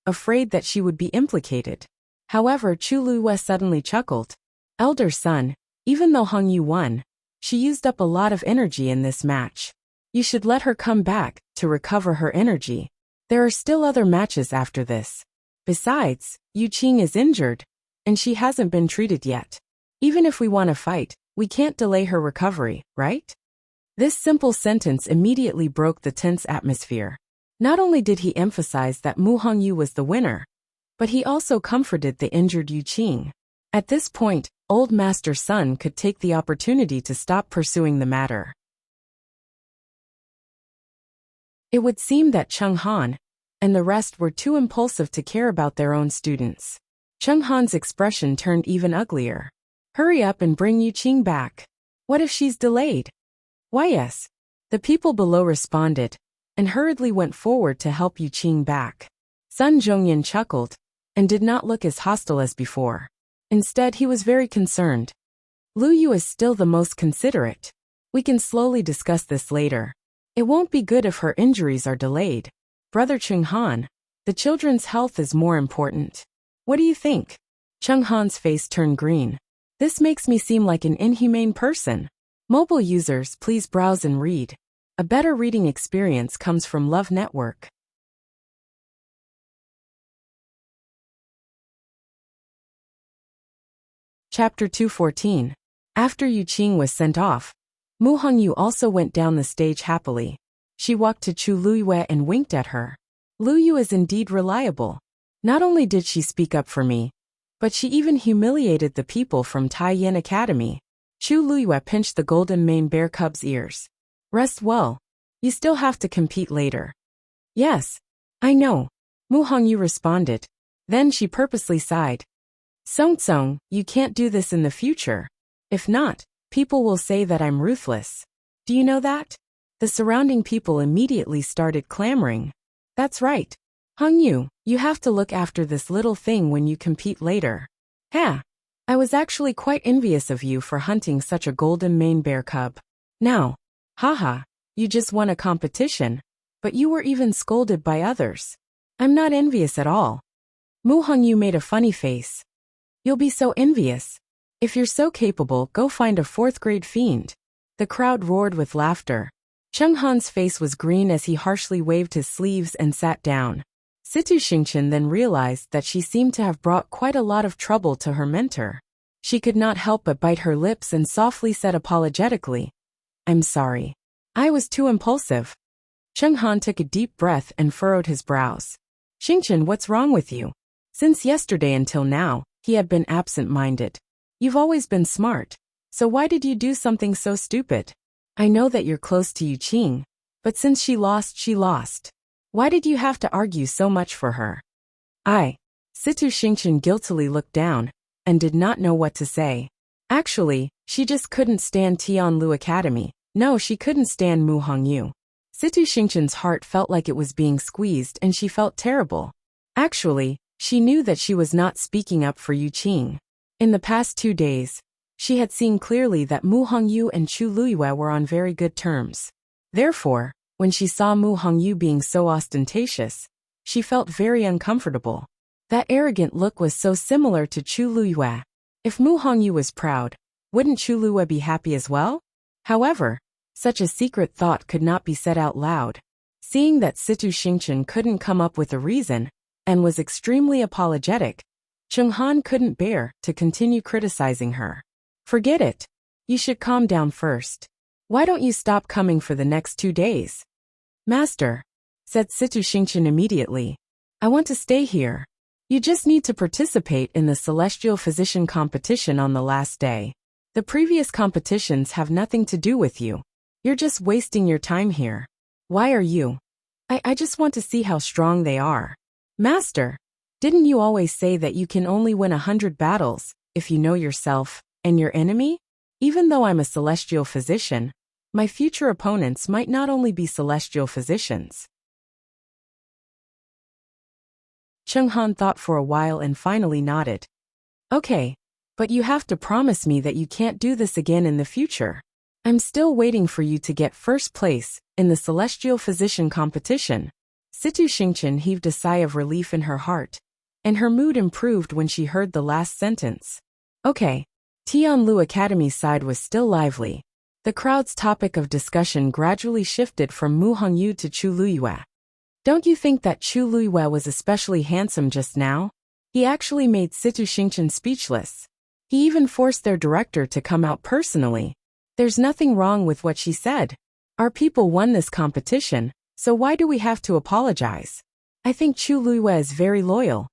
afraid that she would be implicated. However, Chu Luiyue suddenly chuckled. Elder son, even though Hongyu won, she used up a lot of energy in this match. You should let her come back to recover her energy. There are still other matches after this. Besides, Yu Qing is injured, and she hasn't been treated yet. Even if we want to fight, we can't delay her recovery, right? This simple sentence immediately broke the tense atmosphere. Not only did he emphasize that Mu Hongyu was the winner, but he also comforted the injured Yu Qing. At this point, old Master Sun could take the opportunity to stop pursuing the matter. It would seem that Cheng Han and the rest were too impulsive to care about their own students. Cheng Han's expression turned even uglier. Hurry up and bring Yu Qing back. What if she's delayed? Why yes. The people below responded, and hurriedly went forward to help Yu Qing back. Sun Zhongyan chuckled, and did not look as hostile as before. Instead, he was very concerned. Lu Yu is still the most considerate. We can slowly discuss this later. It won't be good if her injuries are delayed. Brother Cheng Han, the children's health is more important. What do you think? Cheng Han's face turned green. This makes me seem like an inhumane person. Mobile users, please browse and read. A better reading experience comes from Love Network. Chapter 214. After Yu Qing was sent off, Mu Hongyu also went down the stage happily. She walked to Chu Luiyue and winked at her. Lu Yu is indeed reliable. Not only did she speak up for me, but she even humiliated the people from Tai Yin Academy. Chu Luiyue pinched the golden mane bear cub's ears. Rest well. You still have to compete later. Yes, I know, Mu Hongyu responded. Then she purposely sighed. Song Tsong, you can't do this in the future. If not, people will say that I'm ruthless. Do you know that? The surrounding people immediately started clamoring. That's right. Hongyu, you have to look after this little thing when you compete later. I was actually quite envious of you for hunting such a golden mane bear cub. Now, haha, you just won a competition, but you were even scolded by others. I'm not envious at all. Mu Hongyu made a funny face. You'll be so envious. If you're so capable, go find a 4th grade fiend. The crowd roared with laughter. Cheng Han's face was green as he harshly waved his sleeves and sat down. Situ Xingchen then realized that she seemed to have brought quite a lot of trouble to her mentor. She could not help but bite her lips and softly said apologetically, I'm sorry. I was too impulsive. Cheng Han took a deep breath and furrowed his brows. Xingchen, what's wrong with you? Since yesterday until now, he had been absent-minded. You've always been smart, so why did you do something so stupid? I know that you're close to Yu Qing, but since she lost, she lost. Why did you have to argue so much for her? Situ Xingchen guiltily looked down and did not know what to say. Actually, she just couldn't stand Tianlu Academy. No, she couldn't stand Mu Hongyu. Situ Xingchen's heart felt like it was being squeezed and she felt terrible. Actually, she knew that she was not speaking up for Yu Qing. In the past 2 days, she had seen clearly that Mu Hongyu and Chu Luiyue were on very good terms. Therefore, when she saw Mu Hongyu being so ostentatious, she felt very uncomfortable. That arrogant look was so similar to Chu Luiyue. If Mu Hongyu was proud, wouldn't Chu Luiyue be happy as well? However, such a secret thought could not be said out loud. Seeing that Situ Xingchen couldn't come up with a reason, and was extremely apologetic, Cheng Han couldn't bear to continue criticizing her. Forget it. You should calm down first. Why don't you stop coming for the next 2 days? Master, said Situ Xingchen immediately. I want to stay here. You just need to participate in the Celestial Physician competition on the last day. The previous competitions have nothing to do with you. You're just wasting your time here. Why are you? I just want to see how strong they are. Master, Didn't you always say that you can only win 100 battles if you know yourself and your enemy? Even though I'm a celestial physician, my future opponents might not only be celestial physicians. Chung Han thought for a while and finally nodded. Okay, but you have to promise me that you can't do this again in the future. I'm still waiting for you to get first place in the celestial physician competition. Situ Xingchen heaved a sigh of relief in her heart, and her mood improved when she heard the last sentence. Okay. Tianlu Academy's side was still lively. The crowd's topic of discussion gradually shifted from Mu Hongyu to Chu Luiyue. Don't you think that Chu Luiyue was especially handsome just now? He actually made Situ Xingchen speechless. He even forced their director to come out personally. There's nothing wrong with what she said. Our people won this competition, so why do we have to apologize? I think Chu Luiyue is very loyal.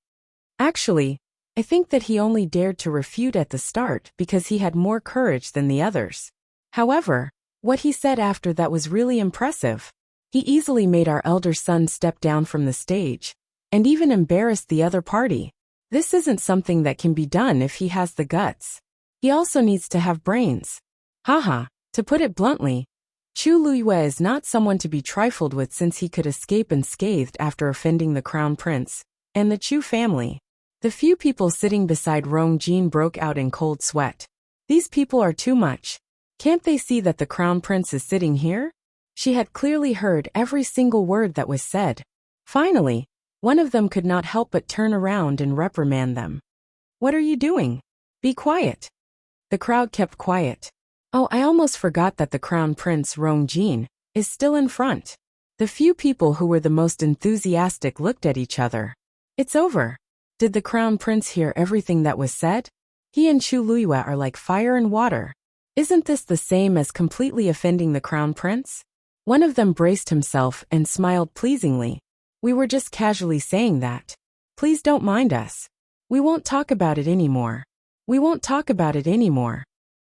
Actually, I think that he only dared to refute at the start because he had more courage than the others. However, what he said after that was really impressive. He easily made our elder son step down from the stage, and even embarrassed the other party. This isn't something that can be done if he has the guts. He also needs to have brains. Haha, to put it bluntly, Chu Luiyue is not someone to be trifled with since he could escape unscathed after offending the crown prince and the Chu family. The few people sitting beside Rong Jin broke out in cold sweat. These people are too much. Can't they see that the crown prince is sitting here? She had clearly heard every single word that was said. Finally, one of them could not help but turn around and reprimand them. What are you doing? Be quiet. The crowd kept quiet. Oh, I almost forgot that the crown prince Rong Jin is still in front. The few people who were the most enthusiastic looked at each other. It's over. Did the crown prince hear everything that was said? He and Chu Luiyue are like fire and water. Isn't this the same as completely offending the crown prince? One of them braced himself and smiled pleasingly. We were just casually saying that. Please don't mind us. We won't talk about it anymore. We won't talk about it anymore.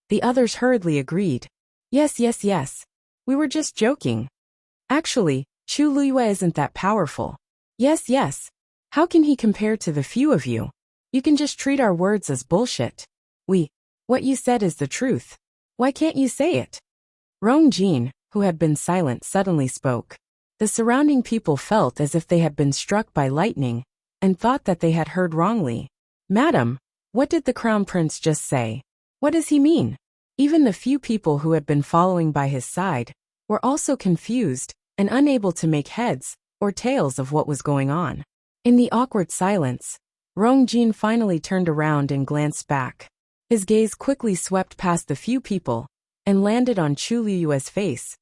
The others hurriedly agreed. Yes. We were just joking. Actually, Chu Luiyue isn't that powerful. Yes. How can he compare to the few of you? You can just treat our words as bullshit. What you said is the truth. Why can't you say it? Rong Jin, who had been silent, suddenly spoke. The surrounding people felt as if they had been struck by lightning, and thought that they had heard wrongly. Madam, what did the crown prince just say? What does he mean? Even the few people who had been following by his side were also confused and unable to make heads or tails of what was going on. In the awkward silence, Rong Jin finally turned around and glanced back. His gaze quickly swept past the few people and landed on Chu Luiyue's face,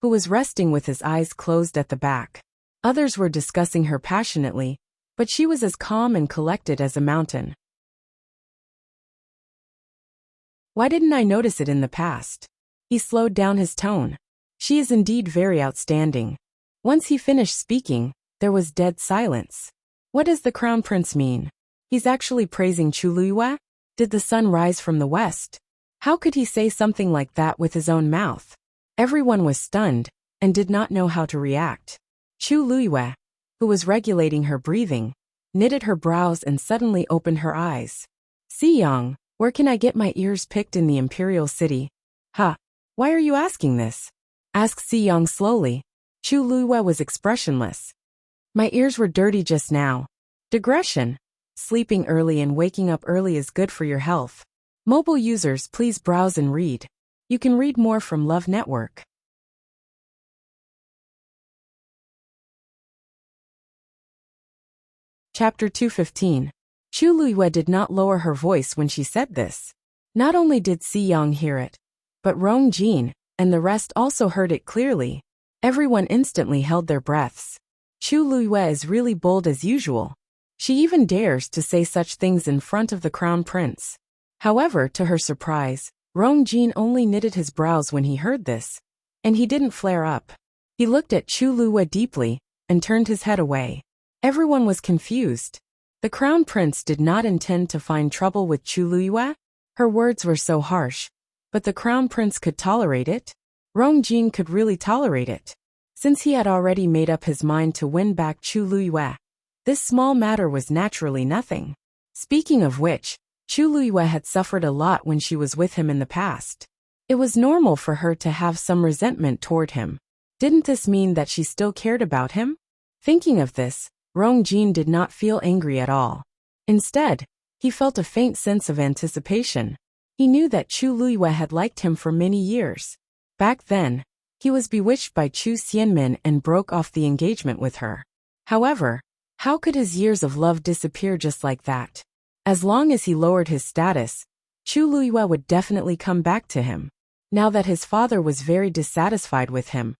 who was resting with his eyes closed at the back. Others were discussing her passionately, but she was as calm and collected as a mountain. Why didn't I notice it in the past? He slowed down his tone. She is indeed very outstanding. Once he finished speaking, there was dead silence. What does the crown prince mean? He's actually praising Chu Luiyue? Did the sun rise from the west? How could he say something like that with his own mouth? Everyone was stunned and did not know how to react. Chu Luiyue, who was regulating her breathing, knitted her brows and suddenly opened her eyes. Si Yang, where can I get my ears picked in the imperial city? Why are you asking this? Asked Si Yang slowly. Chu Luiyue was expressionless. My ears were dirty just now. Digression. Sleeping early and waking up early is good for your health. Mobile users, please browse and read. You can read more from Love Network. Chapter 215. Chu Luiyue did not lower her voice when she said this. Not only did Si Yang hear it, but Rong Jin and the rest also heard it clearly. Everyone instantly held their breaths. Chu Luiyue is really bold as usual. She even dares to say such things in front of the crown prince. However, to her surprise, Rong Jin only knitted his brows when he heard this, and he didn't flare up. He looked at Chu Luiyue deeply and turned his head away. Everyone was confused. The crown prince did not intend to find trouble with Chu Luiyue. Her words were so harsh, but the crown prince could tolerate it. Rong Jin could really tolerate it. Since he had already made up his mind to win back Chu Luiyue, This small matter was naturally nothing. Speaking of which, Chu Luiyue had suffered a lot when she was with him in the past. It was normal for her to have some resentment toward him. Didn't this mean that she still cared about him? Thinking of this, Rong Jin did not feel angry at all. Instead, he felt a faint sense of anticipation. He knew that Chu Luiyue had liked him for many years. Back then, he was bewitched by Chu Xianmin and broke off the engagement with her. However, how could his years of love disappear just like that? As long as he lowered his status, Chu Luiyue would definitely come back to him. Now that his father was very dissatisfied with him,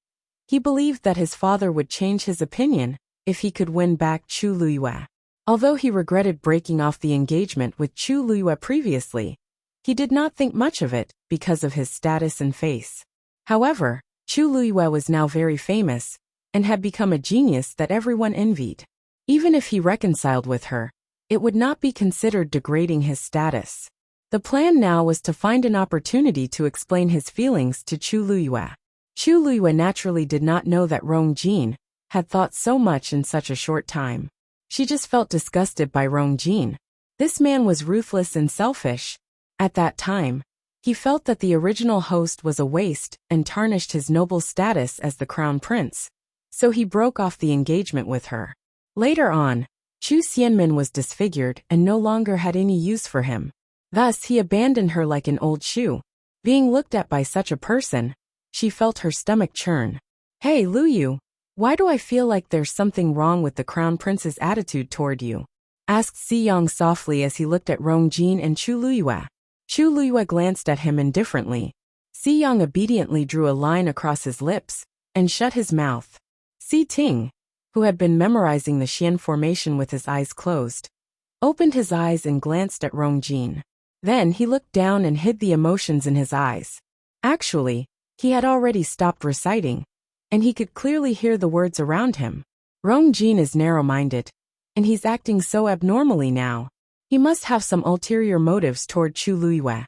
he believed that his father would change his opinion if he could win back Chu Luiyue. Although he regretted breaking off the engagement with Chu Luiyue previously, he did not think much of it because of his status and face. However, Chu Luiyue was now very famous and had become a genius that everyone envied. Even if he reconciled with her, it would not be considered degrading his status. The plan now was to find an opportunity to explain his feelings to Chu Luiyue. Chu Luiyue naturally did not know that Rong Jin had thought so much in such a short time. She just felt disgusted by Rong Jin. This man was ruthless and selfish. At that time, he felt that the original host was a waste and tarnished his noble status as the crown prince, so he broke off the engagement with her. Later on, Chu Xianmin was disfigured and no longer had any use for him. Thus, he abandoned her like an old shoe. Being looked at by such a person, she felt her stomach churn. "Hey, Luyu, why do I feel like there's something wrong with the crown prince's attitude toward you?" asked Si Yang softly as he looked at Rong Jin and Chu Luiyue. Chu Luiyue glanced at him indifferently. Si Yang obediently drew a line across his lips and shut his mouth. Si Ting, who had been memorizing the Xian formation with his eyes closed, opened his eyes and glanced at Rong Jin. Then he looked down and hid the emotions in his eyes. Actually, he had already stopped reciting, and he could clearly hear the words around him. Rong Jin is narrow-minded, and he's acting so abnormally now. He must have some ulterior motives toward Chu Luiyue.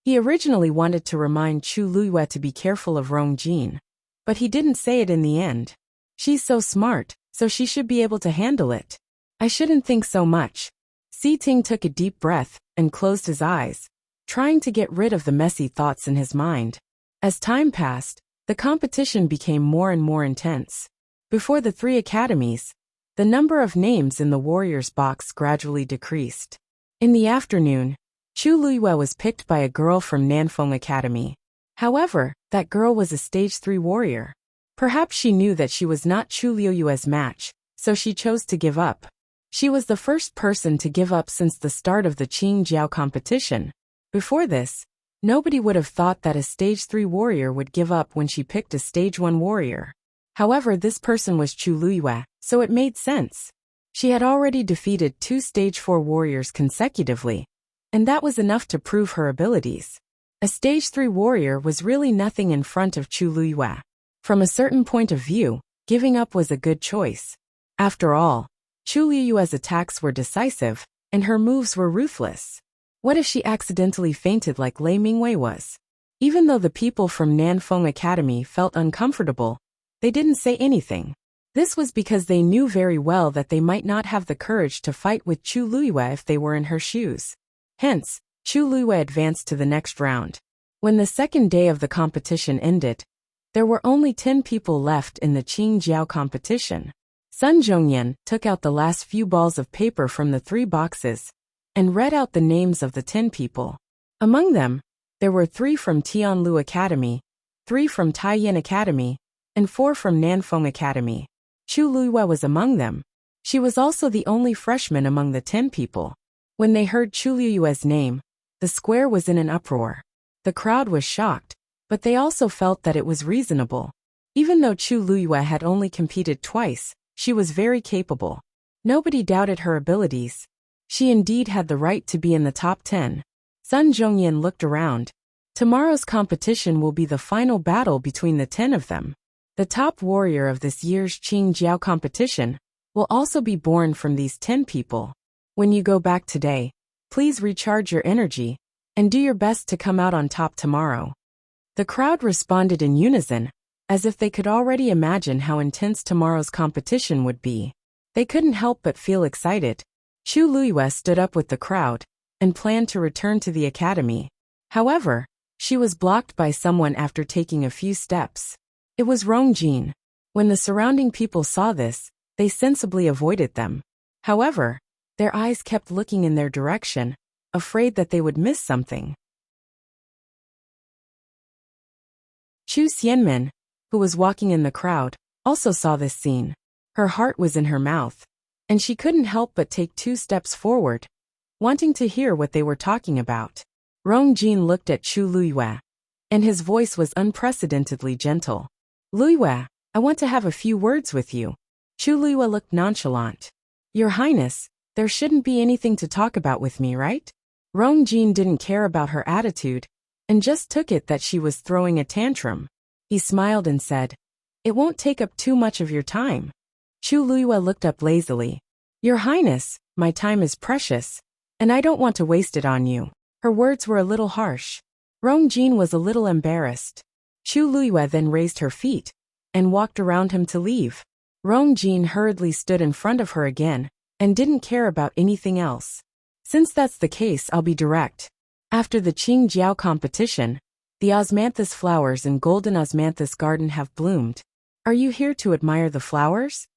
He originally wanted to remind Chu Luiyue to be careful of Rong Jin, but he didn't say it in the end. She's so smart, so she should be able to handle it. I shouldn't think so much. Si Ting took a deep breath and closed his eyes, trying to get rid of the messy thoughts in his mind. As time passed, the competition became more and more intense. Before the 3 academies, the number of names in the warriors' box gradually decreased. In the afternoon, Chu Luiyue was picked by a girl from Nanfeng Academy. However, that girl was a stage 3 warrior. Perhaps she knew that she was not Chu Luiyue's match, so she chose to give up. She was the first person to give up since the start of the Qing Jiao competition. Before this, nobody would have thought that a stage 3 warrior would give up when she picked a stage 1 warrior. However, this person was Chu Luiyue, so it made sense. She had already defeated 2 stage 4 warriors consecutively, and that was enough to prove her abilities. A stage 3 warrior was really nothing in front of Chu Luiyue. From a certain point of view, giving up was a good choice. After all, Chu Luiyue's attacks were decisive, and her moves were ruthless. What if she accidentally fainted like Lei Mingwei was? Even though the people from Nanfeng Academy felt uncomfortable, they didn't say anything. This was because they knew very well that they might not have the courage to fight with Chu Luiyue if they were in her shoes. Hence, Chu Luiyue advanced to the next round. When the second day of the competition ended, there were only 10 people left in the Qing Jiao competition. Sun Zhongyan took out the last few balls of paper from the 3 boxes and read out the names of the 10 people. Among them, there were 3 from Tianlu Academy, 3 from Taiyin Academy, and 4 from Nanfeng Academy. Chu Luiyue was among them. She was also the only freshman among the 10 people. When they heard Chu Luiyue's name, the square was in an uproar. The crowd was shocked, but they also felt that it was reasonable. Even though Chu Luiyue had only competed twice, she was very capable. Nobody doubted her abilities. She indeed had the right to be in the top 10. Sun Zhongyan looked around. Tomorrow's competition will be the final battle between the 10 of them. The top warrior of this year's Qing Jiao competition will also be born from these 10 people. When you go back today, please recharge your energy and do your best to come out on top tomorrow. The crowd responded in unison as if they could already imagine how intense tomorrow's competition would be. They couldn't help but feel excited. Chu Luiyue stood up with the crowd and planned to return to the academy. However, she was blocked by someone after taking a few steps. It was Rongjin. When the surrounding people saw this, they sensibly avoided them. However, their eyes kept looking in their direction, afraid that they would miss something. Chu Xianmin, who was walking in the crowd, also saw this scene. Her heart was in her mouth, and she couldn't help but take 2 steps forward, wanting to hear what they were talking about. Rongjin looked at Chu Luiyue, and his voice was unprecedentedly gentle. "Luiyue, I want to have a few words with you." Chu Luiyue looked nonchalant. "Your Highness, there shouldn't be anything to talk about with me, right?" Rongjin didn't care about her attitude, and just took it that she was throwing a tantrum. He smiled and said, "It won't take up too much of your time." Chu Luiyue looked up lazily. "Your Highness, my time is precious, and I don't want to waste it on you." Her words were a little harsh. Rongjin was a little embarrassed. Chu Luiyue then raised her feet and walked around him to leave. Rongjin hurriedly stood in front of her again and didn't care about anything else. "Since that's the case, I'll be direct. After the Qingjiao competition, the osmanthus flowers in Golden Osmanthus Garden have bloomed. Are you here to admire the flowers?"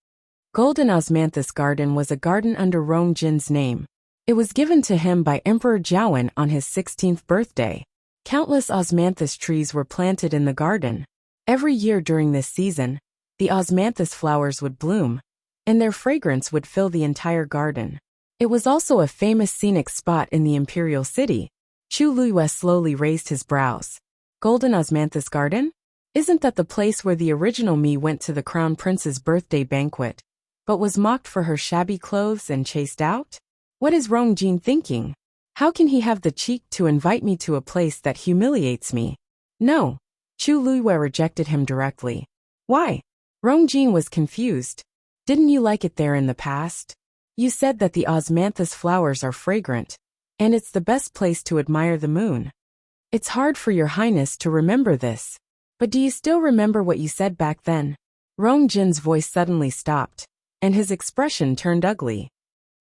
Golden Osmanthus Garden was a garden under Rongjin's name. It was given to him by Emperor Jiawen on his 16th birthday. Countless osmanthus trees were planted in the garden. Every year during this season, the osmanthus flowers would bloom, and their fragrance would fill the entire garden. It was also a famous scenic spot in the imperial city. Chu Luiyue slowly raised his brows. "Golden Osmanthus Garden? Isn't that the place where the original me went to the crown prince's birthday banquet, but was mocked for her shabby clothes and chased out? What is Rongjin thinking? How can he have the cheek to invite me to a place that humiliates me?" "No." Chu Luiyue rejected him directly. "Why?" Rongjin was confused. "Didn't you like it there in the past? You said that the osmanthus flowers are fragrant, and it's the best place to admire the moon. It's hard for your Highness to remember this. But do you still remember what you said back then?" Rongjin's voice suddenly stopped, and his expression turned ugly.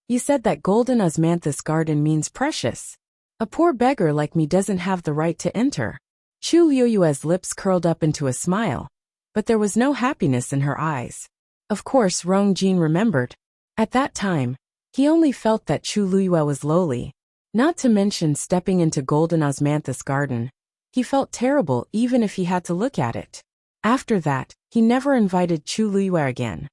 "You said that Golden Osmanthus Garden means precious. A poor beggar like me doesn't have the right to enter." Chu Luiyue's lips curled up into a smile, but there was no happiness in her eyes. Of course Rongjin remembered. At that time, he only felt that Chu Luiyue was lowly. Not to mention stepping into Golden Osmanthus Garden. He felt terrible even if he had to look at it. After that, he never invited Chu Luiyue again.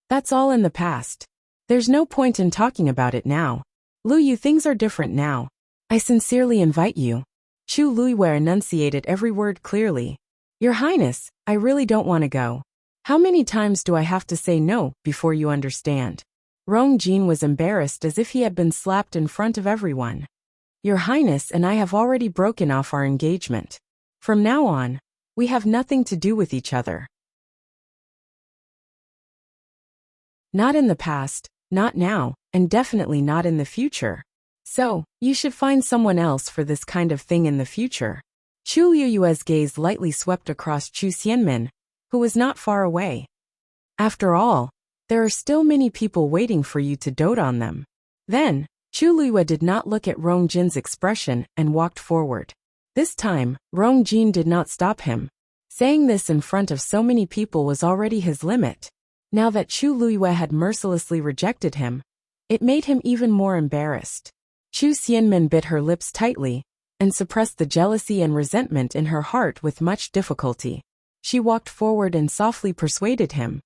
That's all in the past. There's no point in talking about it now. Luiyue, things are different now. I sincerely invite you. Chu Luiyue enunciated every word clearly. "Your Highness, I really don't want to go. How many times do I have to say no before you understand?" Rongjin was embarrassed as if he had been slapped in front of everyone. "Your Highness and I have already broken off our engagement. From now on, we have nothing to do with each other. Not in the past, not now, and definitely not in the future. So, you should find someone else for this kind of thing in the future." Chu Luiyue's gaze lightly swept across Chu Xianmin, who was not far away. "After all, there are still many people waiting for you to dote on them." Then, Chu Luiyue did not look at Rongjin's expression and walked forward. This time, Rongjin did not stop him. Saying this in front of so many people was already his limit. Now that Chu Luiyue had mercilessly rejected him, it made him even more embarrassed. Chu Xianmin bit her lips tightly and suppressed the jealousy and resentment in her heart with much difficulty. She walked forward and softly persuaded him.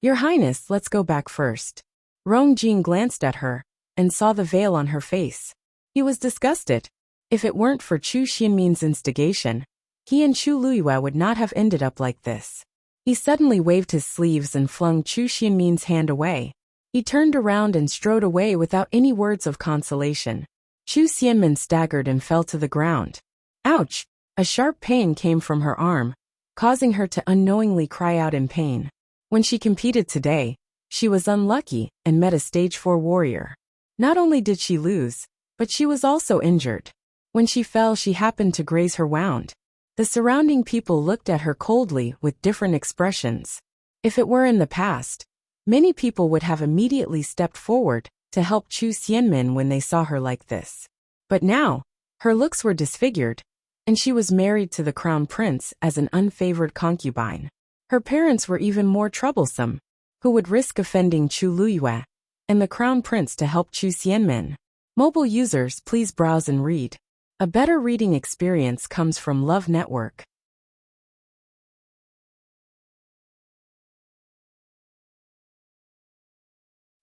"Your Highness, let's go back first." Rongjin glanced at her and saw the veil on her face. He was disgusted. If it weren't for Chu Xianmin's instigation, he and Chu Luiyue would not have ended up like this. He suddenly waved his sleeves and flung Chu Xianmin's hand away. He turned around and strode away without any words of consolation. Chu Xianmin staggered and fell to the ground. Ouch! A sharp pain came from her arm, causing her to unknowingly cry out in pain. When she competed today, she was unlucky and met a stage 4 warrior. Not only did she lose, but she was also injured. When she fell, she happened to graze her wound. The surrounding people looked at her coldly with different expressions. If it were in the past, many people would have immediately stepped forward to help Chu Xianmin when they saw her like this. But now, her looks were disfigured, and she was married to the crown prince as an unfavored concubine. Her parents were even more troublesome, who would risk offending Chu Luyue and the crown prince to help Chu Xianmin. Mobile users, please browse and read. A better reading experience comes from Love Network.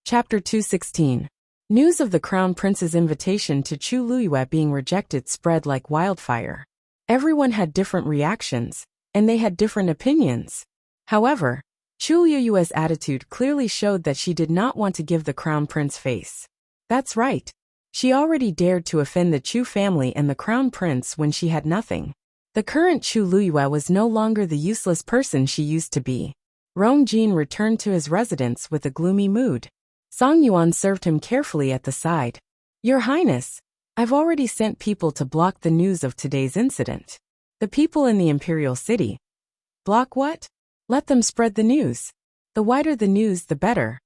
Chapter 216. News of the crown prince's invitation to Chu Luyue being rejected spread like wildfire. Everyone had different reactions, and they had different opinions. However, Chu Luyue's attitude clearly showed that she did not want to give the crown prince face. That's right. She already dared to offend the Chu family and the crown prince when she had nothing. The current Chu Luyue was no longer the useless person she used to be. Rong Jin returned to his residence with a gloomy mood. Song Yuan served him carefully at the side. Your Highness, I've already sent people to block the news of today's incident. The people in the imperial city. Block what? Let them spread the news. The wider the news, the better.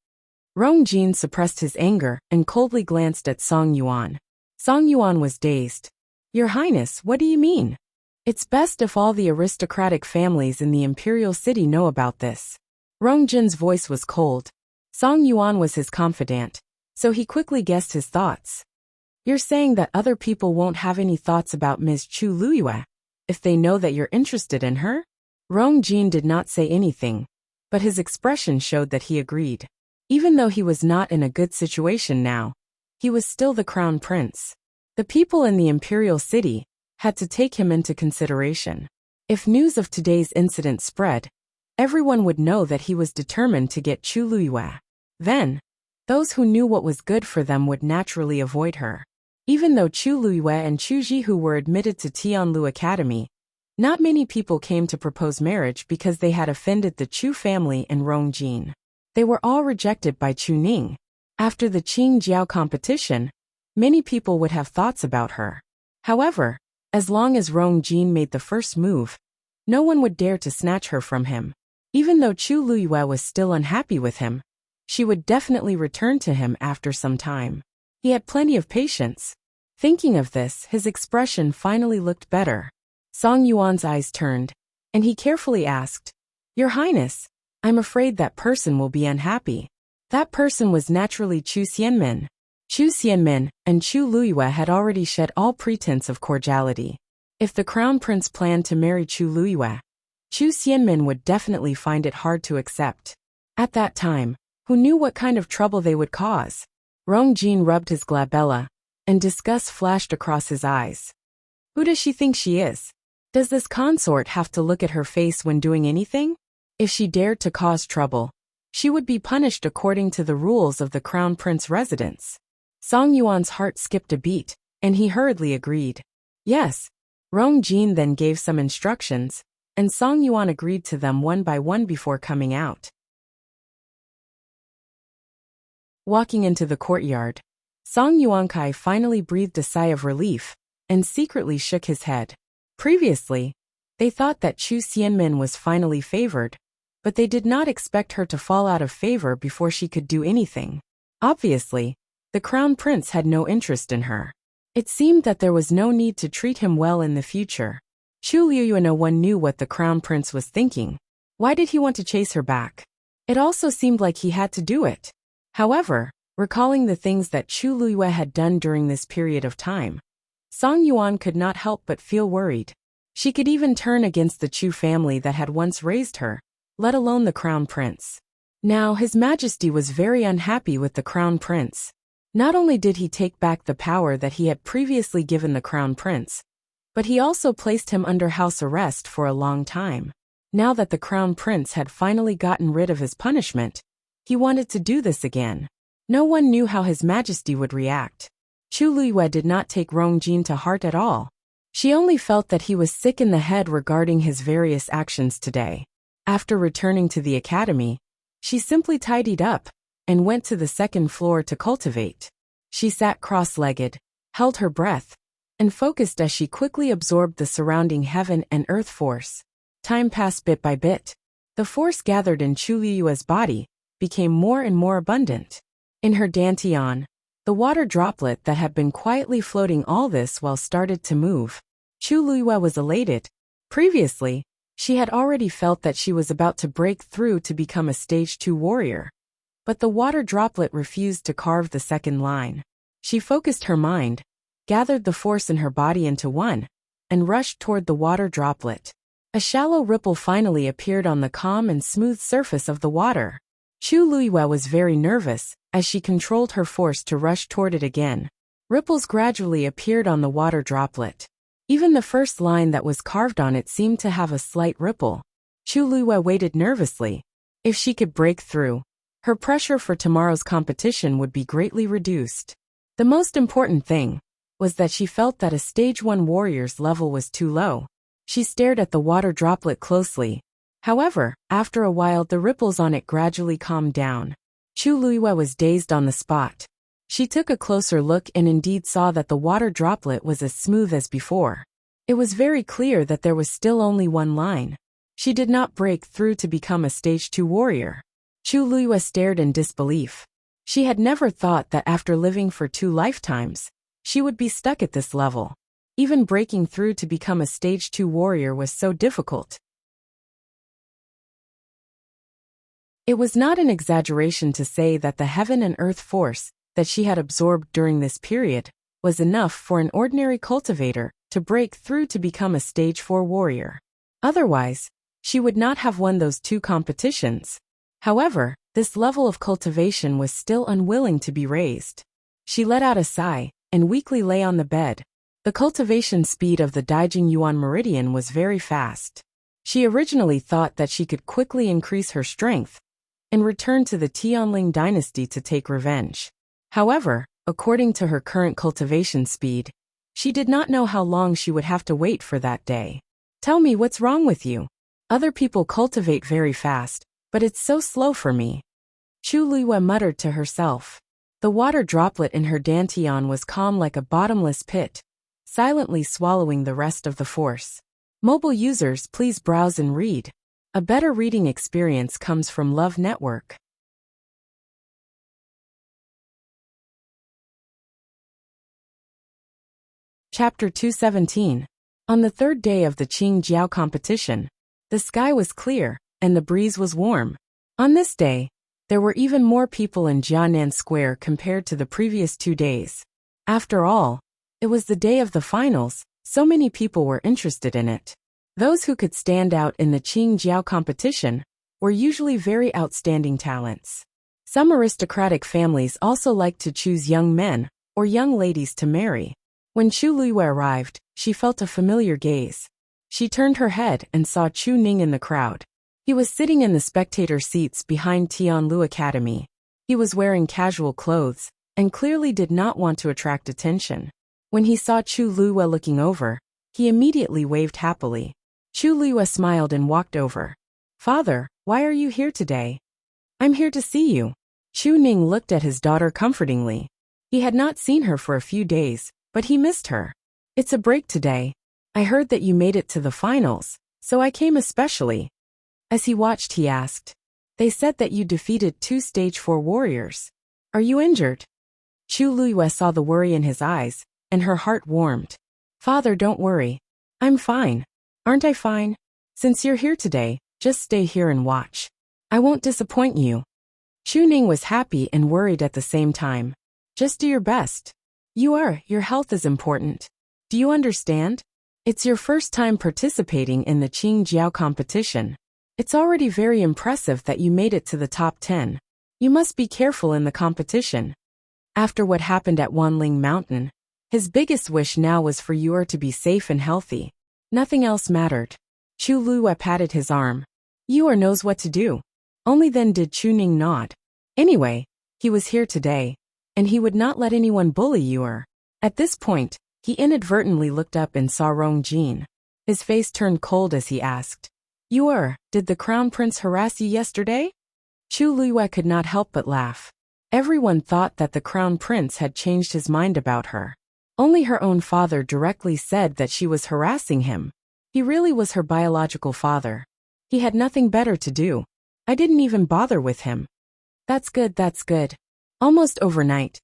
Rong Jin suppressed his anger and coldly glanced at Song Yuan. Song Yuan was dazed. Your Highness, what do you mean? It's best if all the aristocratic families in the imperial city know about this. Rong Jin's voice was cold. Song Yuan was his confidant, so he quickly guessed his thoughts. You're saying that other people won't have any thoughts about Ms. Chu Luyue if they know that you're interested in her? Rong Jin did not say anything, but his expression showed that he agreed. Even though he was not in a good situation now, he was still the crown prince. The people in the imperial city had to take him into consideration. If news of today's incident spread, everyone would know that he was determined to get Chu Luyue. Then, those who knew what was good for them would naturally avoid her. Even though Chu Luyue and Chu Jihu were admitted to Tianlu Academy, not many people came to propose marriage because they had offended the Chu family and Rong Jin. They were all rejected by Chu Ning. After the Qing Jiao competition, many people would have thoughts about her. However, as long as Rong Jin made the first move, no one would dare to snatch her from him. Even though Chu Luyue was still unhappy with him, she would definitely return to him after some time. He had plenty of patience. Thinking of this, his expression finally looked better. Song Yuan's eyes turned, and he carefully asked, Your Highness, I'm afraid that person will be unhappy. That person was naturally Chu Xianmin. Chu Xianmin and Chu Luyue had already shed all pretense of cordiality. If the crown prince planned to marry Chu Luyue, Chu Xianmin would definitely find it hard to accept. At that time, who knew what kind of trouble they would cause? Rong Jin rubbed his glabella, and disgust flashed across his eyes. Who does she think she is? Does this consort have to look at her face when doing anything? If she dared to cause trouble, she would be punished according to the rules of the crown prince residence. Song Yuan's heart skipped a beat, and he hurriedly agreed. Yes. Rong Jin then gave some instructions, and Song Yuan agreed to them one by one before coming out. Walking into the courtyard, Song Yuankai finally breathed a sigh of relief and secretly shook his head. Previously, they thought that Chu Xianmin was finally favored, but they did not expect her to fall out of favor before she could do anything. Obviously, the crown prince had no interest in her. It seemed that there was no need to treat him well in the future. Chu Luyue no one knew what the crown prince was thinking. Why did he want to chase her back? It also seemed like he had to do it. However, recalling the things that Chu Luyue had done during this period of time, Song Yuan could not help but feel worried. She could even turn against the Chu family that had once raised her, let alone the crown prince. Now His Majesty was very unhappy with the crown prince. Not only did he take back the power that he had previously given the crown prince, but he also placed him under house arrest for a long time. Now that the crown prince had finally gotten rid of his punishment, he wanted to do this again. No one knew how His Majesty would react. Chu Luyue did not take Rong Jin to heart at all. She only felt that he was sick in the head regarding his various actions today. After returning to the academy, she simply tidied up and went to the second floor to cultivate. She sat cross-legged, held her breath, and focused as she quickly absorbed the surrounding heaven and earth force. Time passed bit by bit. The force gathered in Chu Liyue's body became more and more abundant. In her dantian, the water droplet that had been quietly floating all this while started to move. Chu Liyue was elated. Previously, she had already felt that she was about to break through to become a stage 2 warrior. But the water droplet refused to carve the second line. She focused her mind, gathered the force in her body into one, and rushed toward the water droplet. A shallow ripple finally appeared on the calm and smooth surface of the water. Chu Liyue was very nervous as she controlled her force to rush toward it again. Ripples gradually appeared on the water droplet. Even the first line that was carved on it seemed to have a slight ripple. Chu Liyue waited nervously. If she could break through, her pressure for tomorrow's competition would be greatly reduced. The most important thing was that she felt that a stage 1 warrior's level was too low. She stared at the water droplet closely. However, after a while the ripples on it gradually calmed down. Chu Liyue was dazed on the spot. She took a closer look and indeed saw that the water droplet was as smooth as before. It was very clear that there was still only one line. She did not break through to become a stage 2 warrior. Chu Liyue stared in disbelief. She had never thought that after living for 2 lifetimes, she would be stuck at this level. Even breaking through to become a stage 2 warrior was so difficult. It was not an exaggeration to say that the heaven and earth force that she had absorbed during this period was enough for an ordinary cultivator to break through to become a stage 4 warrior. Otherwise, she would not have won those 2 competitions. However, this level of cultivation was still unwilling to be raised. She let out a sigh and weakly lay on the bed. The cultivation speed of the Daijing Yuan Meridian was very fast. She originally thought that she could quickly increase her strength and return to the Tianling dynasty to take revenge. However, according to her current cultivation speed, she did not know how long she would have to wait for that day. Tell me what's wrong with you. Other people cultivate very fast, but it's so slow for me. Chu Liyue muttered to herself. The water droplet in her dantian was calm like a bottomless pit, silently swallowing the rest of the force. Mobile users, please browse and read. A better reading experience comes from Love Network. Chapter 217. On the 3rd day of the Qingjiao competition, the sky was clear, and the breeze was warm. On this day, there were even more people in Jianan Square compared to the previous 2 days. After all, it was the day of the finals, so many people were interested in it. Those who could stand out in the Qingjiao competition were usually very outstanding talents. Some aristocratic families also liked to choose young men or young ladies to marry. When Chu Liyue arrived, she felt a familiar gaze. She turned her head and saw Chu Ning in the crowd. He was sitting in the spectator seats behind Tianlu Academy. He was wearing casual clothes and clearly did not want to attract attention. When he saw Chu Liyue looking over, he immediately waved happily. Chu Liyue smiled and walked over. "Father, why are you here today?" "I'm here to see you." Chu Ning looked at his daughter comfortingly. He had not seen her for a few days, but he missed her. "It's a break today. I heard that you made it to the finals, so I came especially." As he watched, he asked, "They said that you defeated 2 stage 4 warriors. Are you injured?" Chu Liyue saw the worry in his eyes, and her heart warmed. "Father, don't worry. I'm fine. Aren't I fine? Since you're here today, just stay here and watch. I won't disappoint you." Chu Ning was happy and worried at the same time. "Just do your best. Your health is important. Do you understand? It's your first time participating in the Qingjiao competition. It's already very impressive that you made it to the top 10. You must be careful in the competition." After what happened at Wanling Mountain, his biggest wish now was for Yor to be safe and healthy. Nothing else mattered. Chu Liyue patted his arm. Yor knows what to do. Only then did Chu Ning nod. Anyway, he was here today, and he would not let anyone bully Yor. At this point, he inadvertently looked up and saw Rong Jin. His face turned cold as he asked, "Yor, did the crown prince harass you yesterday?" Chu Liyue could not help but laugh. Everyone thought that the crown prince had changed his mind about her. Only her own father directly said that she was harassing him. He really was her biological father. He had nothing better to do. I didn't even bother with him. That's good, that's good. Almost overnight,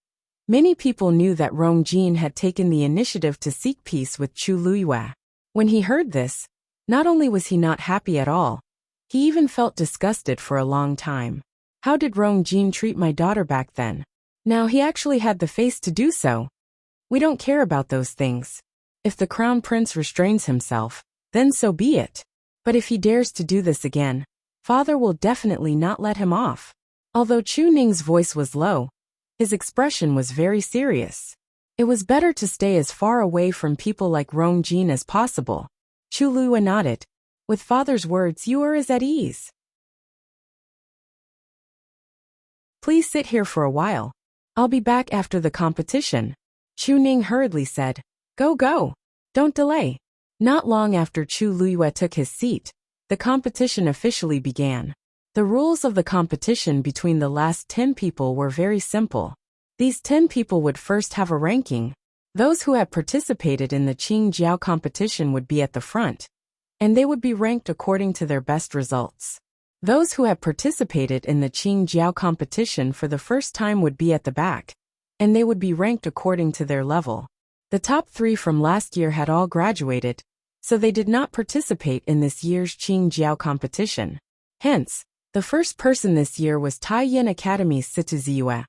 many people knew that Rong Jin had taken the initiative to seek peace with Chu Luiyue. When he heard this, not only was he not happy at all, he even felt disgusted for a long time. How did Rong Jin treat my daughter back then? Now he actually had the face to do so. We don't care about those things. If the crown prince restrains himself, then so be it. But if he dares to do this again, father will definitely not let him off. Although Chu Ning's voice was low, his expression was very serious. It was better to stay as far away from people like Rong Jin as possible. Chu Luiyue nodded. With father's words, you are as at ease. Please sit here for a while. I'll be back after the competition. Chu Ning hurriedly said. Go, go. Don't delay. Not long after Chu Luiyue took his seat, the competition officially began. The rules of the competition between the last 10 people were very simple. These 10 people would first have a ranking. Those who had participated in the Qing Jiao competition would be at the front, and they would be ranked according to their best results. Those who had participated in the Qing Jiao competition for the first time would be at the back, and they would be ranked according to their level. The top 3 from last year had all graduated, so they did not participate in this year's Qing Jiao competition. Hence, the first person this year was Taiyin Academy's Situ Ziyue,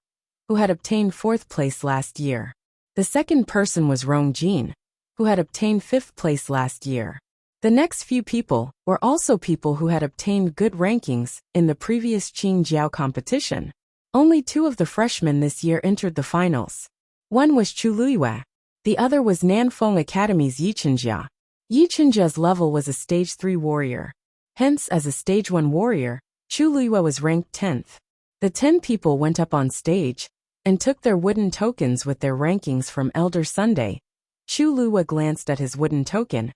who had obtained 4th place last year. The second person was Rong Jin, who had obtained 5th place last year. The next few people were also people who had obtained good rankings in the previous Qing Jiao competition. Only 2 of the freshmen this year entered the finals. One was Chu Luiyue. The other was Nanfeng Academy's Yi Chenjia. Yi Chenjia's level was a Stage 3 warrior. Hence, as a Stage 1 warrior, Chu Luiyue was ranked 10th. The 10 people went up on stage and took their wooden tokens with their rankings from Elder Sunday. Chu Luiyue glanced at his wooden token,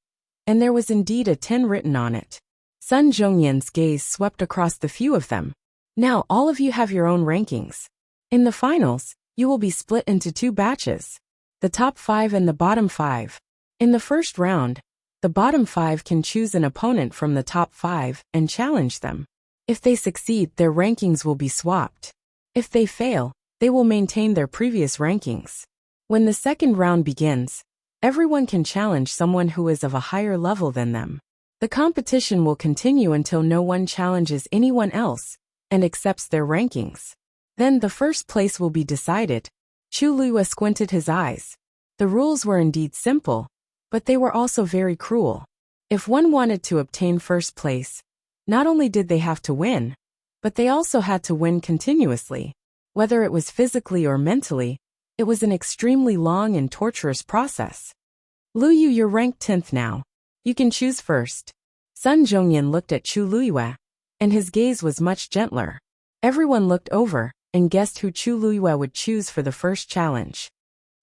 and there was indeed a 10 written on it. Sun Zhongyan's gaze swept across the few of them. Now all of you have your own rankings. In the finals, you will be split into 2 batches. The top 5 and the bottom 5. In the first round, the bottom 5 can choose an opponent from the top 5 and challenge them. If they succeed, their rankings will be swapped. If they fail, they will maintain their previous rankings. When the second round begins, everyone can challenge someone who is of a higher level than them. The competition will continue until no one challenges anyone else and accepts their rankings. Then the first place will be decided. Chu Luiyue squinted his eyes. The rules were indeed simple, but they were also very cruel. If one wanted to obtain first place, not only did they have to win, but they also had to win continuously. Whether it was physically or mentally, it was an extremely long and torturous process. Luyu, you're ranked 10th now. You can choose first. Sun Zhongyan looked at Chu Luiyue, and his gaze was much gentler. Everyone looked over and guessed who Chu Luiyue would choose for the first challenge.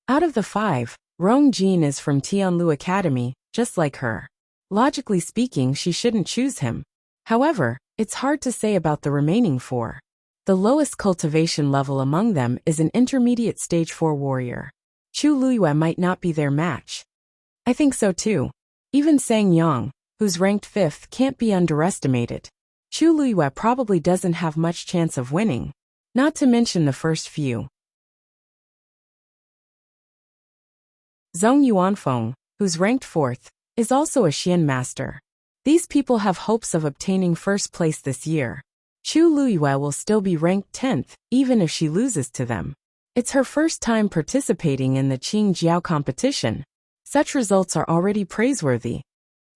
Out of the 5, Rong Jin is from Tianlu Academy, just like her. Logically speaking, she shouldn't choose him. However, it's hard to say about the remaining 4. The lowest cultivation level among them is an intermediate Stage 4 warrior. Chu Luiyue might not be their match. I think so too. Even Sang Yang, who's ranked 5th, can't be underestimated. Chu Luiyue probably doesn't have much chance of winning, not to mention the first few. Zhong Yuanfeng, who's ranked 4th, is also a Xian master. These people have hopes of obtaining first place this year. Chu Luiyue will still be ranked 10th, even if she loses to them. It's her first time participating in the Qing Jiao competition. Such results are already praiseworthy.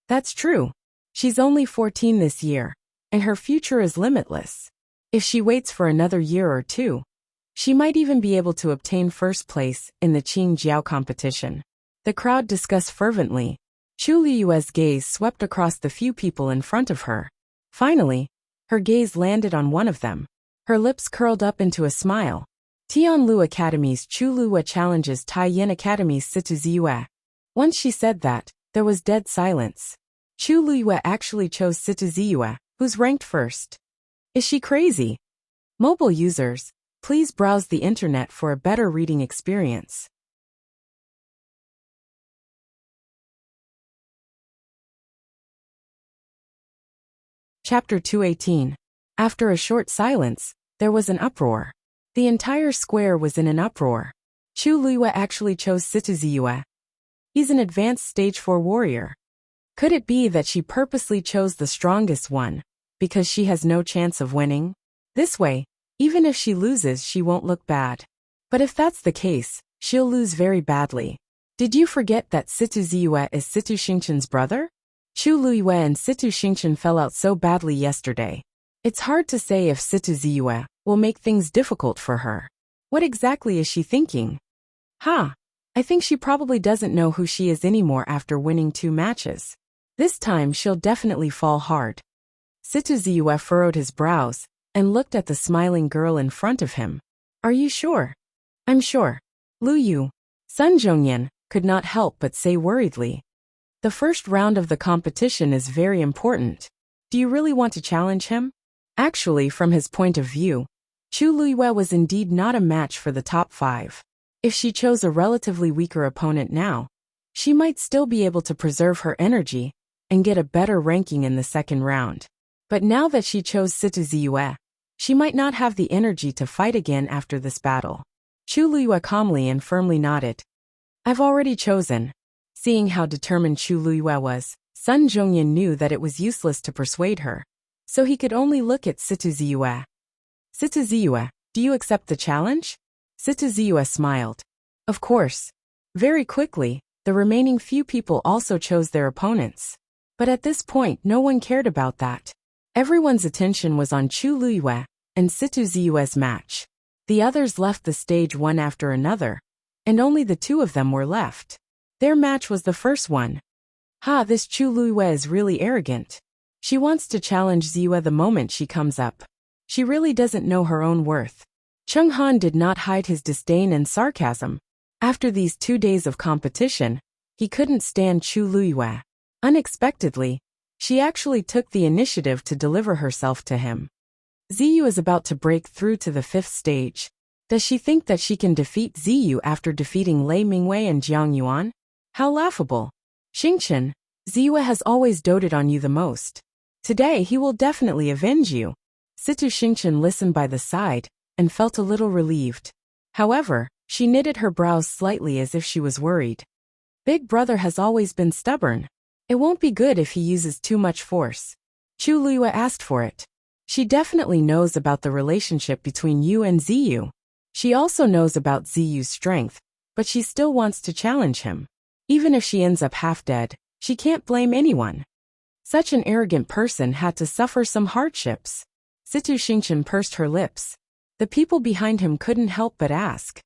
That's true. She's only 14 this year, and her future is limitless. If she waits for another year or 2, she might even be able to obtain first place in the Qing Jiao competition. The crowd discussed fervently. Chu Luiyue's gaze swept across the few people in front of her. Finally, her gaze landed on one of them. Her lips curled up into a smile. Tianlu Academy's Chu Luiyue challenges Taiyin Academy's Situ Ziyue. Once she said that, there was dead silence. Chu Luiyue actually chose Situ Ziyue, who's ranked 1st. Is she crazy? Mobile users, please browse the internet for a better reading experience. Chapter 218. After a short silence, there was an uproar. The entire square was in an uproar. Chu Luiyue actually chose Situ Ziyue. He's an advanced stage 4 warrior. Could it be that she purposely chose the strongest one, because she has no chance of winning? This way, even if she loses, she won't look bad. But if that's the case, she'll lose very badly. Did you forget that Situ Ziyue is Situ Xingchen's brother? Chu Luiyue and Situ Xingchen fell out so badly yesterday. It's hard to say if Situ Ziyue will make things difficult for her. What exactly is she thinking? I think she probably doesn't know who she is anymore after winning 2 matches. This time she'll definitely fall hard. Situ Ziyue furrowed his brows and looked at the smiling girl in front of him. Are you sure? I'm sure. Lu Yu. Sun Zhongyan could not help but say worriedly. The first round of the competition is very important. Do you really want to challenge him? Actually, from his point of view, Chu Luiyue was indeed not a match for the top 5. If she chose a relatively weaker opponent now, she might still be able to preserve her energy and get a better ranking in the second round. But now that she chose Situ Ziyue, she might not have the energy to fight again after this battle. Chu Luiyue calmly and firmly nodded. I've already chosen. Seeing how determined Chu Luiyue was, Sun Zhongyan knew that it was useless to persuade her, so he could only look at Situ Ziyue. Situ Ziyue, do you accept the challenge? Situ Ziyue smiled. Of course. Very quickly, the remaining few people also chose their opponents. But at this point, no one cared about that. Everyone's attention was on Chu Luiyue and Situ Ziyue's match. The others left the stage one after another, and only the 2 of them were left. Their match was the first one. This Chu Luiyue is really arrogant. She wants to challenge Ziyue the moment she comes up. She really doesn't know her own worth. Cheng Han did not hide his disdain and sarcasm. After these 2 days of competition, he couldn't stand Chu Luiyue. Unexpectedly, she actually took the initiative to deliver herself to him. Ziyu is about to break through to the 5th stage. Does she think that she can defeat Ziyu after defeating Lei Mingwei and Jiang Yuan? How laughable. Xingchen, Ziyu has always doted on you the most. Today he will definitely avenge you. Situ Xingchen listened by the side and felt a little relieved. However, she knitted her brows slightly as if she was worried. Big brother has always been stubborn. It won't be good if he uses too much force. Chu Luiyue asked for it. She definitely knows about the relationship between you and Ziyu. She also knows about Ziyu's strength, but she still wants to challenge him. Even if she ends up half dead, she can't blame anyone. Such an arrogant person had to suffer some hardships. Situ Xingchen pursed her lips. The people behind him couldn't help but ask.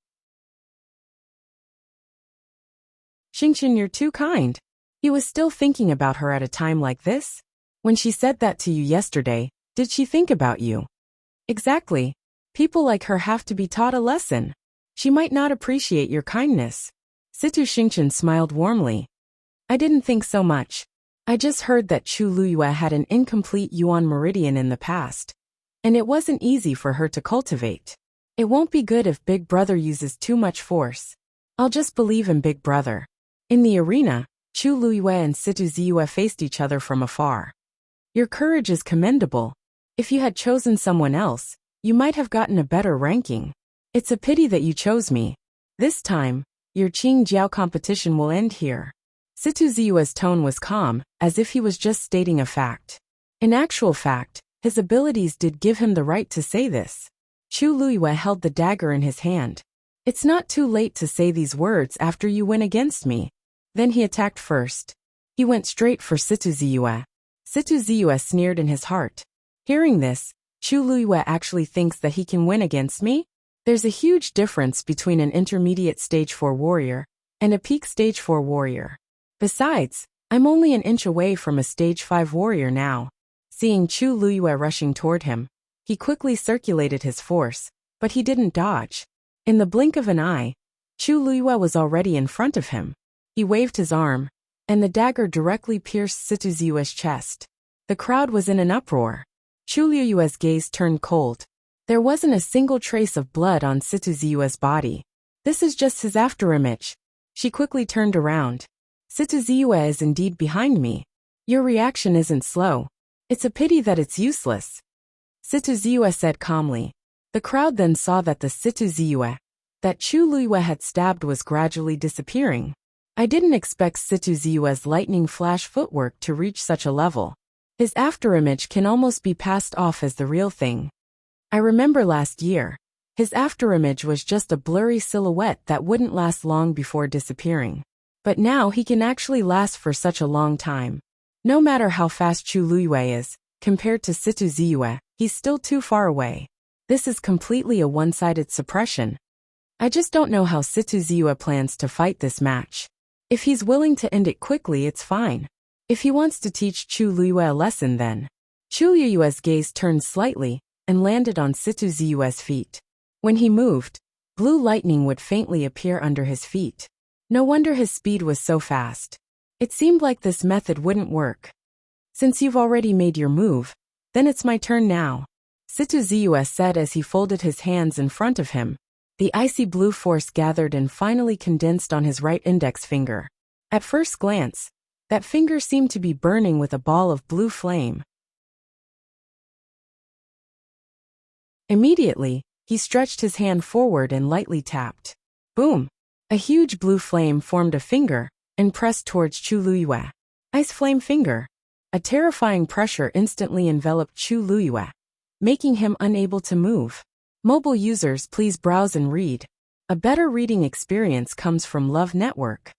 Xingchen, you're too kind. He was still thinking about her at a time like this? When she said that to you yesterday, did she think about you? Exactly. People like her have to be taught a lesson. She might not appreciate your kindness. Situ Xingchen smiled warmly. I didn't think so much. I just heard that Chu Luiyue had an incomplete Yuan meridian in the past, and it wasn't easy for her to cultivate. It won't be good if Big Brother uses too much force. I'll just believe in Big Brother. In the arena, Chu Luiyue and Situ Ziyue faced each other from afar. Your courage is commendable. If you had chosen someone else, you might have gotten a better ranking. It's a pity that you chose me. This time, your Qing Jiao competition will end here. Situ Ziyue's tone was calm, as if he was just stating a fact. In actual fact, his abilities did give him the right to say this. Chu Luiyue held the dagger in his hand. It's not too late to say these words after you win against me. Then he attacked first. He went straight for Situ Ziyue. Situ Ziyue sneered in his heart. Hearing this, Chu Luiyue actually thinks that he can win against me? There's a huge difference between an intermediate stage 4 warrior and a peak stage 4 warrior. Besides, I'm only an inch away from a stage 5 warrior now. Seeing Chu Luiyue rushing toward him, he quickly circulated his force, but he didn't dodge. In the blink of an eye, Chu Luiyue was already in front of him. He waved his arm, and the dagger directly pierced Situ Ziyue's chest. The crowd was in an uproar. Chu Luiyue's gaze turned cold. There wasn't a single trace of blood on Situ Ziyue's body. This is just his afterimage. She quickly turned around. Situ Ziyue is indeed behind me. Your reaction isn't slow. It's a pity that it's useless, Situ Ziyue said calmly. The crowd then saw that the Situ Ziyue that Chu Luiyue had stabbed was gradually disappearing. I didn't expect Situ Ziyue's lightning flash footwork to reach such a level. His afterimage can almost be passed off as the real thing. I remember last year, his afterimage was just a blurry silhouette that wouldn't last long before disappearing. But now he can actually last for such a long time. No matter how fast Chu Luiyue is, compared to Situ Ziyue, he's still too far away. This is completely a one-sided suppression. I just don't know how Situ Ziyue plans to fight this match. If he's willing to end it quickly, it's fine. If he wants to teach Chu Luiyue a lesson, then. Chu Luiyue's gaze turned slightly and landed on Situ Ziyue's feet. When he moved, blue lightning would faintly appear under his feet. No wonder his speed was so fast. It seemed like this method wouldn't work. Since you've already made your move, then it's my turn now, Situ Ziyue said as he folded his hands in front of him. The icy blue force gathered and finally condensed on his right index finger. At first glance, that finger seemed to be burning with a ball of blue flame. Immediately, he stretched his hand forward and lightly tapped. Boom! A huge blue flame formed a finger and pressed towards Chu Luiyue. Ice flame finger. A terrifying pressure instantly enveloped Chu Luiyue, making him unable to move. Mobile users, please browse and read. A better reading experience comes from Love Network.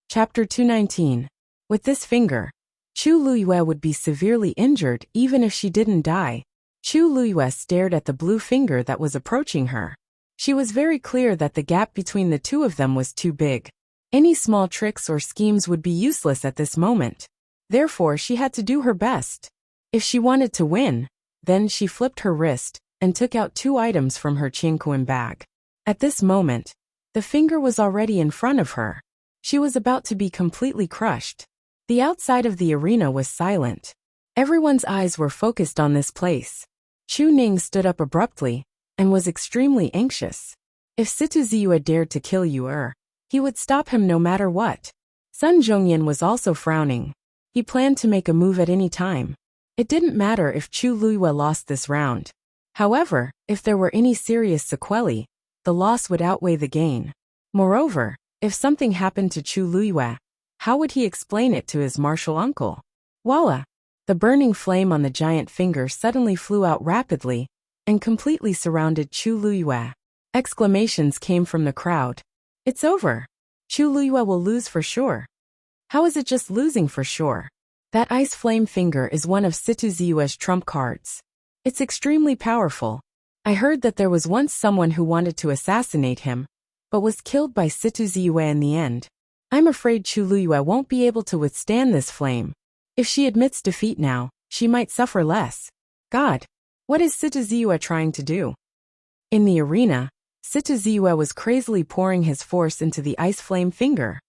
Chapter 219. With this finger, Chu Luiyue would be severely injured even if she didn't die. Chu Luiyue stared at the blue finger that was approaching her. She was very clear that the gap between the two of them was too big. Any small tricks or schemes would be useless at this moment. Therefore, she had to do her best. If she wanted to win, then she flipped her wrist and took out 2 items from her Qingquan bag. At this moment, the finger was already in front of her. She was about to be completely crushed. The outside of the arena was silent. Everyone's eyes were focused on this place. Chu Ning stood up abruptly and was extremely anxious. If Situ Ziyue dared to kill Yu, he would stop him no matter what. Sun Zhongyan was also frowning. He planned to make a move at any time. It didn't matter if Chu Luiyue lost this round. However, if there were any serious sequelae, the loss would outweigh the gain. Moreover, if something happened to Chu Luiyue, how would he explain it to his martial uncle? Voila! The burning flame on the giant finger suddenly flew out rapidly and completely surrounded Chu Luiyue. Exclamations came from the crowd. It's over. Chu Luiyue will lose for sure. How is it just losing for sure? That ice flame finger is one of Situ Ziyue's trump cards. It's extremely powerful. I heard that there was once someone who wanted to assassinate him, but was killed by Situ Ziyue in the end. I'm afraid Chu Luiyue won't be able to withstand this flame. If she admits defeat now, she might suffer less. God, what is Situ Ziyue trying to do? In the arena, Situ Ziyue was crazily pouring his force into the ice flame finger.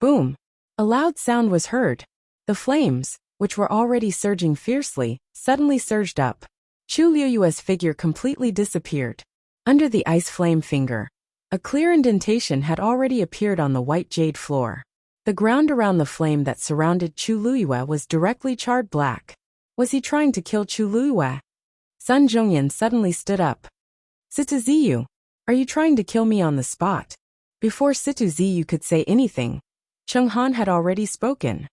Boom! A loud sound was heard. The flames, which were already surging fiercely, suddenly surged up. Chu Luiyue's figure completely disappeared. Under the ice flame finger, a clear indentation had already appeared on the white jade floor. The ground around the flame that surrounded Chu Luiyue was directly charred black. Was he trying to kill Chu Luiyue? Sun Zhongyan suddenly stood up. Situ Ziyue, are you trying to kill me on the spot? Before Situ Ziyue could say anything, Cheng Han had already spoken.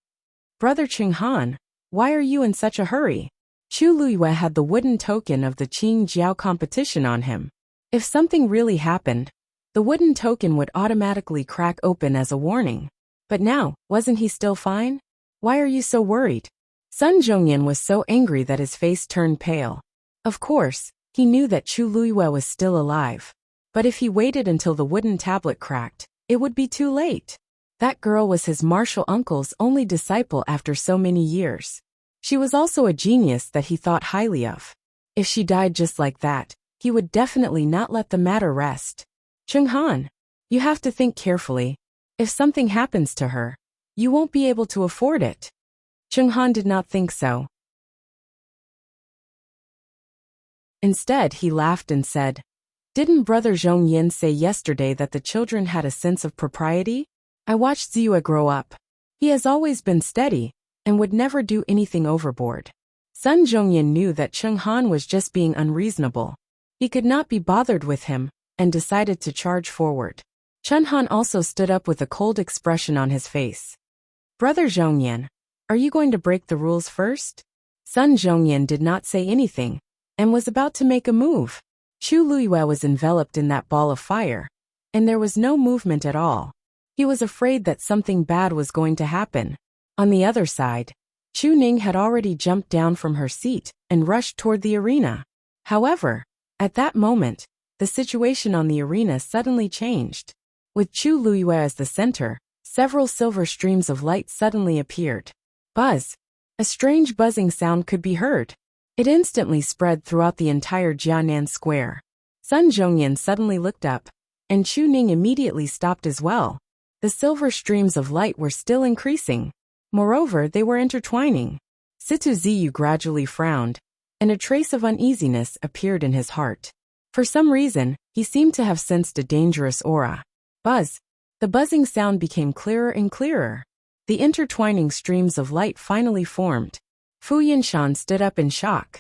Brother Cheng Han, why are you in such a hurry? Chu Luiyue had the wooden token of the Qing Jiao competition on him. If something really happened, the wooden token would automatically crack open as a warning. But now, wasn't he still fine? Why are you so worried? Sun Zhongyan was so angry that his face turned pale. Of course, he knew that Chu Luiyue was still alive. But if he waited until the wooden tablet cracked, it would be too late. That girl was his martial uncle's only disciple after so many years. She was also a genius that he thought highly of. If she died just like that, he would definitely not let the matter rest. Cheng Han, you have to think carefully. If something happens to her, you won't be able to afford it. Cheng Han did not think so. Instead, he laughed and said, Didn't Brother Zhong Yin say yesterday that the children had a sense of propriety? I watched Ziyue grow up. He has always been steady, and would never do anything overboard. Sun Zhongyin knew that Cheng Han was just being unreasonable. He could not be bothered with him, and decided to charge forward. Cheng Han also stood up with a cold expression on his face. Brother Zhongyin, are you going to break the rules first? Sun Zhongyin did not say anything, and was about to make a move. Chu Luiyue was enveloped in that ball of fire, and there was no movement at all. He was afraid that something bad was going to happen. On the other side, Chu Ning had already jumped down from her seat and rushed toward the arena. However, at that moment, the situation on the arena suddenly changed. With Chu Luiyue as the center, several silver streams of light suddenly appeared. Buzz! A strange buzzing sound could be heard. It instantly spread throughout the entire Jianan Square. Sun Zhongyin suddenly looked up, and Chu Ning immediately stopped as well. The silver streams of light were still increasing. Moreover, they were intertwining. Situ Ziyu gradually frowned, and a trace of uneasiness appeared in his heart. For some reason, he seemed to have sensed a dangerous aura. Buzz! The buzzing sound became clearer and clearer. The intertwining streams of light finally formed. Fu Yinshan stood up in shock.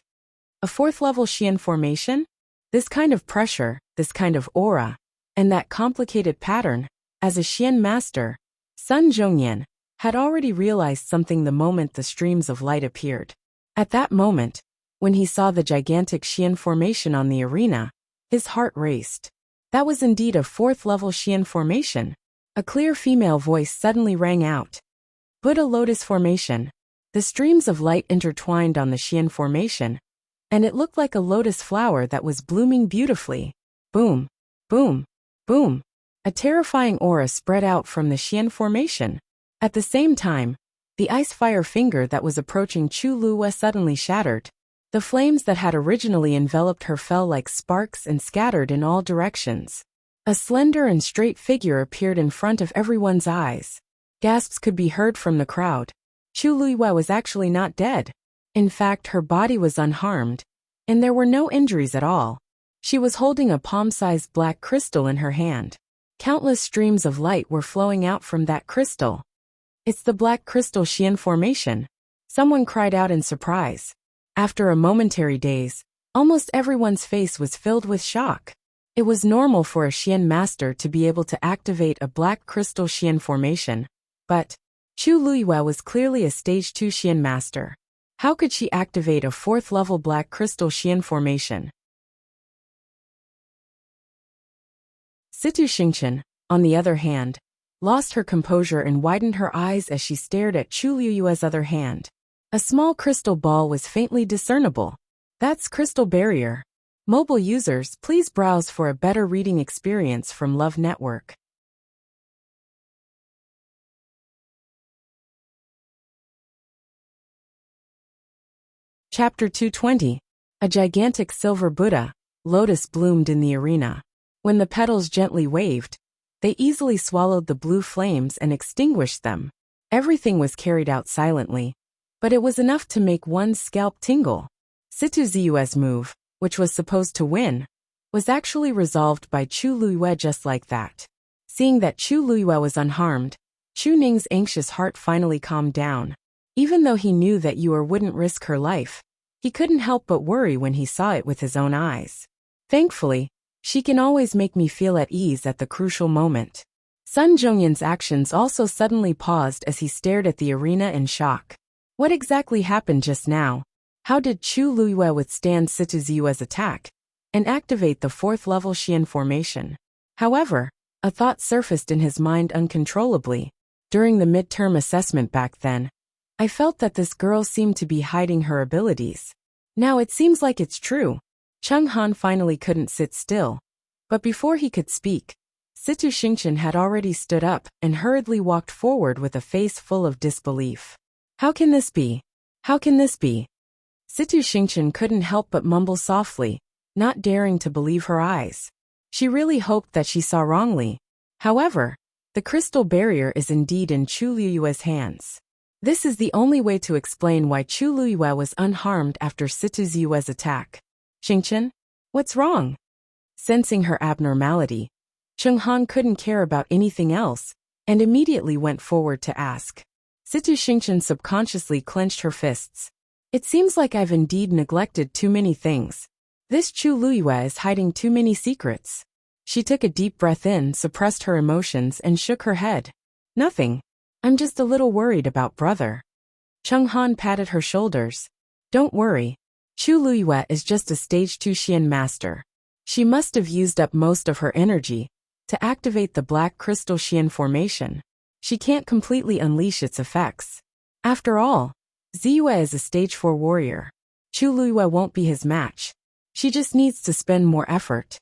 A fourth-level Xian formation? This kind of pressure, this kind of aura, and that complicated pattern, as a Xian master, Sun Zhongyan had already realized something the moment the streams of light appeared. At that moment, when he saw the gigantic Xian formation on the arena, his heart raced. That was indeed a fourth-level Xian formation. A clear female voice suddenly rang out. Buddha Lotus Formation. The streams of light intertwined on the Xian formation, and it looked like a lotus flower that was blooming beautifully. Boom, boom, boom. A terrifying aura spread out from the Xian formation. At the same time, the ice-fire finger that was approaching Chu Luiyue suddenly shattered. The flames that had originally enveloped her fell like sparks and scattered in all directions. A slender and straight figure appeared in front of everyone's eyes. Gasps could be heard from the crowd. Chu Luiyue was actually not dead. In fact, her body was unharmed, and there were no injuries at all. She was holding a palm-sized black crystal in her hand. Countless streams of light were flowing out from that crystal. It's the Black Crystal Xian Formation. Someone cried out in surprise. After a momentary daze, almost everyone's face was filled with shock. It was normal for a Xian master to be able to activate a Black Crystal Xian Formation, but Chu Luiyue was clearly a Stage 2 Xian master. How could she activate a 4th-level Black Crystal Xian Formation? Situ Xingchen, on the other hand, lost her composure and widened her eyes as she stared at Chu Luiyue's other hand. A small crystal ball was faintly discernible. That's Crystal Barrier. Mobile users, please browse for a better reading experience from Love Network. Chapter 220. A gigantic silver Buddha, lotus bloomed in the arena. When the petals gently waved, they easily swallowed the blue flames and extinguished them. Everything was carried out silently, but it was enough to make one's scalp tingle. Situ Ziyue's move, which was supposed to win, was actually resolved by Chu Luiyue just like that. Seeing that Chu Luiyue was unharmed, Chu Ning's anxious heart finally calmed down. Even though he knew that Yuer wouldn't risk her life, he couldn't help but worry when he saw it with his own eyes. Thankfully, she can always make me feel at ease at the crucial moment. Sun Zhongyin's actions also suddenly paused as he stared at the arena in shock. What exactly happened just now? How did Chu Luiyue withstand Situ Ziyue's attack and activate the 4th-level Xian formation? However, a thought surfaced in his mind uncontrollably. During the midterm assessment back then, I felt that this girl seemed to be hiding her abilities. Now it seems like it's true. Cheng Han finally couldn't sit still. But before he could speak, Situ Xingchen had already stood up and hurriedly walked forward with a face full of disbelief. How can this be? How can this be? Situ Xingchen couldn't help but mumble softly, not daring to believe her eyes. She really hoped that she saw wrongly. However, the crystal barrier is indeed in Chu Luiyue's hands. This is the only way to explain why Chu Luiyue was unharmed after Situ Ziyue's attack. Xingchen? What's wrong? Sensing her abnormality, Chung Han couldn't care about anything else, and immediately went forward to ask. Situ Xingchen subconsciously clenched her fists. It seems like I've indeed neglected too many things. This Chu Luiyue is hiding too many secrets. She took a deep breath in, suppressed her emotions, and shook her head. Nothing. I'm just a little worried about brother. Chung Han patted her shoulders. Don't worry. Chu Luiyue is just a stage 2 Xian master. She must have used up most of her energy to activate the black crystal Xian formation. She can't completely unleash its effects. After all, Ziyue is a stage 4 warrior. Chu Luiyue won't be his match. She just needs to spend more effort.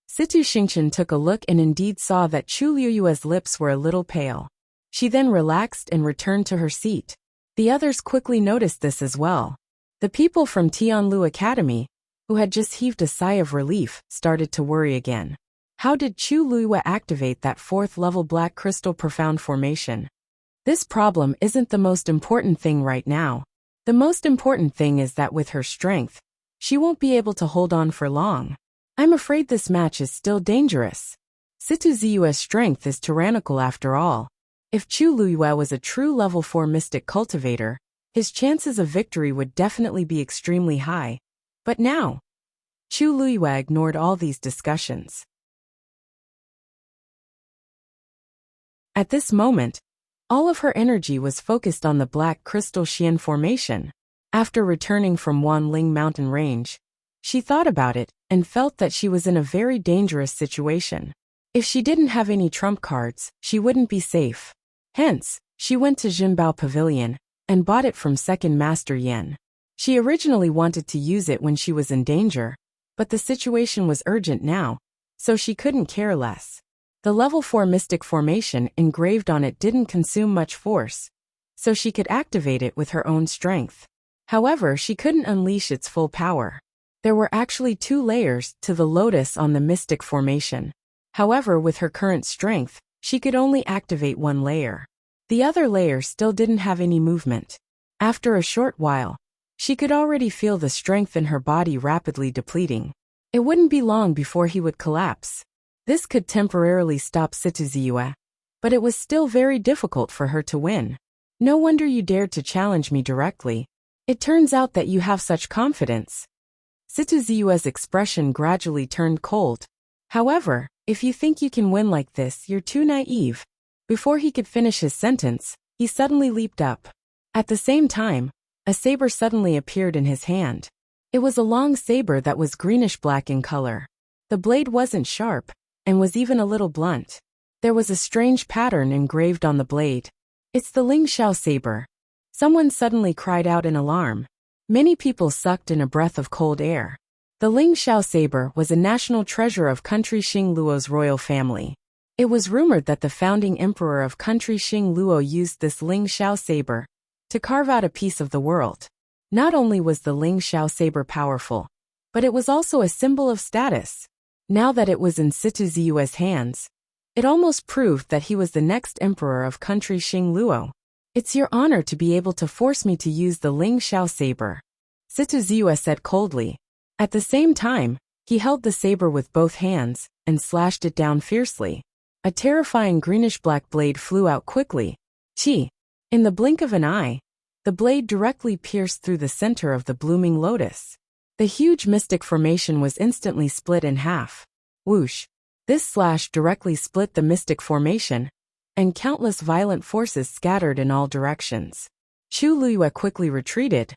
Situ Xingchen took a look and indeed saw that Chu Luiyue's lips were a little pale. She then relaxed and returned to her seat. The others quickly noticed this as well. The people from Tianlu Academy, who had just heaved a sigh of relief, started to worry again. How did Chu Luiyue activate that 4th level black crystal profound formation? This problem isn't the most important thing right now. The most important thing is that with her strength, she won't be able to hold on for long. I'm afraid this match is still dangerous. Situ Ziyue's strength is tyrannical after all. If Chu Luiyue was a true level 4 mystic cultivator, his chances of victory would definitely be extremely high. But now, Chu Luiyue ignored all these discussions. At this moment, all of her energy was focused on the black crystal Xian formation. After returning from Wanling mountain range, she thought about it and felt that she was in a very dangerous situation. If she didn't have any trump cards, she wouldn't be safe. Hence, she went to Jinbao Pavilion and bought it from Second Master Yan. She originally wanted to use it when she was in danger, but the situation was urgent now, so she couldn't care less. The level 4 mystic formation engraved on it didn't consume much force, so she could activate it with her own strength. However, she couldn't unleash its full power. There were actually 2 layers to the lotus on the mystic formation. However, with her current strength, she could only activate 1 layer. The other layer still didn't have any movement. After a short while, she could already feel the strength in her body rapidly depleting. It wouldn't be long before he would collapse. This could temporarily stop Situ Ziyue, but it was still very difficult for her to win. No wonder you dared to challenge me directly. It turns out that you have such confidence. Situ Ziyue's expression gradually turned cold. However, if you think you can win like this, you're too naive. Before he could finish his sentence, he suddenly leaped up. At the same time, a saber suddenly appeared in his hand. It was a long saber that was greenish-black in color. The blade wasn't sharp, and was even a little blunt. There was a strange pattern engraved on the blade. It's the Ling Xiao saber. Someone suddenly cried out in alarm. Many people sucked in a breath of cold air. The Ling Xiao saber was a national treasure of country Xing Luo's royal family. It was rumored that the founding emperor of country Xing Luo used this Ling Xiao saber to carve out a piece of the world. Not only was the Ling Xiao saber powerful, but it was also a symbol of status. Now that it was in Situ Ziyue's hands, it almost proved that he was the next emperor of country Xing Luo. It's your honor to be able to force me to use the Ling Xiao saber, Situ Ziyue said coldly. At the same time, he held the saber with both hands and slashed it down fiercely. A terrifying greenish-black blade flew out quickly. Chi! In the blink of an eye, the blade directly pierced through the center of the blooming lotus. The huge mystic formation was instantly split in half. Whoosh! This slash directly split the mystic formation, and countless violent forces scattered in all directions. Chu Luiyue quickly retreated,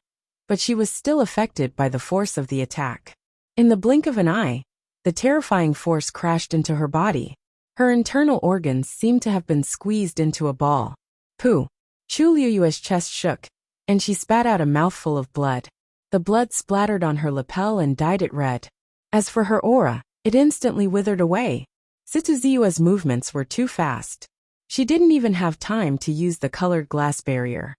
but she was still affected by the force of the attack. In the blink of an eye, the terrifying force crashed into her body. Her internal organs seemed to have been squeezed into a ball. Pooh! Chu Luiyue's chest shook, and she spat out a mouthful of blood. The blood splattered on her lapel and dyed it red. As for her aura, it instantly withered away. Situ Ziyue's movements were too fast. She didn't even have time to use the colored glass barrier.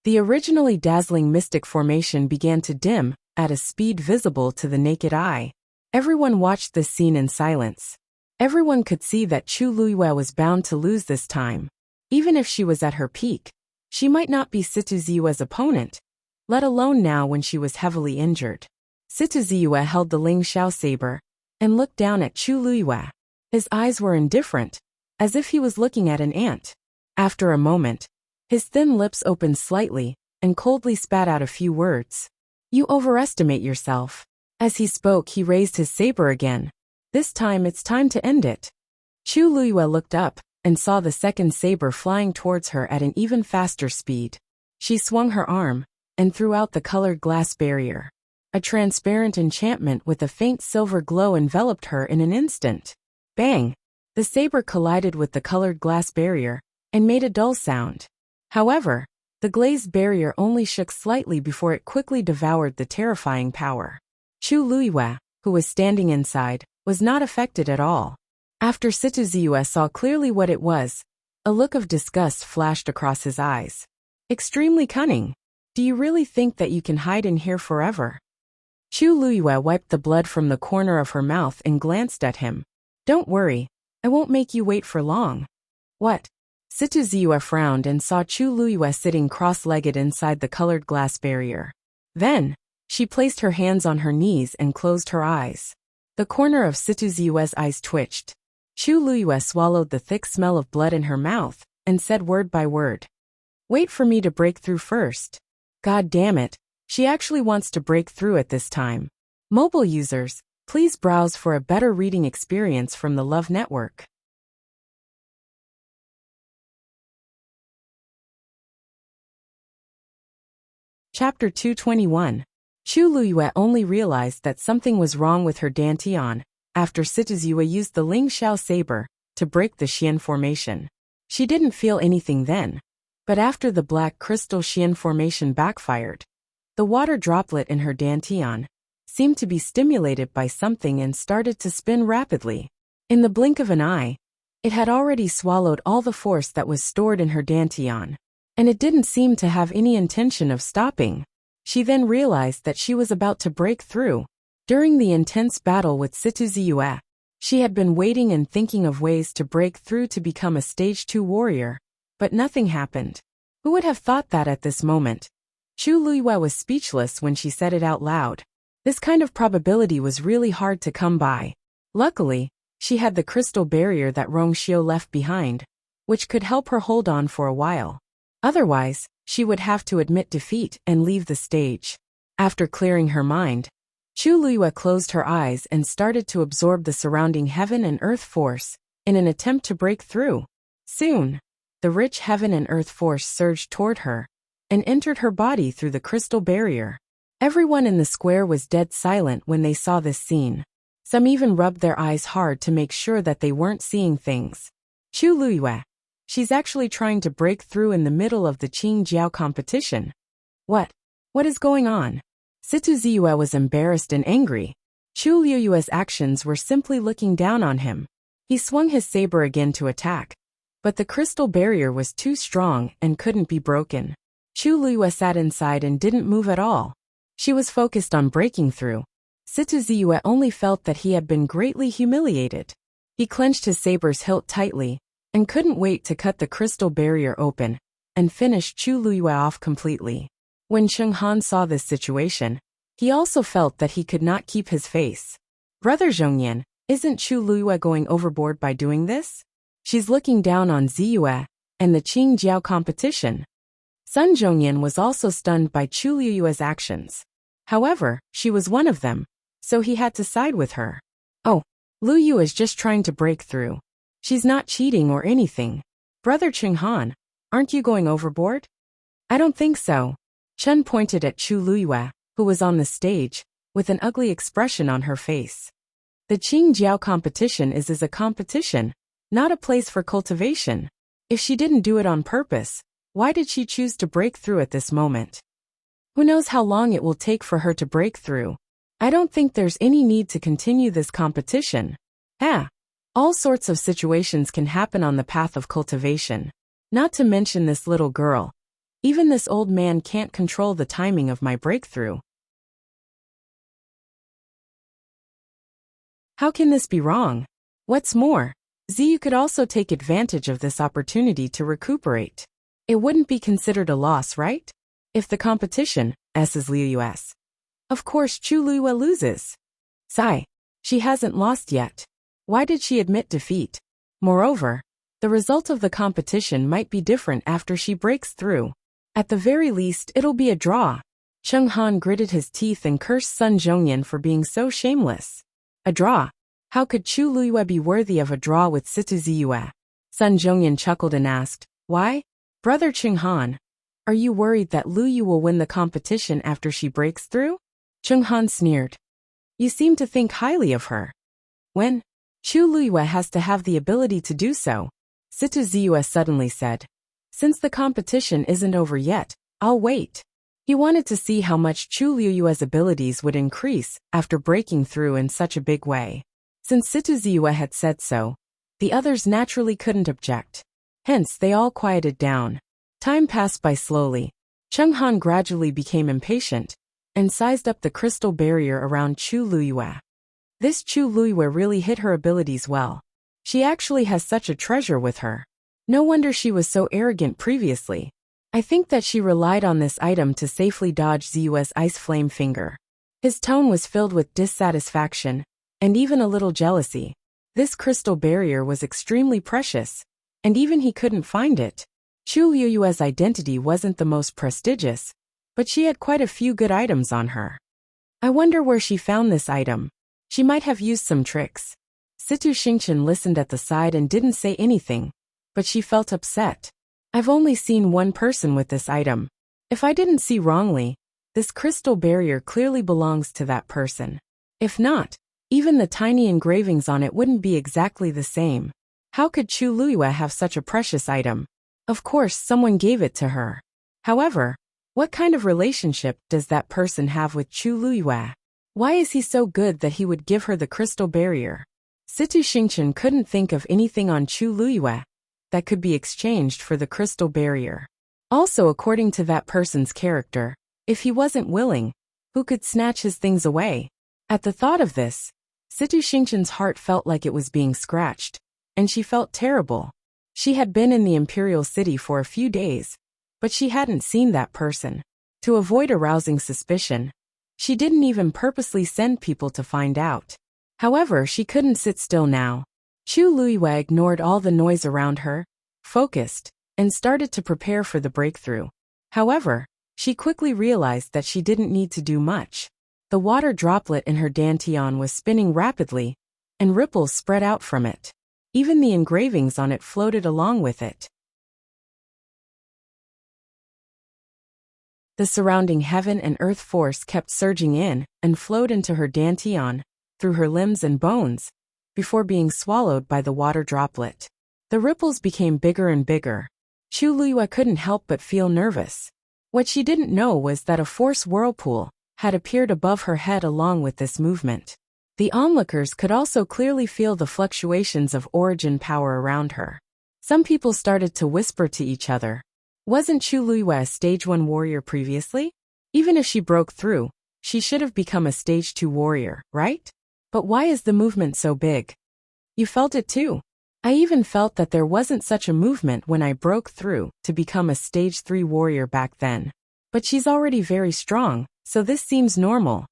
The originally dazzling mystic formation began to dim, at a speed visible to the naked eye. Everyone watched this scene in silence. Everyone could see that Chu Luiyue was bound to lose this time. Even if she was at her peak, she might not be Situ Ziyue's opponent, let alone now when she was heavily injured. Situ Ziyue held the Ling Xiao saber and looked down at Chu Luyue. His eyes were indifferent, as if he was looking at an ant. After a moment, his thin lips opened slightly and coldly spat out a few words. You overestimate yourself. As he spoke, he raised his saber again. This time it's time to end it. Chu Luyue looked up and saw the second saber flying towards her at an even faster speed. She swung her arm and threw out the colored glass barrier. A transparent enchantment with a faint silver glow enveloped her in an instant. Bang! The saber collided with the colored glass barrier and made a dull sound. However, the glazed barrier only shook slightly before it quickly devoured the terrifying power. Chu Luyue, who was standing inside, was not affected at all. After Situ Ziyue saw clearly what it was, a look of disgust flashed across his eyes. Extremely cunning. Do you really think that you can hide in here forever? Chu Luyue wiped the blood from the corner of her mouth and glanced at him. Don't worry, I won't make you wait for long. What? Situ Ziyue frowned and saw Chu Luyue sitting cross-legged inside the colored glass barrier. Then, she placed her hands on her knees and closed her eyes. The corner of Situ Ziyue's eyes twitched. Chu Luyue swallowed the thick smell of blood in her mouth and said word by word. Wait for me to break through first. God damn it, she actually wants to break through at this time. Mobile users, please browse for a better reading experience from the Love Network. Chapter 221. Chu Luyue only realized that something was wrong with her dantian after Situ Ziyue used the Ling Xiao saber to break the Xian formation. She didn't feel anything then, but after the black crystal Xian formation backfired, the water droplet in her dantian seemed to be stimulated by something and started to spin rapidly. In the blink of an eye, it had already swallowed all the force that was stored in her dantian, and it didn't seem to have any intention of stopping. She then realized that she was about to break through. During the intense battle with Situ Ziyue, she had been waiting and thinking of ways to break through to become a stage 2 warrior, but nothing happened. Who would have thought that at this moment? Chu Luyue was speechless when she said it out loud. This kind of probability was really hard to come by. Luckily, she had the crystal barrier that Rong Xiu left behind, which could help her hold on for a while. Otherwise, she would have to admit defeat and leave the stage. After clearing her mind, Chu Luyue closed her eyes and started to absorb the surrounding heaven and earth force in an attempt to break through. Soon, the rich heaven and earth force surged toward her and entered her body through the crystal barrier. Everyone in the square was dead silent when they saw this scene. Some even rubbed their eyes hard to make sure that they weren't seeing things. Chu Luyue. She's actually trying to break through in the middle of the Qing Jiao competition. What is going on? Situ Ziyue was embarrassed and angry. Chu Luyue's actions were simply looking down on him. He swung his saber again to attack, but the crystal barrier was too strong and couldn't be broken. Chu Luyue sat inside and didn't move at all. She was focused on breaking through. Situ Ziyue only felt that he had been greatly humiliated. He clenched his saber's hilt tightly and couldn't wait to cut the crystal barrier open and finish Chu Luyue off completely. When Cheng Han saw this situation, he also felt that he could not keep his face. Brother Zhongyan, isn't Chu Luyue going overboard by doing this? She's looking down on Ziyue and the Qing Jiao competition. Sun Zhongyan was also stunned by Chu Luyue's actions. However, she was one of them, so he had to side with her. Oh, Luyu is just trying to break through. She's not cheating or anything. Brother Cheng Han, aren't you going overboard? I don't think so. Chen pointed at Chu Luyue, who was on the stage, with an ugly expression on her face. The Qing Jiao competition is a competition, not a place for cultivation. If she didn't do it on purpose, why did she choose to break through at this moment? Who knows how long it will take for her to break through? I don't think there's any need to continue this competition. All sorts of situations can happen on the path of cultivation. Not to mention this little girl. Even this old man can't control the timing of my breakthrough. How can this be wrong? What's more, Ziyu could also take advantage of this opportunity to recuperate. It wouldn't be considered a loss, right? If the competition, is Liu US. Of course Chu Luiyue loses. Sigh. She hasn't lost yet. Why did she admit defeat? Moreover, the result of the competition might be different after she breaks through. At the very least, it'll be a draw. Cheng Han gritted his teeth and cursed Sun Zhongyan for being so shameless. A draw? How could Chu Luiyue be worthy of a draw with Situ Ziyue? Sun Zhongyan chuckled and asked, Why? Brother Cheng Han, are you worried that Lu Yu will win the competition after she breaks through? Cheng Han sneered. You seem to think highly of her. When? Chu Luiyue has to have the ability to do so. Situ Ziyue suddenly said. Since the competition isn't over yet, I'll wait. He wanted to see how much Chu Luiyue's abilities would increase after breaking through in such a big way. Since Situ Ziyue had said so, the others naturally couldn't object. Hence, they all quieted down. Time passed by slowly. Cheng Han gradually became impatient and sized up the crystal barrier around Chu Luiyue. This Chu Luiyue really hid her abilities well. She actually has such a treasure with her. No wonder she was so arrogant previously. I think that she relied on this item to safely dodge Ziyue's ice flame finger. His tone was filled with dissatisfaction and even a little jealousy. This crystal barrier was extremely precious, and even he couldn't find it. Chu Luiyue's identity wasn't the most prestigious, but she had quite a few good items on her. I wonder where she found this item. She might have used some tricks. Situ Xingchen listened at the side and didn't say anything, but she felt upset. I've only seen one person with this item. If I didn't see wrongly, this crystal barrier clearly belongs to that person. If not, even the tiny engravings on it wouldn't be exactly the same. How could Chu Luiyue have such a precious item? Of course, someone gave it to her. However, what kind of relationship does that person have with Chu Luiyue? Why is he so good that he would give her the crystal barrier? Situ Xingchen couldn't think of anything on Chu Luiyue that could be exchanged for the crystal barrier. Also, according to that person's character, if he wasn't willing, who could snatch his things away? At the thought of this, Situ Xingchen's heart felt like it was being scratched, and she felt terrible. She had been in the imperial city for a few days, but she hadn't seen that person. To avoid arousing suspicion, she didn't even purposely send people to find out. However, she couldn't sit still now. Chu Luiyue ignored all the noise around her, focused, and started to prepare for the breakthrough. However, she quickly realized that she didn't need to do much. The water droplet in her dantian was spinning rapidly, and ripples spread out from it. Even the engravings on it floated along with it. The surrounding heaven and earth force kept surging in and flowed into her dantian, through her limbs and bones, before being swallowed by the water droplet. The ripples became bigger and bigger. Chu Luiyue couldn't help but feel nervous. What she didn't know was that a force whirlpool had appeared above her head along with this movement. The onlookers could also clearly feel the fluctuations of origin power around her. Some people started to whisper to each other. Wasn't Chu Luiyue a Stage 1 warrior previously? Even if she broke through, she should have become a Stage 2 warrior, right? But why is the movement so big? You felt it too. I even felt that there wasn't such a movement when I broke through to become a Stage 3 warrior back then. But she's already very strong, so this seems normal.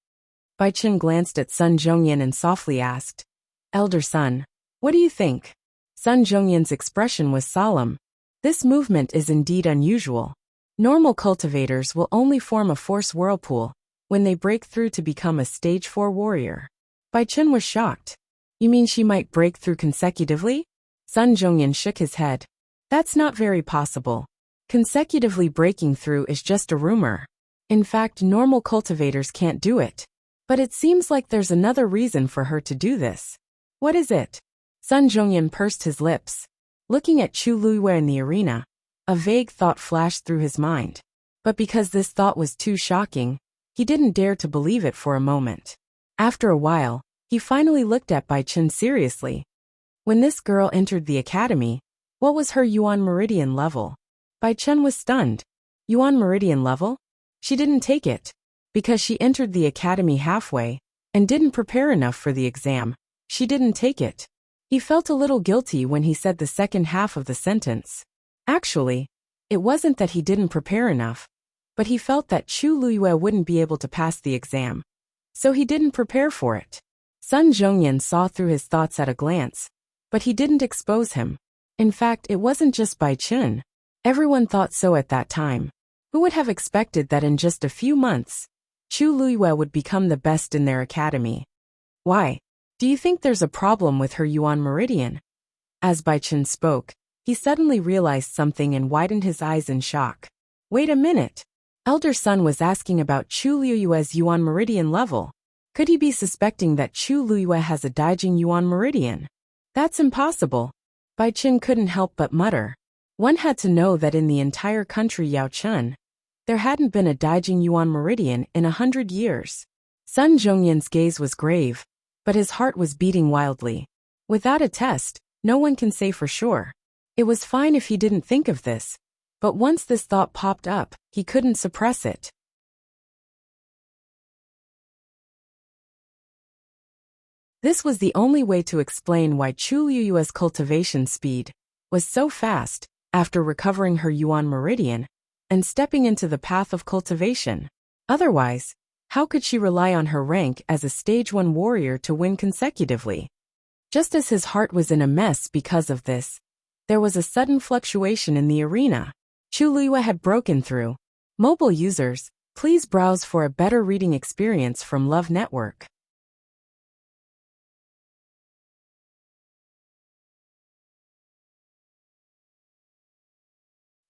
Bai Chen glanced at Sun Zhongyan and softly asked, Elder Sun, what do you think? Sun Zhongyan's expression was solemn. This movement is indeed unusual. Normal cultivators will only form a force whirlpool when they break through to become a Stage 4 warrior. Bai Chen was shocked. You mean she might break through consecutively? Sun Zhongyan shook his head. That's not very possible. Consecutively breaking through is just a rumor. In fact, normal cultivators can't do it. But it seems like there's another reason for her to do this. What is it? Sun Zhongyan pursed his lips. Looking at Chu Luiyue in the arena, a vague thought flashed through his mind. But because this thought was too shocking, he didn't dare to believe it for a moment. After a while, he finally looked at Bai Chen seriously. When this girl entered the academy, what was her Yuan Meridian level? Bai Chen was stunned. Yuan Meridian level? She didn't take it. Because she entered the academy halfway and didn't prepare enough for the exam, she didn't take it. He felt a little guilty when he said the second half of the sentence. Actually, it wasn't that he didn't prepare enough, but he felt that Chu Luiyue wouldn't be able to pass the exam. so he didn't prepare for it. Sun Zhongyan saw through his thoughts at a glance, but he didn't expose him. In fact, it wasn't just Bai Chun. Everyone thought so at that time. Who would have expected that in just a few months, Chu Luiyue would become the best in their academy? Why? Do you think there's a problem with her Yuan Meridian? As Bai Chun spoke, he suddenly realized something and widened his eyes in shock. Wait a minute. Elder Sun was asking about Chu Luiyue's Yuan Meridian level. Could he be suspecting that Chu Luiyue has a Daijing Yuan Meridian? That's impossible. Bai Chun couldn't help but mutter. One had to know that in the entire country Yao Chun, there hadn't been a Daijing Yuan Meridian in 100 years. Sun Zhongyan's gaze was grave, but his heart was beating wildly. Without a test, no one can say for sure. It was fine if he didn't think of this, but once this thought popped up, he couldn't suppress it. This was the only way to explain why Chu Luiyue's cultivation speed was so fast after recovering her Yuan Meridian and stepping into the path of cultivation. Otherwise, how could she rely on her rank as a Stage 1 warrior to win consecutively? Just as his heart was in a mess because of this, there was a sudden fluctuation in the arena. Chu Luiyue had broken through. Mobile users, please browse for a better reading experience from Love Network.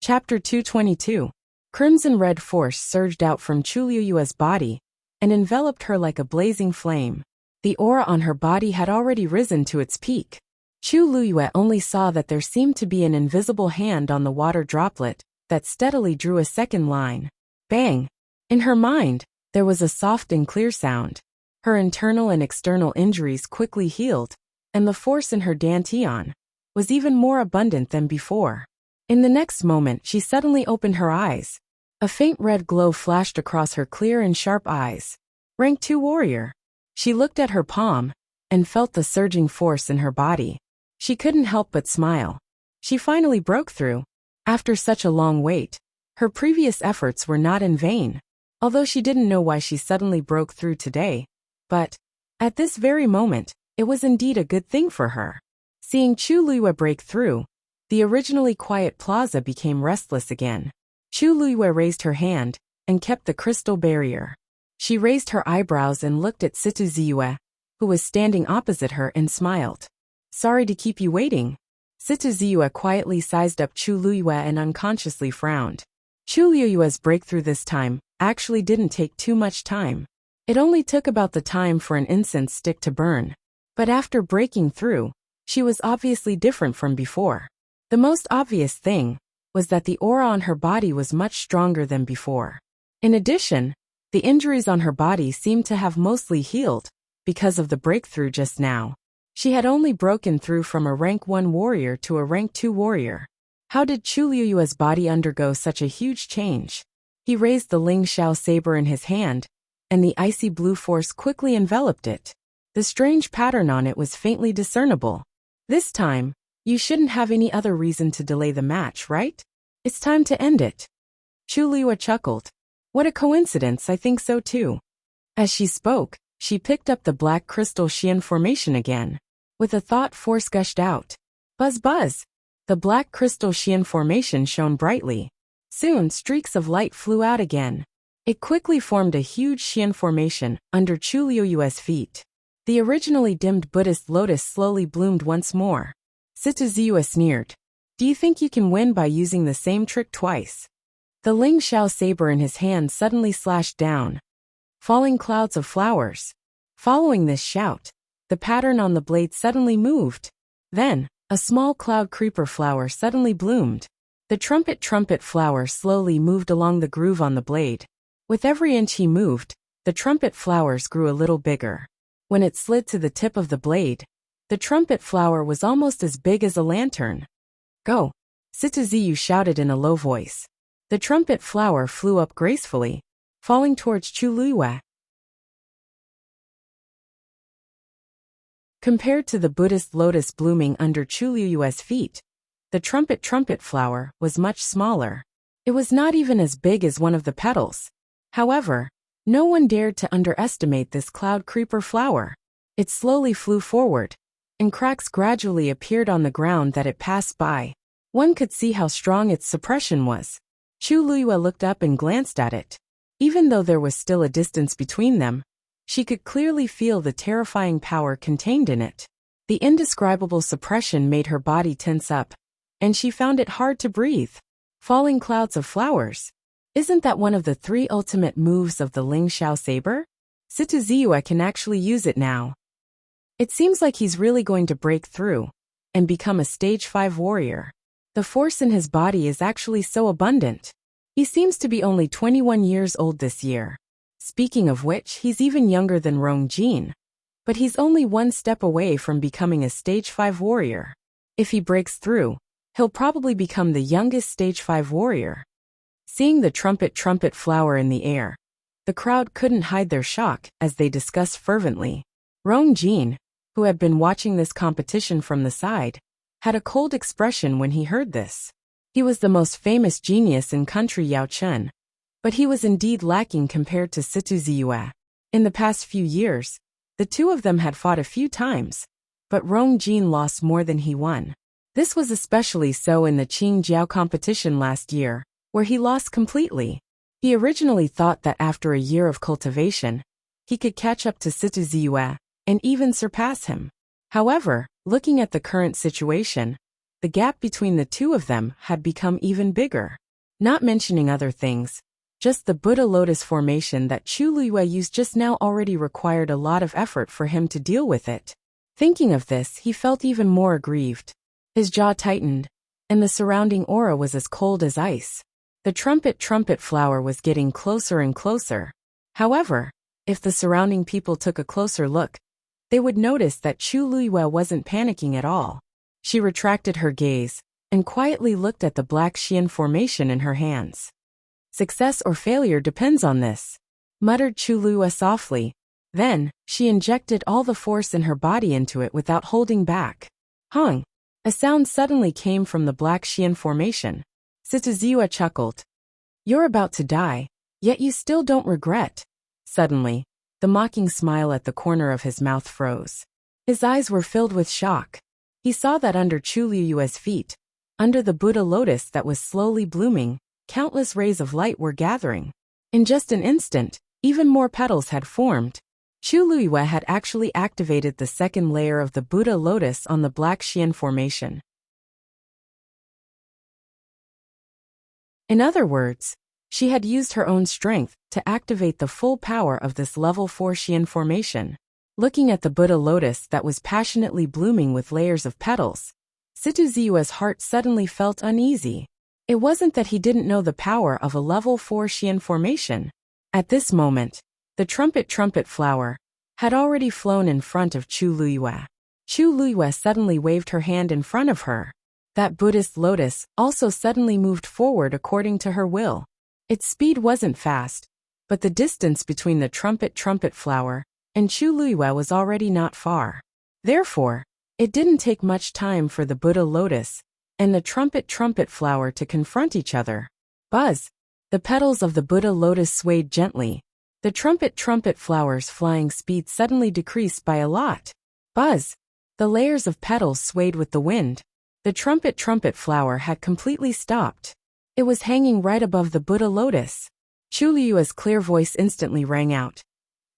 Chapter 222. Crimson-red force surged out from Chu Luiyue's body and enveloped her like a blazing flame. The aura on her body had already risen to its peak. Chu Luiyue only saw that there seemed to be an invisible hand on the water droplet that steadily drew a second line. Bang! In her mind, there was a soft and clear sound. Her internal and external injuries quickly healed, and the force in her dantian was even more abundant than before. In the next moment, she suddenly opened her eyes. A faint red glow flashed across her clear and sharp eyes. Rank 2 warrior. She looked at her palm and felt the surging force in her body. She couldn't help but smile. She finally broke through. After such a long wait, her previous efforts were not in vain. Although she didn't know why she suddenly broke through today, but at this very moment, it was indeed a good thing for her. Seeing Chu Luiyue break through, the originally quiet plaza became restless again. Chu Luiyue raised her hand and kept the crystal barrier. She raised her eyebrows and looked at Situ Ziyue, who was standing opposite her, and smiled. Sorry to keep you waiting. Situ Ziyue quietly sized up Chu Luiyue and unconsciously frowned. Chu Luiyue's breakthrough this time actually didn't take too much time. It only took about the time for an incense stick to burn. But after breaking through, she was obviously different from before. The most obvious thing was that the aura on her body was much stronger than before. In addition, the injuries on her body seemed to have mostly healed because of the breakthrough just now. She had only broken through from a rank 1 warrior to a rank 2 warrior. How did Chu Luiyue's body undergo such a huge change? He raised the Ling Xiao saber in his hand, and the icy blue force quickly enveloped it. The strange pattern on it was faintly discernible. This time, you shouldn't have any other reason to delay the match, right? It's time to end it. Chu Luiyue chuckled. What a coincidence, I think so too. As she spoke, she picked up the black crystal Xian formation again. With a thought, force gushed out. Buzz buzz! The black crystal Xian formation shone brightly. Soon, streaks of light flew out again. It quickly formed a huge Xian formation under Chu Luiyue's feet. The originally dimmed Buddhist lotus slowly bloomed once more. Situ Ziyue sneered. Do you think you can win by using the same trick twice? The Ling Xiao saber in his hand suddenly slashed down, falling clouds of flowers. Following this shout, the pattern on the blade suddenly moved. Then, a small cloud creeper flower suddenly bloomed. The trumpet flower slowly moved along the groove on the blade. With every inch he moved, the trumpet flowers grew a little bigger. When it slid to the tip of the blade, the trumpet flower was almost as big as a lantern. Go! Situ Ziyue shouted in a low voice. The trumpet flower flew up gracefully, falling towards Chu Luiyue. Compared to the Buddhist lotus blooming under Chu Luiyue's feet, the trumpet flower was much smaller. It was not even as big as one of the petals. However, No one dared to underestimate this cloud creeper flower. It slowly flew forward, and cracks gradually appeared on the ground that it passed by. One could see how strong its suppression was. Chu Luiyue looked up and glanced at it. Even though there was still a distance between them, she could clearly feel the terrifying power contained in it. The indescribable suppression made her body tense up, and she found it hard to breathe. Falling clouds of flowers. Isn't that one of the 3 ultimate moves of the Ling Xiao saber? Situ Ziyue can actually use it now. It seems like he's really going to break through and become a stage 5 warrior. The force in his body is actually so abundant. He seems to be only 21 years old this year. Speaking of which, he's even younger than Rong Jin. But he's only one step away from becoming a stage 5 warrior. If he breaks through, he'll probably become the youngest stage 5 warrior. Seeing the trumpet flower in the air, the crowd couldn't hide their shock as they discussed fervently. Rong Jin, who had been watching this competition from the side, had a cold expression when he heard this. He was the most famous genius in country Yaochen, but he was indeed lacking compared to Situ Ziyue. In the past few years, the two of them had fought a few times, but Rong Jin lost more than he won. This was especially so in the Qingjiao competition last year, where he lost completely. He originally thought that after a year of cultivation, he could catch up to Situ Ziyue and even surpass him. However, looking at the current situation, the gap between the two of them had become even bigger. Not mentioning other things, just the Buddha lotus formation that Chu Luiyue used just now already required a lot of effort for him to deal with it. Thinking of this, he felt even more aggrieved. His jaw tightened, and the surrounding aura was as cold as ice. The trumpet flower was getting closer and closer. However, if the surrounding people took a closer look, they would notice that Chu Luiyue wasn't panicking at all. She retracted her gaze and quietly looked at the black Xian formation in her hands. Success or failure depends on this, muttered Chu Luiyue softly. Then, she injected all the force in her body into it without holding back. Hung! A sound suddenly came from the black Xian formation. Situ Ziyue chuckled. You're about to die, yet you still don't regret. Suddenly, the mocking smile at the corner of his mouth froze. His eyes were filled with shock. He saw that under Chu Luiyue's feet, under the Buddha lotus that was slowly blooming, countless rays of light were gathering. In just an instant, even more petals had formed. Chu Luiyue had actually activated the second layer of the Buddha lotus on the black Xian formation. In other words, she had used her own strength to activate the full power of this level 4 Xian formation. Looking at the Buddha lotus that was passionately blooming with layers of petals, Situ Ziyue's heart suddenly felt uneasy. It wasn't that he didn't know the power of a level 4 Xian formation. At this moment, the trumpet flower had already flown in front of Chu Luiyue. Chu Luiyue suddenly waved her hand in front of her. That Buddhist lotus also suddenly moved forward according to her will. Its speed wasn't fast, but the distance between the trumpet flower and Chu Luiyue was already not far. Therefore, it didn't take much time for the Buddha lotus and the trumpet flower to confront each other. Buzz! The petals of the Buddha lotus swayed gently. The trumpet flower's flying speed suddenly decreased by a lot. Buzz! The layers of petals swayed with the wind. The trumpet flower had completely stopped. It was hanging right above the Buddha lotus. Chu Luiyue's clear voice instantly rang out.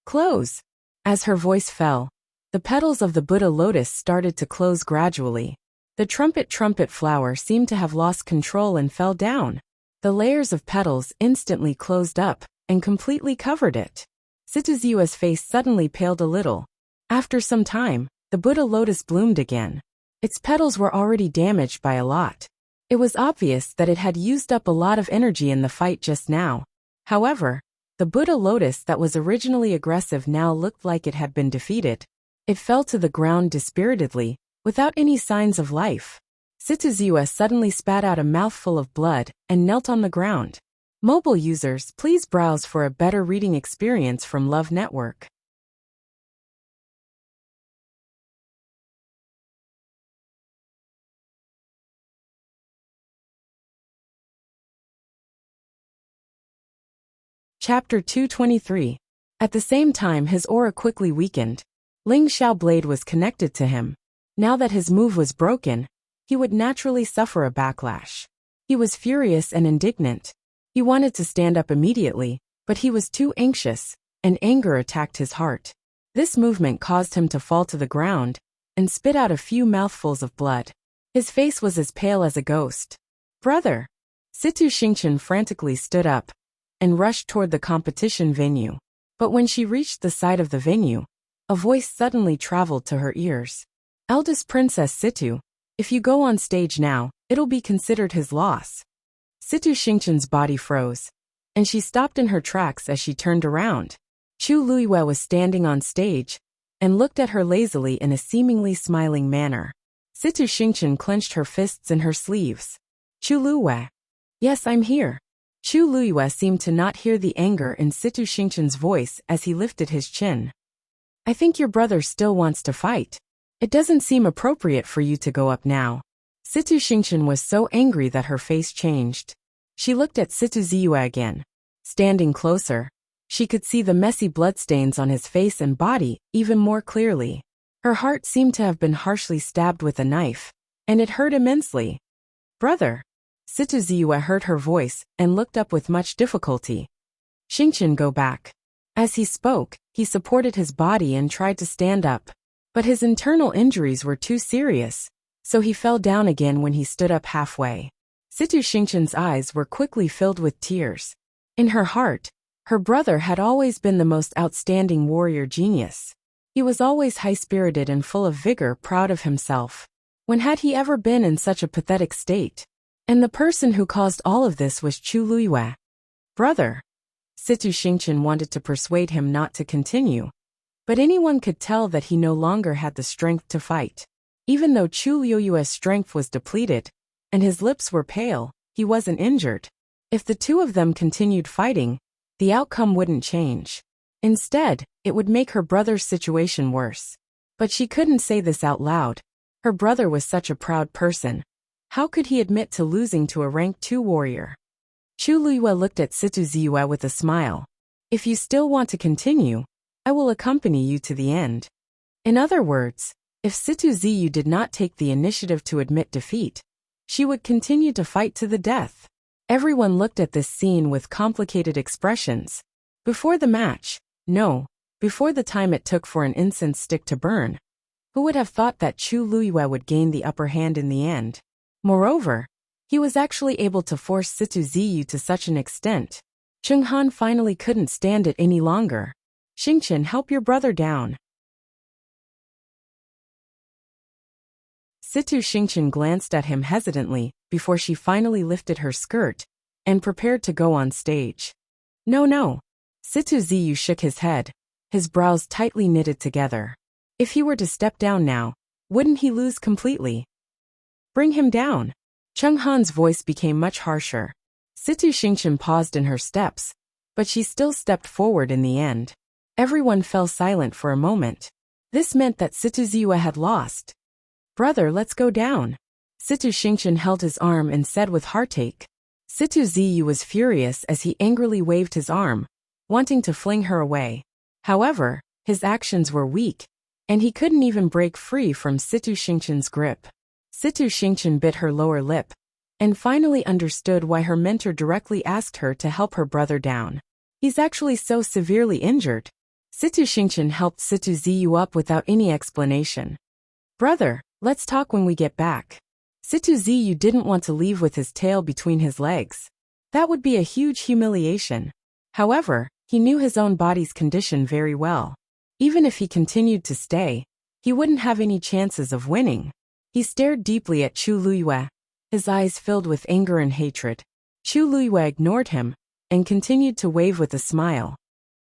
Close! As her voice fell, the petals of the Buddha lotus started to close gradually. The trumpet flower seemed to have lost control and fell down. The layers of petals instantly closed up and completely covered it. Situ Ziyue's face suddenly paled a little. After some time, the Buddha lotus bloomed again. Its petals were already damaged by a lot. It was obvious that it had used up a lot of energy in the fight just now. However, the Buddha lotus that was originally aggressive now looked like it had been defeated. It fell to the ground dispiritedly, without any signs of life. Situ Ziyue suddenly spat out a mouthful of blood and knelt on the ground. Mobile users, please browse for a better reading experience from Love Network. Chapter 223. At the same time his aura quickly weakened. Ling Xiao blade was connected to him. Now that his move was broken, he would naturally suffer a backlash. He was furious and indignant. He wanted to stand up immediately, but he was too anxious, and anger attacked his heart. This movement caused him to fall to the ground and spit out a few mouthfuls of blood. His face was as pale as a ghost. "Brother!" Situ Xingchen frantically stood up and rushed toward the competition venue. But when she reached the side of the venue, a voice suddenly traveled to her ears. "Eldest Princess Situ, if you go on stage now, it'll be considered his loss." Situ Xingchen's body froze, and she stopped in her tracks as she turned around. Chu Luiyue was standing on stage and looked at her lazily in a seemingly smiling manner. Situ Xingchen clenched her fists in her sleeves. "Chu Luiyue." "Yes, I'm here." Chu Luiyue seemed to not hear the anger in Situ Xingchen's voice as he lifted his chin. "I think your brother still wants to fight. It doesn't seem appropriate for you to go up now." Situ Xingchen was so angry that her face changed. She looked at Situ Ziyue again. Standing closer, she could see the messy bloodstains on his face and body even more clearly. Her heart seemed to have been harshly stabbed with a knife, and it hurt immensely. "Brother!" Situ Ziyue heard her voice and looked up with much difficulty. "Xingchen, go back." As he spoke, he supported his body and tried to stand up. But his internal injuries were too serious, so he fell down again when he stood up halfway. Situ Xingchen's eyes were quickly filled with tears. In her heart, her brother had always been the most outstanding warrior genius. He was always high-spirited and full of vigor, proud of himself. When had he ever been in such a pathetic state? And the person who caused all of this was Chu Luiyue. "Brother!" Situ Xingchen wanted to persuade him not to continue, but anyone could tell that he no longer had the strength to fight. Even though Chu Luiyue's strength was depleted, and his lips were pale, he wasn't injured. If the two of them continued fighting, the outcome wouldn't change. Instead, it would make her brother's situation worse. But she couldn't say this out loud. Her brother was such a proud person. How could he admit to losing to a rank 2 warrior? Chu Luiyue looked at Situ Ziyue with a smile. "If you still want to continue, I will accompany you to the end." In other words, if Situ Ziyu did not take the initiative to admit defeat, she would continue to fight to the death. Everyone looked at this scene with complicated expressions. Before the match, no, before the time it took for an incense stick to burn, who would have thought that Chu Luiyue would gain the upper hand in the end? Moreover, he was actually able to force Situ Ziyu to such an extent. Cheng Han finally couldn't stand it any longer. "Xingchen, help your brother down." Situ Xingchen glanced at him hesitantly before she finally lifted her skirt and prepared to go on stage. "No, no." Situ Ziyu shook his head, his brows tightly knitted together. If he were to step down now, wouldn't he lose completely? "Bring him down." Cheng Han's voice became much harsher. Situ Xingchen paused in her steps, but she still stepped forward in the end. Everyone fell silent for a moment. This meant that Situ Ziyue had lost. "Brother, let's go down." Situ Xingchen held his arm and said with heartache. Situ Ziyu was furious as he angrily waved his arm, wanting to fling her away. However, his actions were weak, and he couldn't even break free from Situ Xingchen's grip. Situ Xingchen bit her lower lip, and finally understood why her mentor directly asked her to help her brother down. He's actually so severely injured. Situ Xingchen helped Situ Ziyu up without any explanation. "Brother, let's talk when we get back." Situ Ziyu didn't want to leave with his tail between his legs. That would be a huge humiliation. However, he knew his own body's condition very well. Even if he continued to stay, he wouldn't have any chances of winning. He stared deeply at Chu Luiyue, his eyes filled with anger and hatred. Chu Luiyue ignored him and continued to wave with a smile.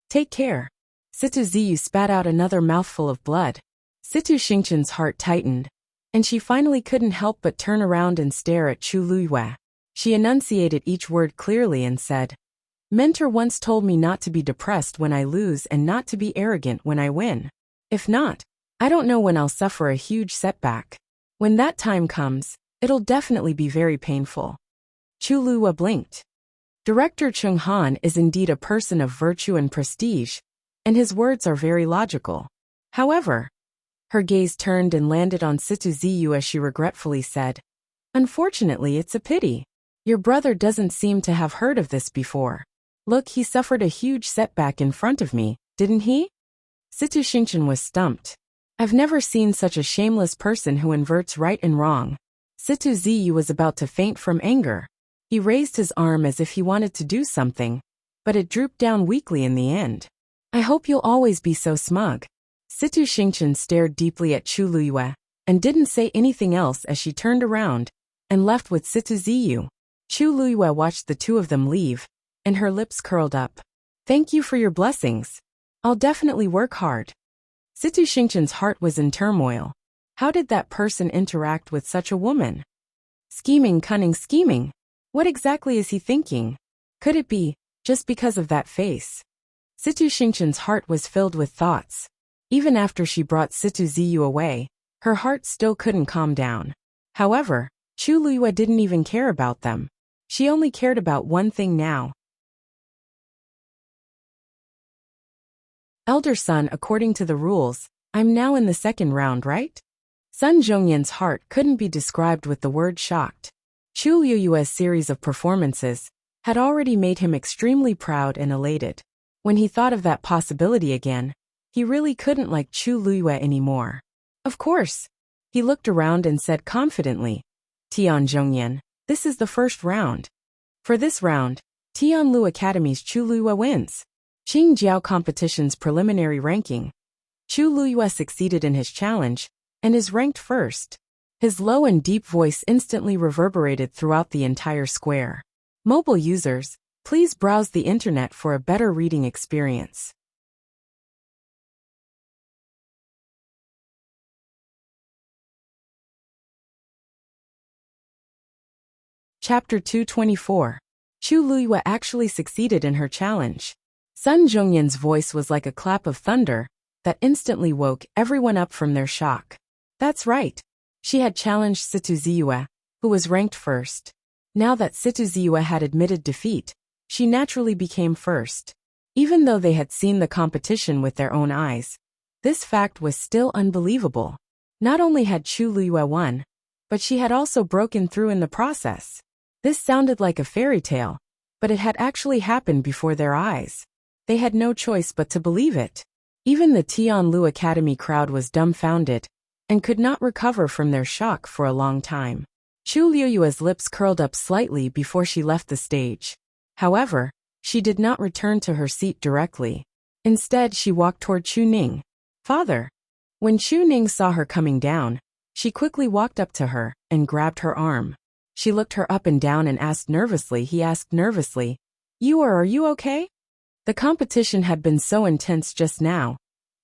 "Take care." Situ Ziyu spat out another mouthful of blood. Situ Xingchen's heart tightened, and she finally couldn't help but turn around and stare at Chu Luiyue. She enunciated each word clearly and said, "Mentor once told me not to be depressed when I lose and not to be arrogant when I win. If not, I don't know when I'll suffer a huge setback. When that time comes, it'll definitely be very painful." Chu Luiyue blinked. Director Chung Han is indeed a person of virtue and prestige, and his words are very logical. However, her gaze turned and landed on Situ Ziyu as she regretfully said, "Unfortunately, it's a pity. Your brother doesn't seem to have heard of this before. Look, he suffered a huge setback in front of me, didn't he?" Situ Xingchen was stumped. I've never seen such a shameless person who inverts right and wrong. Situ Ziyu was about to faint from anger. He raised his arm as if he wanted to do something, but it drooped down weakly in the end. I hope you'll always be so smug. Situ Xingchen stared deeply at Chu Luyue and didn't say anything else as she turned around and left with Situ Ziyu. Chu Luyue watched the two of them leave, and her lips curled up. Thank you for your blessings. I'll definitely work hard. Situ Xingchen's heart was in turmoil. How did that person interact with such a woman? Scheming, cunning scheming. What exactly is he thinking? Could it be just because of that face? Situ Xingchen's heart was filled with thoughts. Even after she brought Situ Ziyu away, her heart still couldn't calm down. However, Chu Luyue didn't even care about them. She only cared about one thing now. Elder son, according to the rules, I'm now in the second round, right? Sun Zhongyan's heart couldn't be described with the word shocked. Chu Luyue's series of performances had already made him extremely proud and elated. When he thought of that possibility again, he really couldn't like Chu Luyue anymore. Of course. He looked around and said confidently, Tian Zhongyan, this is the first round. For this round, Tianlu Academy's Chu Luyue wins. Qingjiao competition's preliminary ranking. Chu Luyue succeeded in his challenge and is ranked first. His low and deep voice instantly reverberated throughout the entire square. Mobile users, please browse the internet for a better reading experience. Chapter 224. Chu Luyue actually succeeded in her challenge. Sun Zhongyan's voice was like a clap of thunder that instantly woke everyone up from their shock. That's right. She had challenged Situ Ziyu, who was ranked first. Now that Situ Ziyu had admitted defeat, she naturally became first. Even though they had seen the competition with their own eyes, this fact was still unbelievable. Not only had Chu Luyue won, but she had also broken through in the process. This sounded like a fairy tale, but it had actually happened before their eyes. They had no choice but to believe it. Even the Tianlu Academy crowd was dumbfounded and could not recover from their shock for a long time. Chu Luyue's lips curled up slightly before she left the stage. However, she did not return to her seat directly. Instead, she walked toward Chu Ning. Father. When Chu Ning saw her coming down, she quickly walked up to her and grabbed her arm. She looked her up and down and asked nervously, are you okay? The competition had been so intense just now,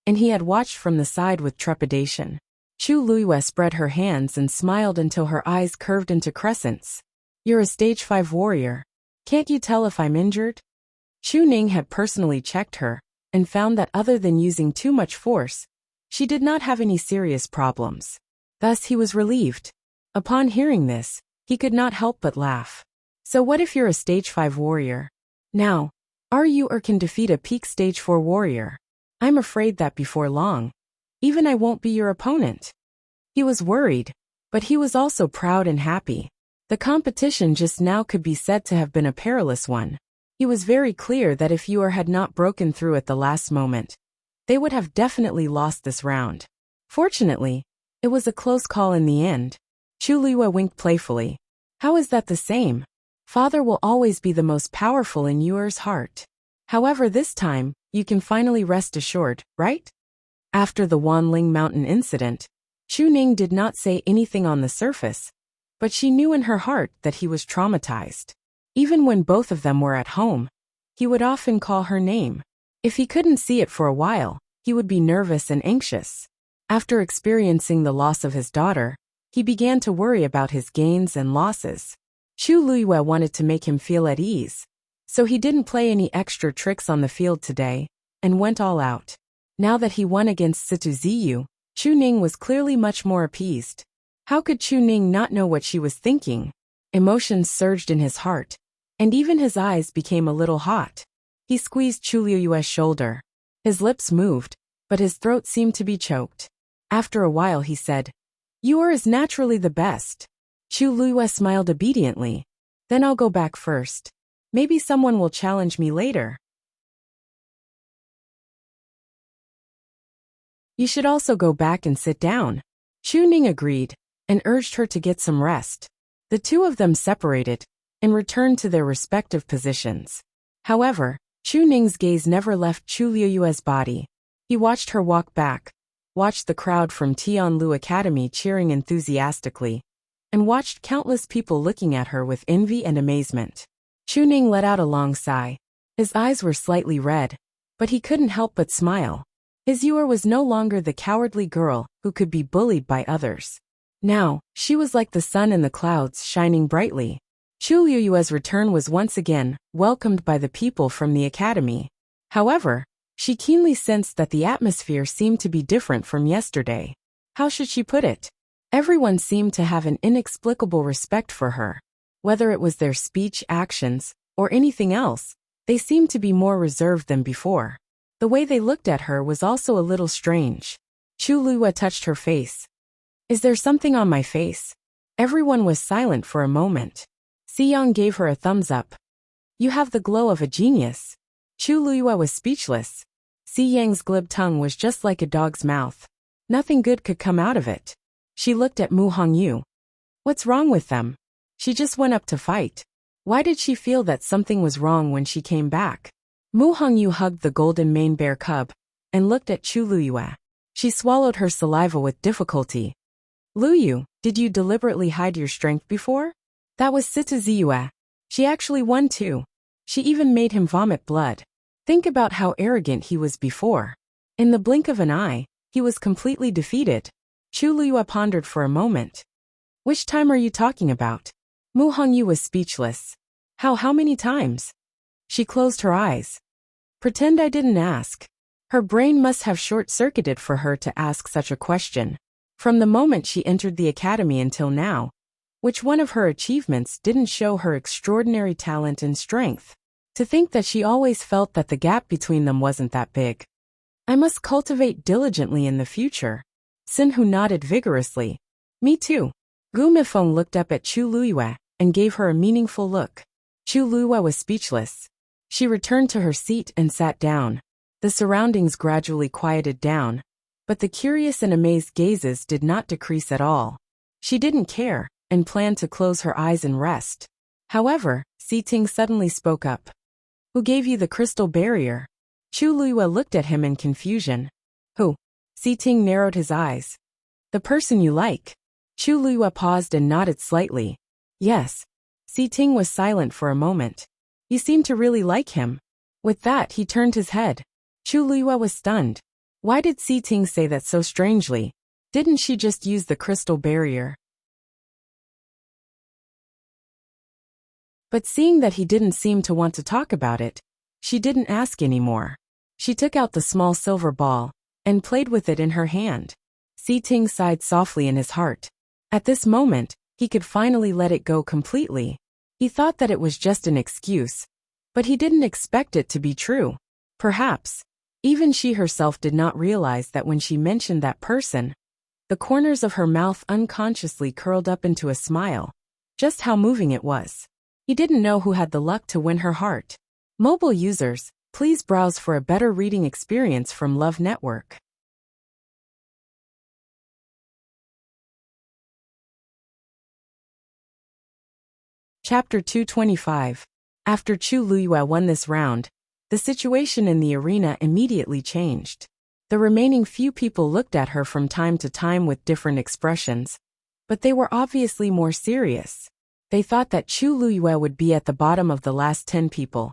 and he had watched from the side with trepidation. Chu Luyue spread her hands and smiled until her eyes curved into crescents. You're a stage 5 warrior. Can't you tell if I'm injured? Chu Ning had personally checked her and found that other than using too much force, she did not have any serious problems. Thus he was relieved. Upon hearing this, he could not help but laugh. So what if you're a stage 5 warrior? Now, are you or can defeat a peak stage 4 warrior? I'm afraid that before long, even I won't be your opponent. He was worried, but he was also proud and happy. The competition just now could be said to have been a perilous one. He was very clear that if Yuer had not broken through at the last moment, they would have definitely lost this round. Fortunately, it was a close call in the end. Chu Luyue winked playfully. How is that the same? Father will always be the most powerful in Yuer's heart. However, this time, you can finally rest assured, right? After the Wanling Mountain incident, Chu Ning did not say anything on the surface, but she knew in her heart that he was traumatized. Even when both of them were at home, he would often call her name. If he couldn't see it for a while, he would be nervous and anxious. After experiencing the loss of his daughter, he began to worry about his gains and losses. Chu Luyue wanted to make him feel at ease, so he didn't play any extra tricks on the field today, and went all out. Now that he won against Situ Ziyu, Chu Ning was clearly much more appeased. How could Chu Ning not know what she was thinking? Emotions surged in his heart, and even his eyes became a little hot. He squeezed Chu Liyue's shoulder. His lips moved, but his throat seemed to be choked. After a while he said, "You is naturally the best." Chu Liyue smiled obediently. "Then I'll go back first. Maybe someone will challenge me later." "You should also go back and sit down." Chu Ning agreed, and urged her to get some rest. The two of them separated, and returned to their respective positions. However, Chu Ning's gaze never left Chu Liyue's body. He watched her walk back, watched the crowd from Tianlu Academy cheering enthusiastically, and watched countless people looking at her with envy and amazement. Chu Ning let out a long sigh. His eyes were slightly red, but he couldn't help but smile. His Yue was no longer the cowardly girl who could be bullied by others. Now, she was like the sun in the clouds shining brightly. Chu Liyue's return was once again welcomed by the people from the academy. However, she keenly sensed that the atmosphere seemed to be different from yesterday. How should she put it? Everyone seemed to have an inexplicable respect for her. Whether it was their speech, actions, or anything else, they seemed to be more reserved than before. The way they looked at her was also a little strange. Chu Liyue touched her face. "Is there something on my face?" Everyone was silent for a moment. Si Yang gave her a thumbs up. "You have the glow of a genius." Chu Liyue was speechless. Si Yang's glib tongue was just like a dog's mouth. Nothing good could come out of it. She looked at Mu Hongyu. What's wrong with them? She just went up to fight. Why did she feel that something was wrong when she came back? Mu Hongyu hugged the golden mane bear cub and looked at Chu Liyue. She swallowed her saliva with difficulty. "Luyu, did you deliberately hide your strength before?" "That was Sita Ziyue. She actually won too. She even made him vomit blood. Think about how arrogant he was before. In the blink of an eye, he was completely defeated." Chu Liyue pondered for a moment. "Which time are you talking about?" Mu Hongyu was speechless. How many times?" She closed her eyes. "Pretend I didn't ask." Her brain must have short-circuited for her to ask such a question. From the moment she entered the academy until now, which one of her achievements didn't show her extraordinary talent and strength? To think that she always felt that the gap between them wasn't that big. "I must cultivate diligently in the future." Sinhu nodded vigorously. "Me too." Gu Mifeng looked up at Chu Liyue and gave her a meaningful look. Chu Liyue was speechless. She returned to her seat and sat down. The surroundings gradually quieted down, but the curious and amazed gazes did not decrease at all. She didn't care and planned to close her eyes and rest. However, Si Ting suddenly spoke up. "Who gave you the crystal barrier?" Chu Liyue looked at him in confusion. "Who?" Si Ting narrowed his eyes. "The person you like." Chu Liyue paused and nodded slightly. "Yes." Si Ting was silent for a moment. "You seem to really like him." With that he turned his head. Chu Liyue was stunned. Why did Si Ting say that so strangely? Didn't she just use the crystal barrier? But seeing that he didn't seem to want to talk about it, she didn't ask anymore. She took out the small silver ball and played with it in her hand. Si Ting sighed softly in his heart. At this moment, he could finally let it go completely. He thought that it was just an excuse, but he didn't expect it to be true. Perhaps, even she herself did not realize that when she mentioned that person, the corners of her mouth unconsciously curled up into a smile. Just how moving it was. He didn't know who had the luck to win her heart. Mobile users, please browse for a better reading experience from Love Network. Chapter 225. After Chu Liyue won this round, the situation in the arena immediately changed. The remaining few people looked at her from time to time with different expressions, but they were obviously more serious. They thought that Chu Liyue would be at the bottom of the last 10 people.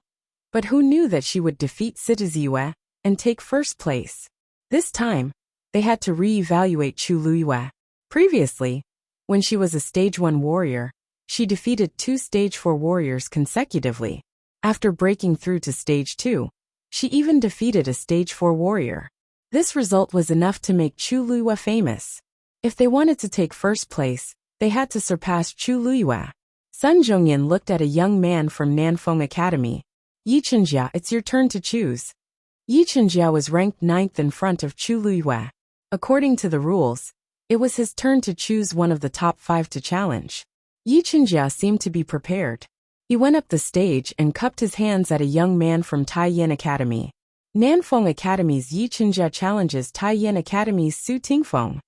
But who knew that she would defeat Sita Ziyue and take first place? This time, they had to re-evaluate Chu Liyue. Previously, when she was a Stage 1 warrior, she defeated 2 Stage 4 warriors consecutively. After breaking through to Stage 2, she even defeated a Stage 4 warrior. This result was enough to make Chu Liyue famous. If they wanted to take first place, they had to surpass Chu Liyue. Sun Zhongyan looked at a young man from Nanfeng Academy. Yi Chenjia, it's your turn to choose. Yi Chenjia was ranked 9th in front of Chu Luiyue. According to the rules, it was his turn to choose one of the top 5 to challenge. Yi Chenjia seemed to be prepared. He went up the stage and cupped his hands at a young man from Taiyin Academy. Nanfeng Academy's Yi Chenjia challenges Taiyin Academy's Su Tingfeng.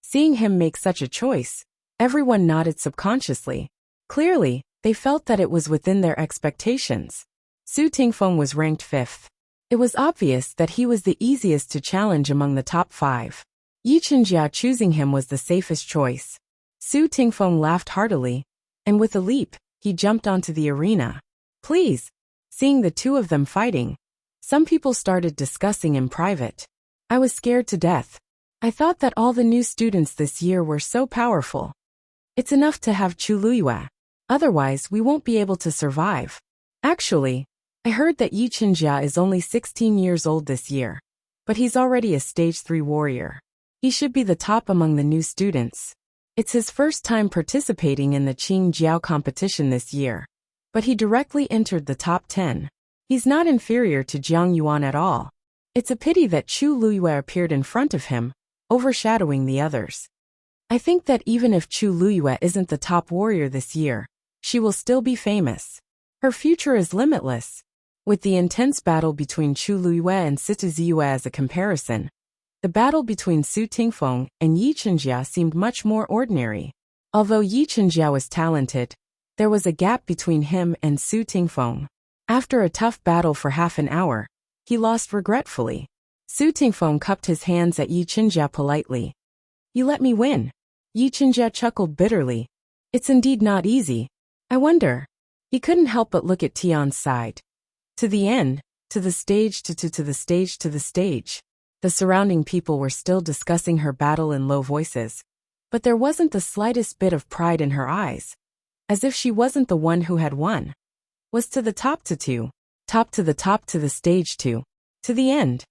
Seeing him make such a choice, everyone nodded subconsciously. Clearly, they felt that it was within their expectations. Su Tingfeng was ranked 5th. It was obvious that he was the easiest to challenge among the top 5. Yi Chenjia choosing him was the safest choice. Su Tingfeng laughed heartily, and with a leap, he jumped onto the arena. Please! Seeing the two of them fighting, some people started discussing in private. I was scared to death. I thought that all the new students this year were so powerful. It's enough to have Chu Luiyue. Otherwise, we won't be able to survive. Actually, I heard that Yi Chenjia is only 16 years old this year, but he's already a stage 3 warrior. He should be the top among the new students. It's his first time participating in the Qing Jiao competition this year, but he directly entered the top 10. He's not inferior to Jiang Yuan at all. It's a pity that Chu Luiyue appeared in front of him, overshadowing the others. I think that even if Chu Luiyue isn't the top warrior this year, she will still be famous. Her future is limitless. With the intense battle between Chu Luiyue and Situ Ziyue as a comparison, the battle between Su Tingfeng and Yi Chenjia seemed much more ordinary. Although Yi Chenjia was talented, there was a gap between him and Su Tingfeng. After a tough battle for half an hour, he lost regretfully. Su Tingfeng cupped his hands at Yi Chenjia politely. You let me win. Yi Chenjia chuckled bitterly. It's indeed not easy. I wonder. He couldn't help but look at Tian's side. To the end, to the stage, to the stage, to the stage. The surrounding people were still discussing her battle in low voices, but there wasn't the slightest bit of pride in her eyes. As if she wasn't the one who had won. Was to the top to two. Top to the stage to the end.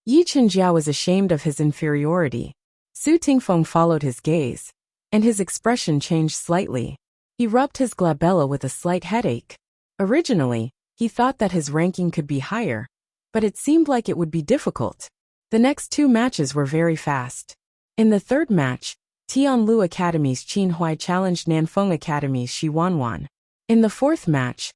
Yi Chenjia was ashamed of his inferiority. Su Tingfeng followed his gaze, and his expression changed slightly. He rubbed his glabella with a slight headache. Originally, he thought that his ranking could be higher, but it seemed like it would be difficult. The next 2 matches were very fast. In the third match, Tianlu Academy's Qin Huai challenged Nanfeng Academy's Shi Wanwan. In the fourth match,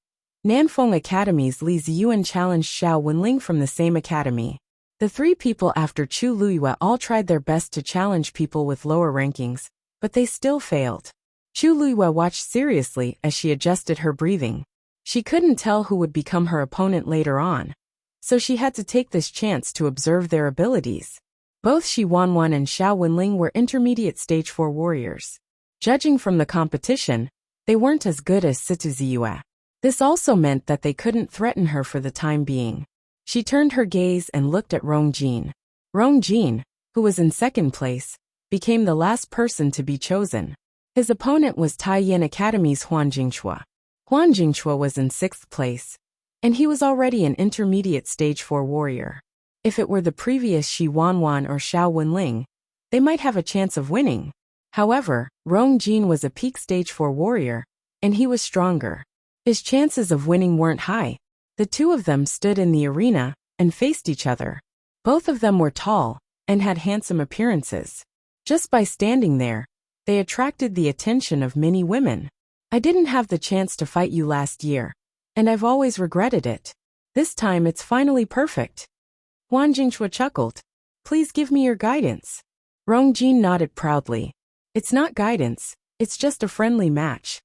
Nanfeng Academy's Li Ziyuan challenged Xiao Wenling from the same academy. The 3 people after Chu Luiyue all tried their best to challenge people with lower rankings, but they still failed. Chu Luiyue watched seriously as she adjusted her breathing. She couldn't tell who would become her opponent later on, so she had to take this chance to observe their abilities. Both Shi Wanwan and Xiao Wenling were intermediate stage 4 warriors. Judging from the competition, they weren't as good as Situ Ziyue. This also meant that they couldn't threaten her for the time being. She turned her gaze and looked at Rong Jin. Rong Jin, who was in second place, became the last person to be chosen. His opponent was Taiyin Academy's Huan Jingchua. Huan Jingchua was in 6th place, and he was already an intermediate stage 4 warrior. If it were the previous Shi Wanwan or Xiao Wenling, they might have a chance of winning. However, Rong Jin was a peak stage 4 warrior, and he was stronger. His chances of winning weren't high. The 2 of them stood in the arena and faced each other. Both of them were tall and had handsome appearances. Just by standing there, they attracted the attention of many women. I didn't have the chance to fight you last year, and I've always regretted it. This time it's finally perfect. Huan Jingchua chuckled. Please give me your guidance. Rong Jin nodded proudly. It's not guidance, it's just a friendly match.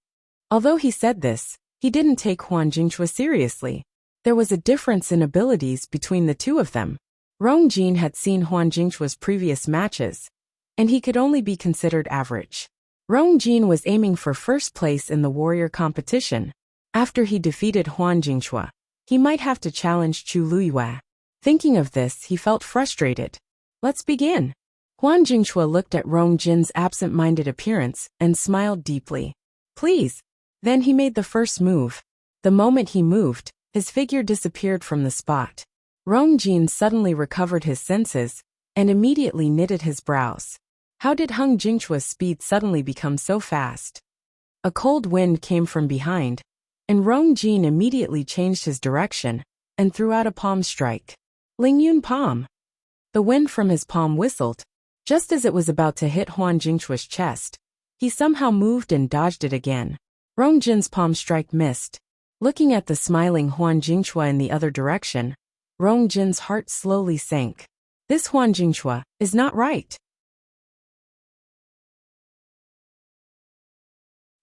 Although he said this, he didn't take Huan Jingchua seriously. There was a difference in abilities between the 2 of them. Rong Jin had seen Huan Jingchua's previous matches, and he could only be considered average. Rong Jin was aiming for first place in the warrior competition. After he defeated Huan Jingchua, he might have to challenge Chu Luiyue. Thinking of this, he felt frustrated. Let's begin. Huan Jingchua looked at Rong Jin's absent-minded appearance and smiled deeply. Please. Then he made the first move. The moment he moved, his figure disappeared from the spot. Rong Jin suddenly recovered his senses and immediately knitted his brows. How did Hung Jingchua's speed suddenly become so fast? A cold wind came from behind, and Rong Jin immediately changed his direction and threw out a palm strike. Ling Yun palm. The wind from his palm whistled. Just as it was about to hit Huan Jingchua's chest, he somehow moved and dodged it again. Rong Jin's palm strike missed. Looking at the smiling Huan Jingchua in the other direction, Rong Jin's heart slowly sank. This Huan Jingchua is not right.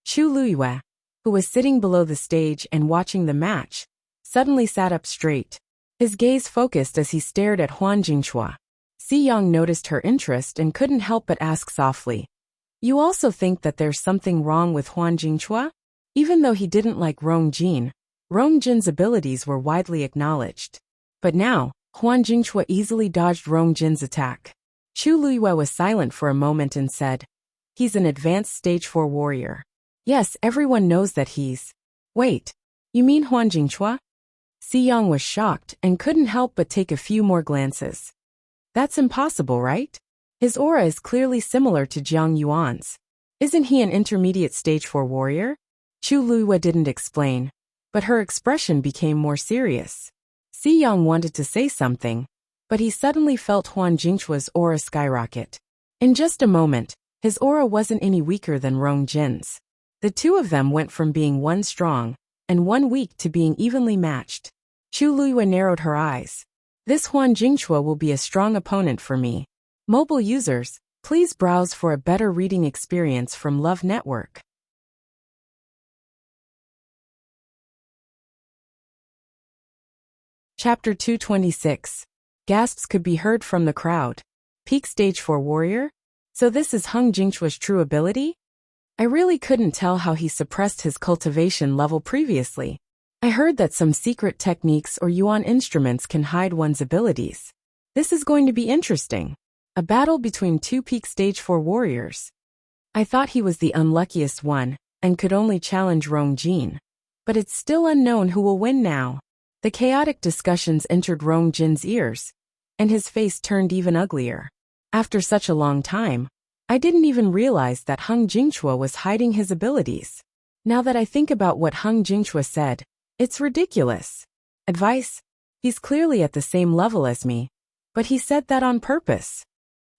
Chu Luiyue, who was sitting below the stage and watching the match, suddenly sat up straight. His gaze focused as he stared at Huan Jingchua. Si Yang noticed her interest and couldn't help but ask softly, "You also think that there's something wrong with Huan Jingchua?" Even though he didn't like Rong Jin's abilities were widely acknowledged. But now, Huan Jingchua easily dodged Rong Jin's attack. Chu Luiyue was silent for a moment and said, "He's an advanced stage 4 warrior. Yes, everyone knows that he's..." "Wait, you mean Huan Jingchua?" Si Yang was shocked and couldn't help but take a few more glances. "That's impossible, right? His aura is clearly similar to Jiang Yuan's. Isn't he an intermediate stage 4 warrior?" Chu Luiyue didn't explain, but her expression became more serious. Si Yang wanted to say something, but he suddenly felt Huan Jingchua's aura skyrocket. In just a moment, his aura wasn't any weaker than Rong Jin's. The two of them went from being one strong and one weak to being evenly matched. Chu Luiyue narrowed her eyes. "This Huan Jingchua will be a strong opponent for me." Mobile users, please browse for a better reading experience from Love Network. Chapter 226. Gasps could be heard from the crowd. Peak Stage 4 Warrior? So this is Hung Jingchua's true ability? I really couldn't tell how he suppressed his cultivation level previously. I heard that some secret techniques or yuan instruments can hide one's abilities. This is going to be interesting. A battle between two Peak Stage 4 warriors. I thought he was the unluckiest one and could only challenge Rong Jin. But it's still unknown who will win now. The chaotic discussions entered Rong Jin's ears, and his face turned even uglier. After such a long time, I didn't even realize that Hung Jingchua was hiding his abilities. Now that I think about what Hung Jingchua said, it's ridiculous. Advice? He's clearly at the same level as me, but he said that on purpose.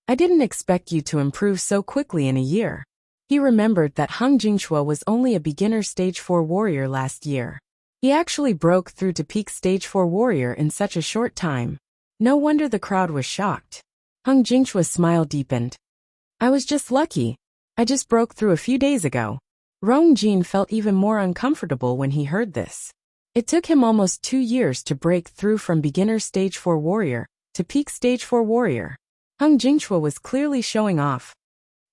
I didn't expect you to improve so quickly in a year. He remembered that Hung Jingchua was only a beginner stage 4 warrior last year. He actually broke through to peak stage 4 warrior in such a short time. No wonder the crowd was shocked. Hung Jingchua's smile deepened. I was just lucky. I just broke through a few days ago. Rong Jin felt even more uncomfortable when he heard this. It took him almost 2 years to break through from beginner stage 4 warrior to peak stage 4 warrior. Hung Jingchua was clearly showing off.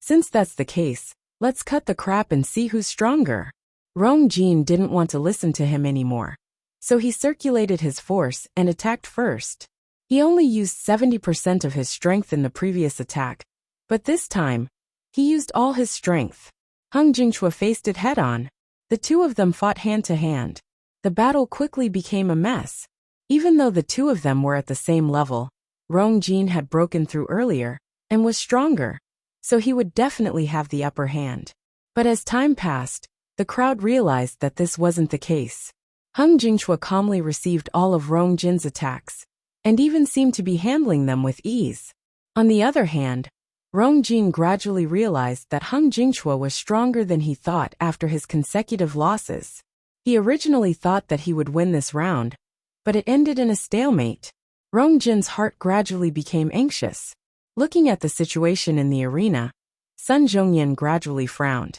Since that's the case, let's cut the crap and see who's stronger. Rong Jin didn't want to listen to him anymore, so he circulated his force and attacked first. He only used 70% of his strength in the previous attack, but this time, he used all his strength. Hung Jingchua faced it head-on. The two of them fought hand-to-hand. The battle quickly became a mess. Even though the two of them were at the same level, Rong Jin had broken through earlier and was stronger, so he would definitely have the upper hand. But as time passed, the crowd realized that this wasn't the case. Hung Jingchua calmly received all of Rong Jin's attacks, and even seemed to be handling them with ease. On the other hand, Rong Jin gradually realized that Hung Jingchua was stronger than he thought after his consecutive losses. He originally thought that he would win this round, but it ended in a stalemate. Rong Jin's heart gradually became anxious. Looking at the situation in the arena, Sun Zhongyan gradually frowned.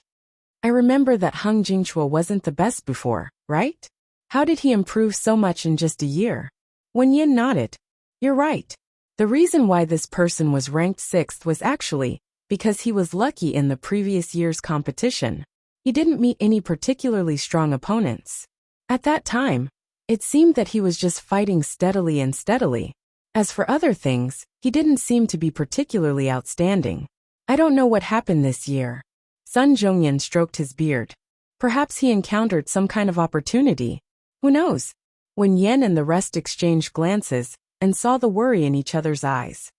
I remember that Hung Jingchua wasn't the best before, right? How did he improve so much in just a year? Wen Yin nodded. You're right. The reason why this person was ranked 6th was actually because he was lucky in the previous year's competition. He didn't meet any particularly strong opponents. At that time, it seemed that he was just fighting steadily. As for other things, he didn't seem to be particularly outstanding. I don't know what happened this year. Sun Zhongyan stroked his beard. Perhaps he encountered some kind of opportunity. Who knows? Wen Yin and the rest exchanged glances and saw the worry in each other's eyes.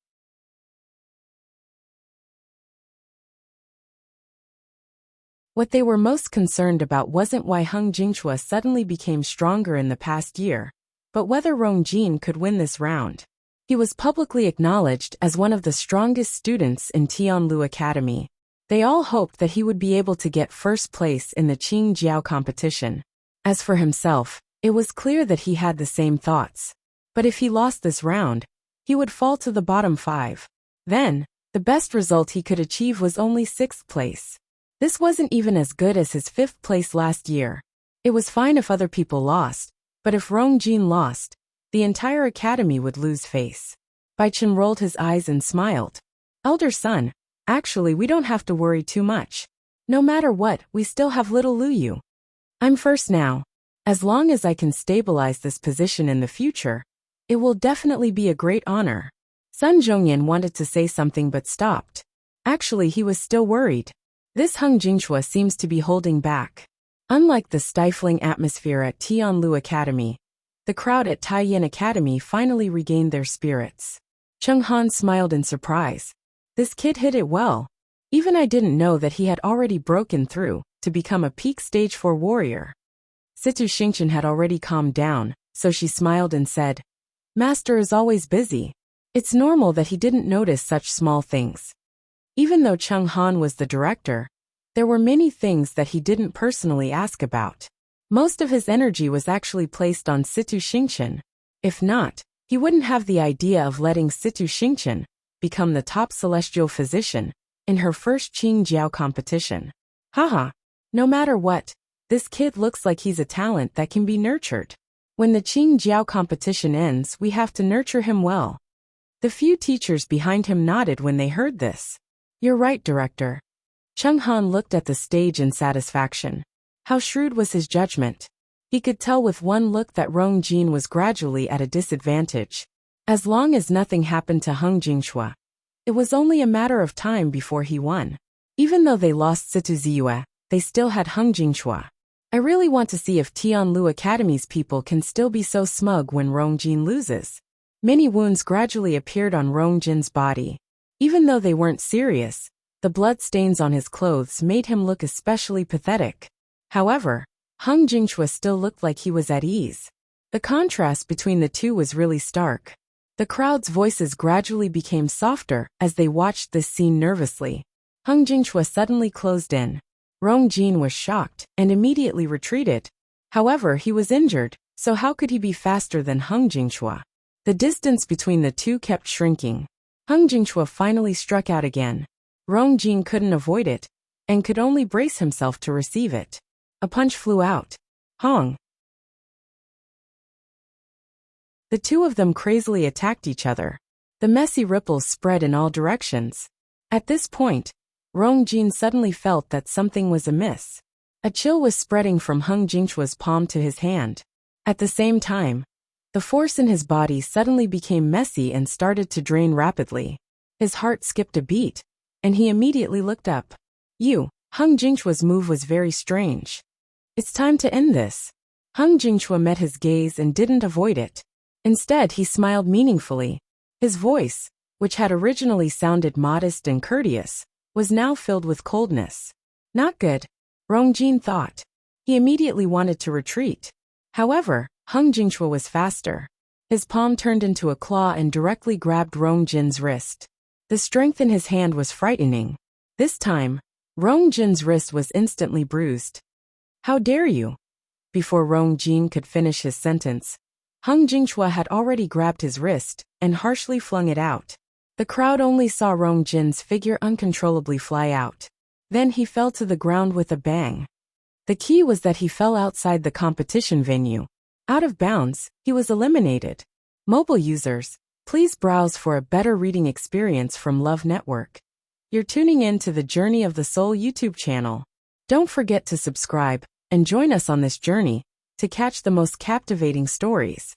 What they were most concerned about wasn't why Hung Jingchua suddenly became stronger in the past year, but whether Rong Jin could win this round. He was publicly acknowledged as one of the strongest students in Tianlu Academy. They all hoped that he would be able to get first place in the Qing Jiao competition. As for himself, it was clear that he had the same thoughts. But if he lost this round, he would fall to the bottom 5. Then, the best result he could achieve was only 6th place. This wasn't even as good as his 5th place last year. It was fine if other people lost, but if Rong Jin lost, the entire academy would lose face. Bai Chen rolled his eyes and smiled. Elder son, actually we don't have to worry too much. No matter what, we still have little Lu Yu. I'm first now. As long as I can stabilize this position in the future, it will definitely be a great honor. Sun Zhongyan wanted to say something but stopped. Actually, he was still worried. This Hung Jingchua seems to be holding back. Unlike the stifling atmosphere at Tianlu Academy, the crowd at Taiyin Academy finally regained their spirits. Cheng Han smiled in surprise. This kid hit it well. Even I didn't know that he had already broken through to become a peak stage 4 warrior. Situ Xingchen had already calmed down, so she smiled and said, Master is always busy. It's normal that he didn't notice such small things. Even though Cheng Han was the director, there were many things that he didn't personally ask about. Most of his energy was actually placed on Situ Xingchen. If not, he wouldn't have the idea of letting Situ Xingchen become the top celestial physician in her first Qing Jiao competition. Haha, no matter what, this kid looks like he's a talent that can be nurtured. When the Qing Jiao competition ends, we have to nurture him well. The few teachers behind him nodded when they heard this. You're right, director. Cheng Han looked at the stage in satisfaction. How shrewd was his judgment. He could tell with one look that Rong Jin was gradually at a disadvantage. As long as nothing happened to Hung Jingchua, it was only a matter of time before he won. Even though they lost Situ Ziyue, they still had Hung Jingchua. I really want to see if Tianlu Academy's people can still be so smug when Rong Jin loses. Many wounds gradually appeared on Rong Jin's body. Even though they weren't serious, the blood stains on his clothes made him look especially pathetic. However, Hung Jingchua still looked like he was at ease. The contrast between the two was really stark. The crowd's voices gradually became softer as they watched this scene nervously. Hung Jingchua suddenly closed in. Rong Jin was shocked and immediately retreated. However, he was injured, so how could he be faster than Hung Jingchua? The distance between the two kept shrinking. Hung Jingchua finally struck out again. Rong Jin couldn't avoid it, and could only brace himself to receive it. A punch flew out. Hong! The two of them crazily attacked each other. The messy ripples spread in all directions. At this point, Rong Jin suddenly felt that something was amiss. A chill was spreading from Hung Jingchua's palm to his hand. At the same time, the force in his body suddenly became messy and started to drain rapidly. His heart skipped a beat, and he immediately looked up. Hung Jingchua's move was very strange. It's time to end this. Hung Jingchua met his gaze and didn't avoid it. Instead, he smiled meaningfully. His voice, which had originally sounded modest and courteous, was now filled with coldness. Not good, Rong Jin thought. He immediately wanted to retreat. However, Hung Jingchua was faster. His palm turned into a claw and directly grabbed Rong Jin's wrist. The strength in his hand was frightening. This time, Rong Jin's wrist was instantly bruised. How dare you? Before Rong Jin could finish his sentence, Hung Jingchua had already grabbed his wrist and harshly flung it out. The crowd only saw Rong Jin's figure uncontrollably fly out. Then he fell to the ground with a bang. The key was that he fell outside the competition venue. Out of bounds, he was eliminated. Mobile users, please browse for a better reading experience from Love Network. You're tuning in to the Journey of the Soul YouTube channel. Don't forget to subscribe and join us on this journey to catch the most captivating stories.